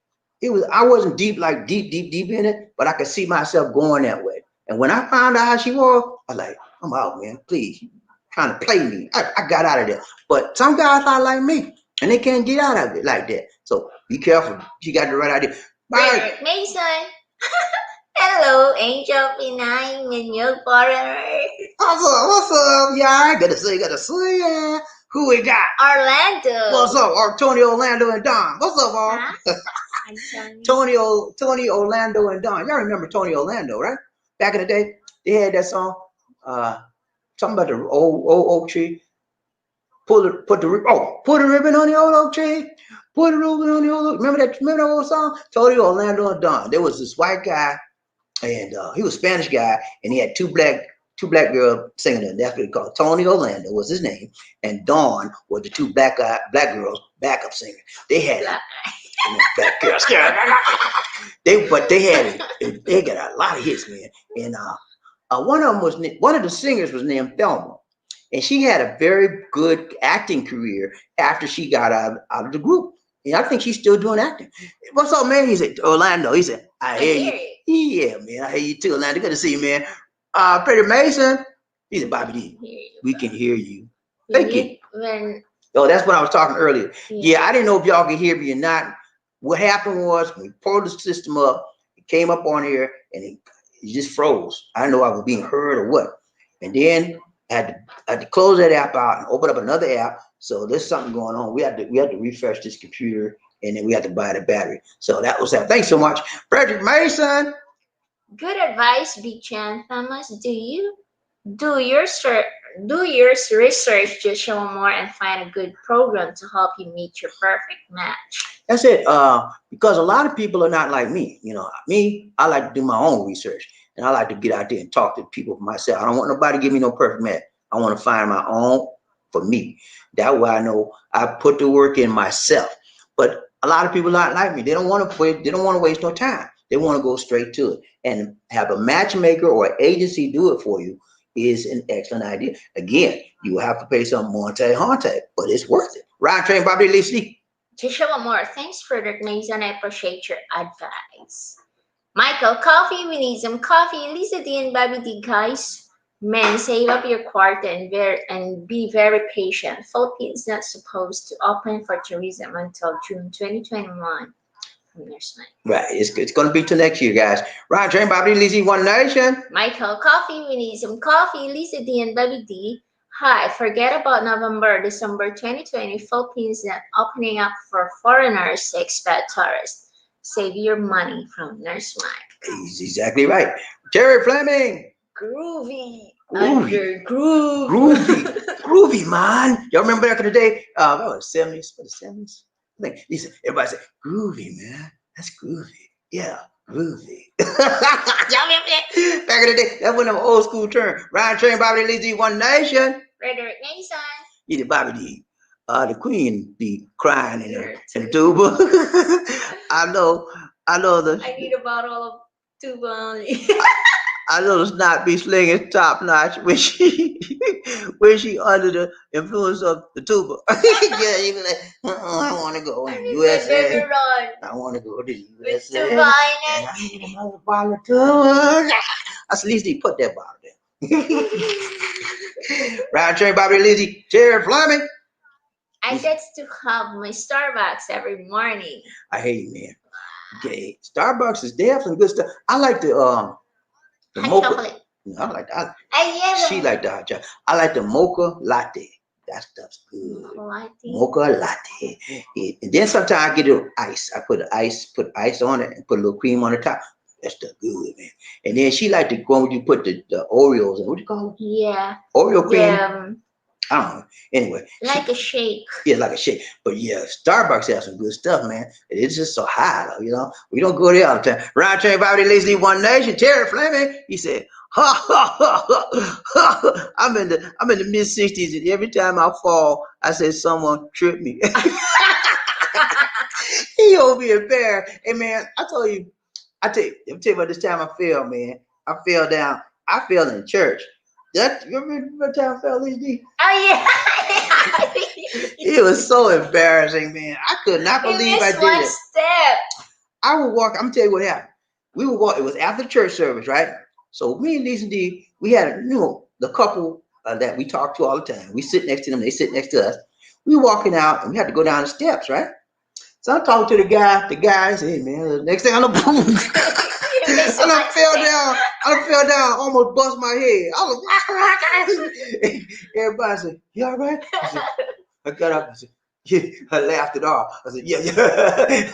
S1: I wasn't deep in it, but I could see myself going that way. And when I found out how she was, I was like, I'm out, man. Please. Trying to play me. I got out of there. But some guys are like me, and they can't get out of it like that. So be careful. You got the right idea. Bye.
S2: Mason. Hello, Angel Pinay, Minyo Foreigner.
S1: What's up, y'all? Gotta see ya. Who we got?
S2: Orlando.
S1: What's up? Tony, Orlando, and Don. What's up, all? Huh? Tony, Orlando, and Don. Y'all remember Tony Orlando, right? Back in the day, they had that song. Something about the old oak tree. Put the ribbon on the old oak tree. Put the ribbon on the old oak. Remember that old song? Tony, Orlando, and Don. There was this white guy, and he was a Spanish guy, and he had two black girls singing it. That's what they called. Tony Orlando was his name, and Dawn was the two black girls backup singers. They had black girls. They got a lot of hits, man. And one of the singers was named Thelma, and she had a very good acting career after she got out of the group. And I think she's still doing acting. What's up, man? He said, Orlando. He said, I hear you. Yeah, man, I hear you too, Orlando. Good to see you, man. Pretty Mason. He said, Bobby D, we can hear you. Thank you. That's what I was talking earlier. Yeah, I didn't know if y'all could hear me or not. What happened was we pulled the system up, it came up on here, and it just froze. I didn't know I was being heard or what. And then I had to close that app out and open up another app. So there's something going on. We had to refresh this computer, and then we had to buy the battery. So that was that. Thanks so much, Frederick Mason.
S2: Good advice, Big Chan Thomas. Do your research to show more and find a good program to help you meet your perfect match.
S1: That's it. Because a lot of people are not like me. Me, I like to do my own research, and I like to get out there and talk to people for myself. I don't want nobody to give me no perfect match. I want to find my own for me. That way I know I put the work in myself. But a lot of people aren't like me. They don't want to wait. They don't want to waste no time. They want to go straight to it. And have a matchmaker or an agency do it for you is an excellent idea. Again, you will have to pay some monte hante, but it's worth it. Ryan Train Bobby Lee.
S2: Joshua Moore, thanks for that, Mason. I appreciate your advice. Michael, coffee. We need some coffee. Lisa D and Bobby D, guys. Men, save up your quarter and be very patient. Philippines not supposed to open for tourism until June 2021.
S1: Right, it's going to be till next year, guys. Ryan Train Bobby Lee, One Nation.
S2: Michael, coffee. We need some coffee. Lisa D and Bobby D. Hi, forget about November, December 2020. Philippines not opening up for foreigners, expat tourists. Save your money from Nurse Mike.
S1: He's exactly right. Jerry Fleming.
S2: Groovy.
S1: Groovy.
S2: Groove.
S1: Groovy, man. Y'all remember back in the day? That was 70s. What the 70s? I think everybody said, groovy, man. That's groovy. Yeah, groovy. Y'all remember that? Back in the day, that was an old school term. Ryan Train, Bobby Lee, One Nation.
S2: Frederick Mason.
S1: Yeah, Bobby D. The queen be crying in the tuba. I know
S2: I need a bottle of tuba only.
S1: I know the snot be slinging top notch when she under the influence of the tuba. Yeah, you be like, I want to go in the USA. I want to go to the USA.
S2: Tuba in it.
S1: I need another bottle of tuba. I said, at least he put that bottle there. Ryan Train, Bobby Lizzie, Jerry Fleming.
S2: I get to have my Starbucks every morning.
S1: I hate it, man. Okay, Starbucks is they have some good stuff. I like the
S2: hot
S1: mocha.
S2: chocolate.
S1: I like that.
S2: Yeah,
S1: She like the hot chocolate. I like the mocha latte. That stuff's good. Mocha latte. Yeah. And then sometimes I get it ice. I put ice on it and put a little cream on the top. That stuff good, man. And then she like to go when you put the Oreos and what do you call it?
S2: Yeah.
S1: Oreo cream.
S2: Yeah.
S1: I don't know. Anyway.
S2: Like a shake.
S1: Yeah, like a shake. But yeah, Starbucks has some good stuff, man. It's just so high, though, you know. We don't go there all the time. Ryan Train, Bobby Lee, One Nation, Terry Fleming. He said, ha ha ha ha. I'm in the mid-60s, and every time I fall, I say someone tripped me. He over here embarrassed. Hey man, I tell you about this time I fell, man. I fell down. I fell in church. You remember the time I fell, Lizzie?
S2: Oh yeah.
S1: It was so embarrassing, man. I could not believe I did
S2: one
S1: it.
S2: Step.
S1: I would walk. I'm gonna tell you what happened. We would walk. It was after church service, right? So me and Lisa D, we had, the couple that we talked to all the time. We sit next to them. They sit next to us. We walking out, and we had to go down the steps, right? So I'm talking to the guy. The guy said, "Hey man, next thing I know, boom." And I fell down, almost bust my head. I was everybody said, "You all right?" I got up and said, yeah. I laughed it off. I said, yeah.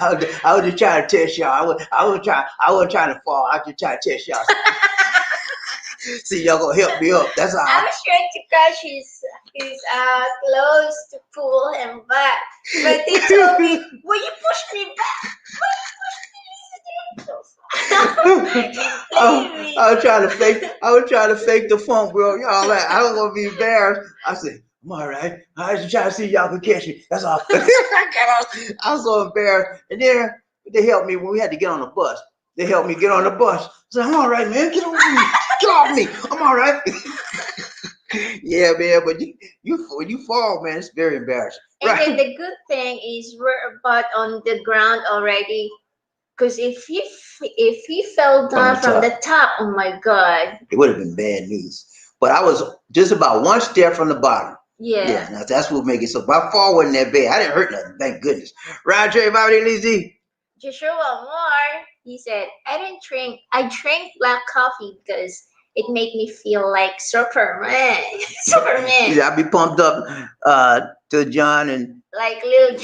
S1: I was just trying to test y'all. I wasn't trying to fall. I was just trying to test y'all. See, y'all gonna help me up. That's all.
S2: I was trying to catch his clothes to pull him back. But they told me, will you push me back?
S1: I was trying to fake the funk, bro. Y'all like, I don't want to be embarrassed. I said, I'm all right. I was just trying to see if y'all could catch me. That's all. I was so embarrassed. And then they helped me when we had to get on the bus. They helped me get on the bus. I said, I'm all right, man. Get off me. I'm all right. Yeah, man. But when you fall, man, it's very embarrassing.
S2: And
S1: right.
S2: then the good thing is we're about on the ground already. Because if he fell down from the top, oh my God.
S1: It would have been bad news. But I was just about one step from the bottom.
S2: Yeah.
S1: Now that's what make it so. My fall wasn't that bad. I didn't hurt nothing. Thank goodness. Ryan Trey, Bobby Lizzie.
S2: Joshua Moore, he said, I drank black coffee because it made me feel like Superman. Superman.
S1: Yeah, I be pumped up to John and
S2: like Lil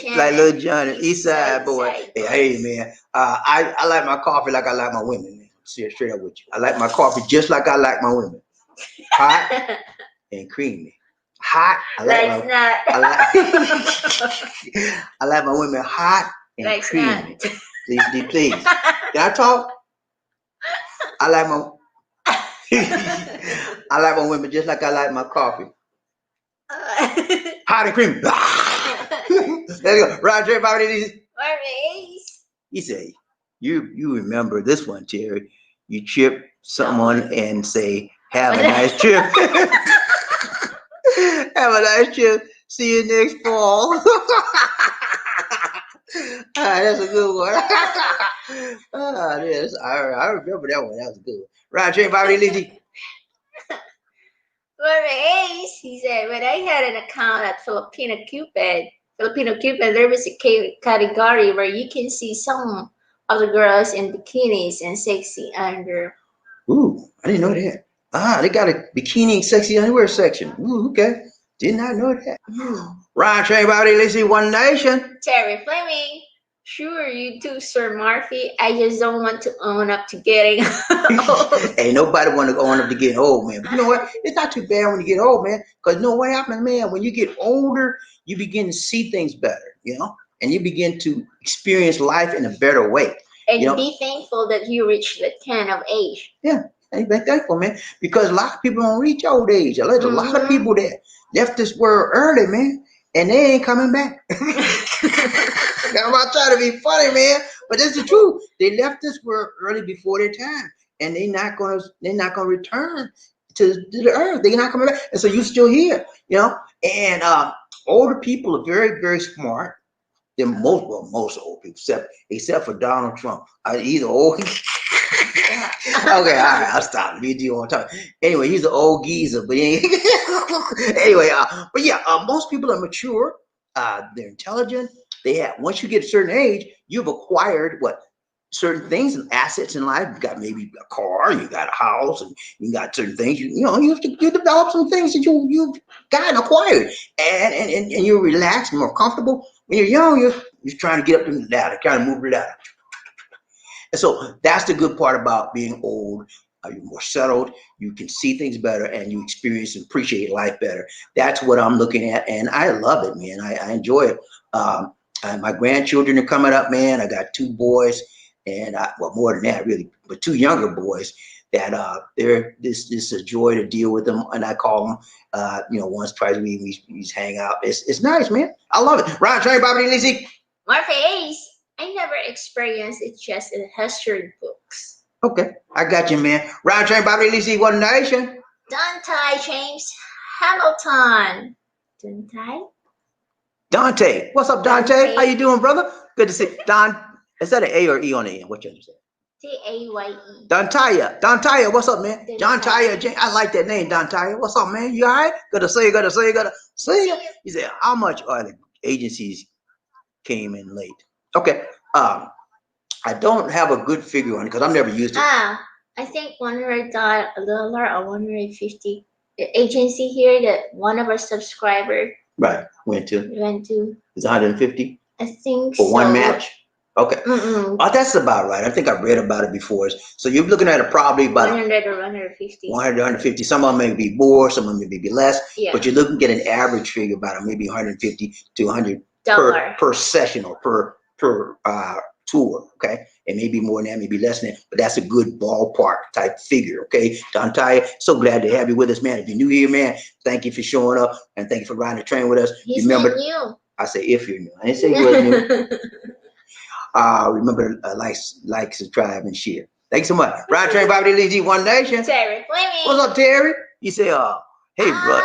S2: John
S1: and Eastside boy. Hey man, I like my coffee like I like my women. Man. Straight up with you. I like my coffee just like I like my women. Hot and creamy. Hot. I like my women hot and creamy. Please. Can I talk? I like my women just like I like my coffee. Hot and creamy. There you go. Roger, Bobby.
S2: Marvelous.
S1: He said, you remember this one, Terry. You trip someone and say, have a nice trip. Have a nice trip. See you next fall. That's a good one. Yes, I remember that one. That was a good one. Roger, Bobby Lizzie.
S2: Marvelous. He said, when I had an account at Filipino Cupid, there was a category where you can see some of the girls in bikinis and sexy under.
S1: Ooh, I didn't know that. They got a bikini and sexy underwear section. Ooh, okay. Did not know that. Ryan Train Bobby Lizzie, One Nation.
S2: Terry Fleming. Sure, you do, Sir Murphy. I just don't want to own up to getting old.
S1: Ain't nobody want to own up to getting old, man. But you know what? It's not too bad when you get old, man. Because you know what happens, man? When you get older, you begin to see things better, and you begin to experience life in a better way.
S2: And be thankful that you reached the 10 of age.
S1: Yeah, and be thankful, man. Because a lot of people don't reach old age. There's a lot of people that left this world early, man, and they ain't coming back. I'm not trying to be funny, man, but that's the truth. They left this world early before their time, and they're not gonna return to the earth. They're not coming back, and so you're still here, And older people are very, very smart. They're most old people, except for Donald Trump. Either old. Okay, all right, I'll stop. Me and you want to talk. Anyway, he's an old geezer, but anyway, but yeah, most people are mature. They're intelligent. Once you get a certain age, you've acquired certain things and assets in life. You got maybe a car, you got a house, and you got certain things. You develop some things that you've gotten acquired, and you're relaxed, more comfortable. When you're young, you're trying to get up the ladder, trying to move the ladder. And so that's the good part about being old. You're more settled. You can see things better, and you experience and appreciate life better. That's what I'm looking at, and I love it, man. I enjoy it. My grandchildren are coming up, man. I got 2 boys, and more than that, really, but 2 younger boys that this is a joy to deal with them, and I call them, once, twice a week we hang out. It's nice, man. I love it. Ron, Train, Bobby, Lizzie.
S2: Murphy Ace. I never experienced it just in history books.
S1: Okay, I got you, man. Ron, Train, Bobby, Lizzie, One Nation.
S2: Dante James Hamilton.
S1: Dante. What's up, Dante? How you doing, brother? Good to see Don. Is that an A or E on the end? What you understand?
S2: Daye.
S1: Dantaya, what's up, man? John Taya, I like that name, Dantaya. What's up, man? You all right? Good to see you. He said, how much are the agencies came in late? Okay. I don't have a good figure on it because I've never used it.
S2: I think $100 or $150. The agency here that one of our subscribers
S1: went to. It's 150.
S2: I think
S1: for one match. Okay.
S2: Mm-mm.
S1: That's about right. I think I've read about it before. So you're looking at it probably about
S2: 100 or 150.
S1: 100, 150. Some of them may be more, some of them may be less.
S2: Yeah.
S1: But you're looking at an average figure about maybe 150 to 100 per session or per tour. Okay. It may be more than that, maybe less than that, but that's a good ballpark type figure. Okay. Dantaya, so glad to have you with us, man. If you're new here, man, thank you for showing up and thank you for riding the train with us.
S2: Remember, new.
S1: I say if you're new. I didn't say you were new. Remember like, subscribe, and share. Thanks so much. Ride Train, Bobby Lizzie, One Nation.
S2: Terry Fleming.
S1: What's up, Terry? You say, hey, bro.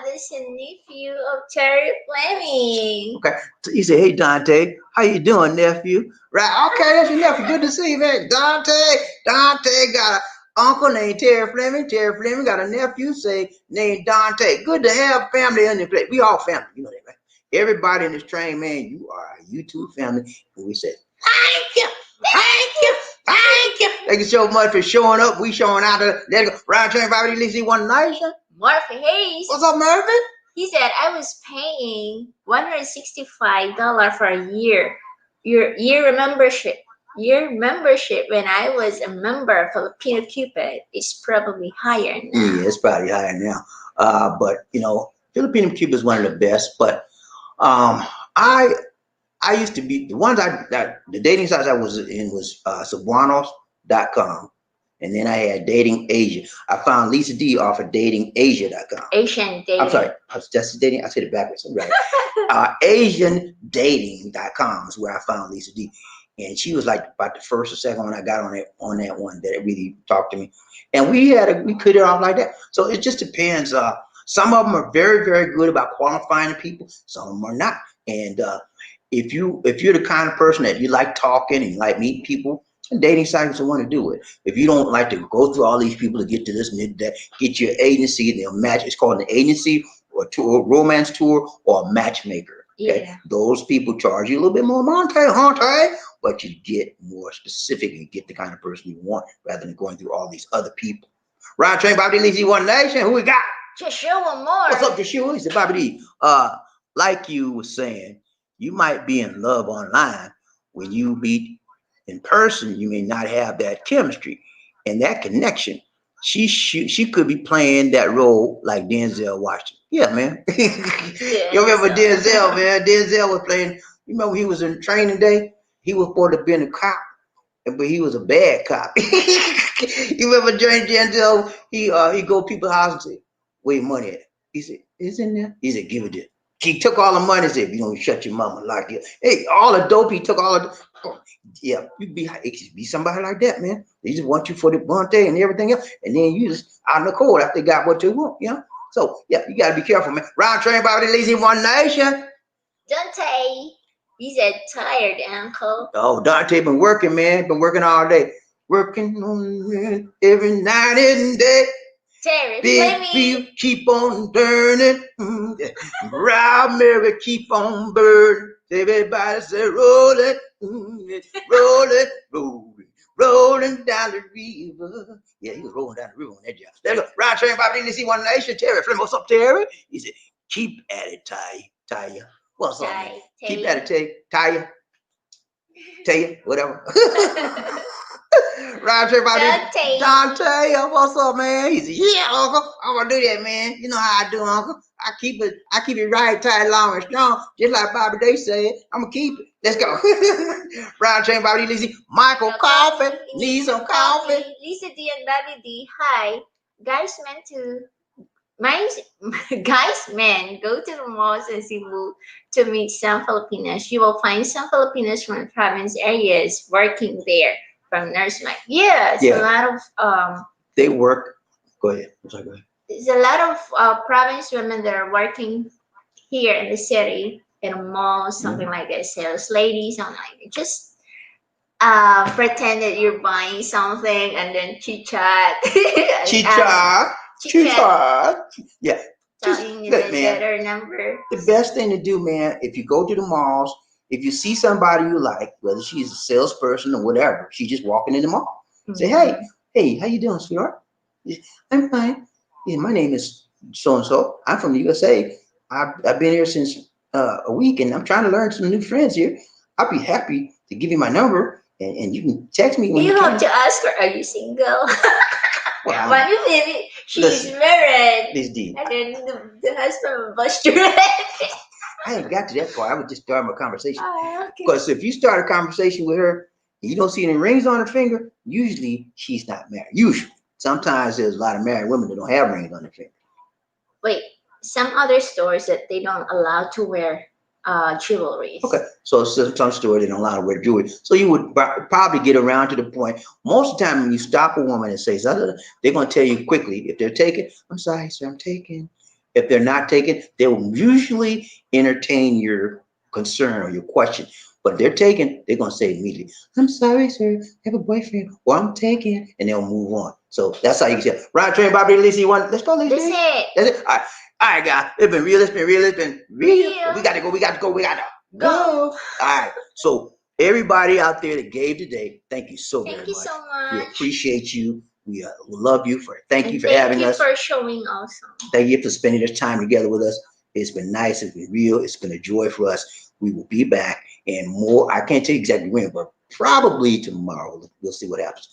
S2: This is a nephew of Terry Fleming.
S1: Okay. So you say, hey, Dante, how you doing, nephew? Right. Okay, that's your nephew. Good to see you, man. Dante got an uncle named Terry Fleming. Terry Fleming got a nephew named Dante. Good to have family in the place. We all family. You know that, right? Everybody in this train, man, you are a YouTube family. And we said, thank you. Thank you so much for showing up. We showing out. Let's go. Ride Train, Bobby Lizzie, One Nation.
S2: Murphy Hayes.
S1: What's up, Murphy?
S2: He said, I was paying $165 for a year membership. Year membership when I was a member of Filipino Cupid is probably higher now.
S1: Yeah, it's probably higher now. But Filipino Cupid is one of the best. But I used to be the dating sites I was in was Cebuanos.com, and then I had Dating Asia. I found Lisa D off of datingasia.com.
S2: Asian
S1: I'm sorry,
S2: dating.
S1: that's dating. I said it backwards. I'm right. AsianDating.com is where I found Lisa D. And she was like about the first or second one I got on that one that really talked to me. And we put it off like that. So it just depends. Some of them are very, very good about qualifying the people. Some of them are not. And if you're the kind of person that you like talking and you like meeting people, dating sites will want to do it. If you don't like to go through all these people to get to this and that, get your agency, they'll match. It's called an agency or tour, romance tour, or a matchmaker. Okay,
S2: Yeah.
S1: those people charge you a little bit more money, but you get more specific and get the kind of person you want rather than going through all these other people. Ryan Train, Bobby D, Lizzy One Nation. Who we got?
S2: Joshua Moore.
S1: What's up, Joshua? It's Bobby D. Like you were saying, you might be in love online. When you meet in person, you may not have that chemistry and that connection. She could be playing that role like Denzel Washington. Yeah, man. You remember Denzel, man? Denzel was playing. You remember he was in Training Day? He was supposed to have been a cop, but he was a bad cop. You remember during Denzel? He go to people's house and say, "Where your money at?" He said, "It's in there." He said, "Give it there." He took all the money. Said, "You don't shut your mama like it." Hey, all the dope. He took all of. Oh, yeah, it could be somebody like that, man. They just want you for the Bonte and everything else, and then you just out in the cold after they got what they want, you know. So yeah, you gotta be careful, man. Round train by the lazy One Nation.
S2: Dante. He said tired, uncle.
S1: Oh, Dante been working, man. Been working all day. Working on it every night and day.
S2: Terry,
S1: Big wheel keep on turning. Round Mary keep on burning. Everybody say rolling, rolling, rolling, rolling down the river. Yeah, he was rolling down the river on that job. There you go. Round train Bobby didn't see One Nation. Terry Flynn, what's up, Terry? He said, keep at it, Taya. What's up, man? Keep at it, Taya. Taya, whatever. Roger, Dante, what's up, man? He said, "Yeah, Uncle, I'm gonna do that, man. You know how I do, Uncle. I keep it right, tight, long, and strong, just like Bobby Day said. I'm gonna keep it. Let's go." Roger, Bobby Lizzy, Michael, coffee. Need some coffee.
S2: Lisa D and Bobby D. Hi, guys. Meant to. My guys, men, go to the malls in Cebu to meet some Filipinos. You will find some Filipinos from province areas working there from nursery. Yeah, it's a lot of
S1: They work. Go ahead. I'm sorry, go ahead.
S2: There's a lot of province women that are working here in the city in a mall, something like that. Sales ladies, something like that. Just pretend that you're buying something and then chit chat.
S1: Chit chat. Yeah.
S2: Telling you the better number.
S1: The best thing to do, man, if you go to the malls, if you see somebody you like, whether she's a salesperson or whatever, she's just walking in the mall. Say, hey, how you doing, sweetheart? I'm fine. Yeah, my name is so and so. I'm from the USA. I've been here since a week, and I'm trying to learn some new friends here. I'll be happy to give you my number, and you can text me when you
S2: have to ask her, are you single?
S1: Well,
S2: when you maybe she's married,
S1: this D.
S2: And then the husband will bust your head.
S1: I ain't got to that part. I would just start my conversation.
S2: Oh, okay.
S1: Because if you start a conversation with her and you don't see any rings on her finger, usually she's not married. Usually. Sometimes there's a lot of married women that don't have rings on their finger.
S2: Wait, some other stores that they don't allow to wear jewelry.
S1: Okay, so some stores they don't allow to wear jewelry. So you would probably get around to the point. Most of the time when you stop a woman and say something, they're going to tell you quickly. If they're taken, I'm sorry, sir, I'm taken. If they're not taken, they will usually entertain your concern or your question. But if they're taken, they're going to say immediately, I'm sorry, sir, I have a boyfriend, or I'm taken, and they'll move on. So that's how you can say, Ryan Train, Bobby, Lizzy, one. Let's go, Lizzy. That's it. All right, guys. It's been real. We got to go. All right. So everybody out there that gave today, thank you so very much.
S2: Thank you so much.
S1: We appreciate you. We love you thank you for having us.
S2: Thank you for showing also.
S1: Thank you for spending this time together with us. It's been nice. It's been real. It's been a joy for us. We will be back and more. I can't tell you exactly when, but probably tomorrow. We'll see what happens.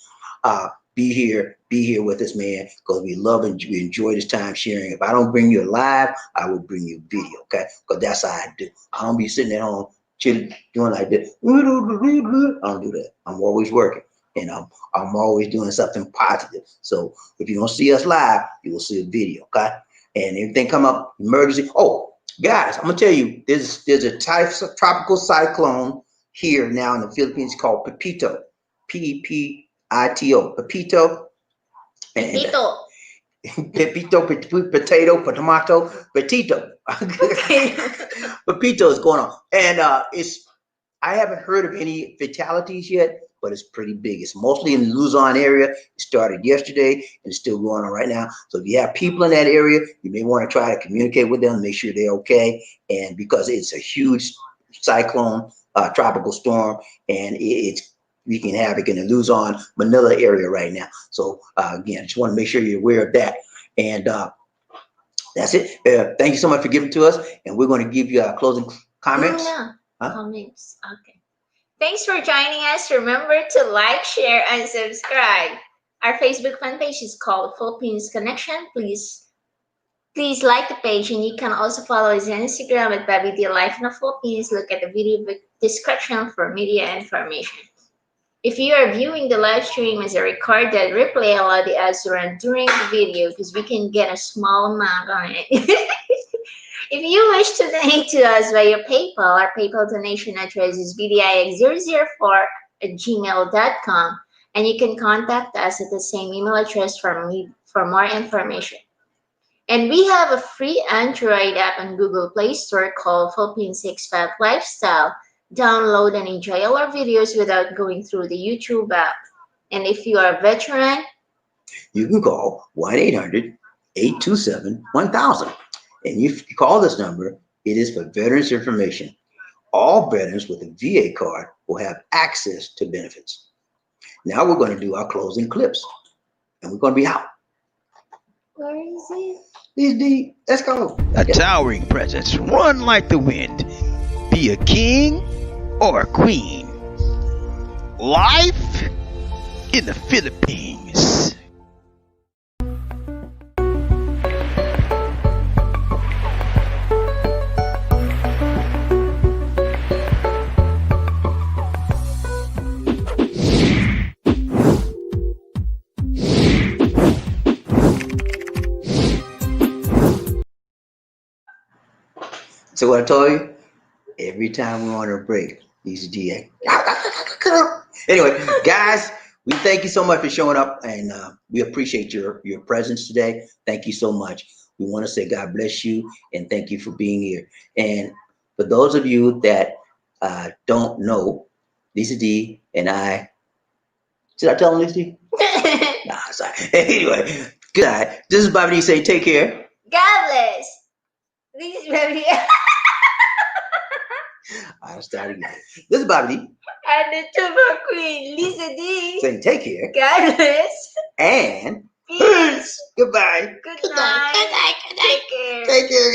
S1: Be here with us, man, because we love and we enjoy this time sharing. If I don't bring you live, I will bring you video, okay? Because that's how I do. I don't be sitting at home doing like this. I don't do that. I'm always working. And I'm always doing something positive. So if you don't see us live, you will see a video, okay? And everything come up emergency. Oh, guys, I'm gonna tell you, there's a tropical cyclone here now in the Philippines called Pepito, Pepito, Pepito, and
S2: Pepito.
S1: Pepito, potato, tomato, petito.
S2: Okay.
S1: Pepito is going on, and it's I haven't heard of any fatalities yet, but it's pretty big. It's mostly in the Luzon area. It started yesterday and it's still going on right now. So if you have people in that area, you may want to try to communicate with them, make sure they're okay. And because it's a huge cyclone, tropical storm, and it's wreaking havoc in the Luzon, Manila area right now. So again, just want to make sure you're aware of that. And that's it. Thank you so much for giving to us. And we're going to give you closing comments.
S2: Yeah.
S1: Huh?
S2: Comments. Okay. Thanks for joining us. Remember to like, share, and subscribe. Our Facebook fan page is called Philippines Connection. Please like the page, and you can also follow us on Instagram at BabyD Life in the Philippines. Look at the video description for media information. If you are viewing the live stream as a recorded replay, allow the ads to run during the video because we can get a small amount on it. If you wish to donate to us via PayPal, our PayPal donation address is bdix004@gmail.com, and you can contact us at the same email address for more information. And we have a free Android app on Google Play Store called Philippines Expat Lifestyle. Download and enjoy all our videos without going through the YouTube app. And if you are a veteran,
S1: you can call 1-800-827-1000. And if you call this number, it is for veterans information. All veterans with a VA card will have access to benefits. Now we're going to do our closing clips, and we're going to be out.
S2: where is it?
S1: Let's go.
S3: A towering presence, run like the wind. Be a king or a queen. Life in the Philippines.
S1: So what I told you, every time we're on a break, these DA. Anyway, guys, we thank you so much for showing up, and we appreciate your presence today. Thank you so much. We want to say God bless you, and thank you for being here. And for those of you that don't know, Lisa D and I, should I tell them, Lisa D? Nah, sorry. Anyway, good night. This is Bobby D saying take care.
S2: God bless. This is very
S1: I'll start again. This is Bobby D
S2: and the Tuber Queen, Lisa D.
S1: saying take care
S2: God bless.
S1: and
S2: Peace.
S1: peace. Goodbye.
S2: Good night.
S1: Good night.
S2: Take care.
S1: Take care, guys.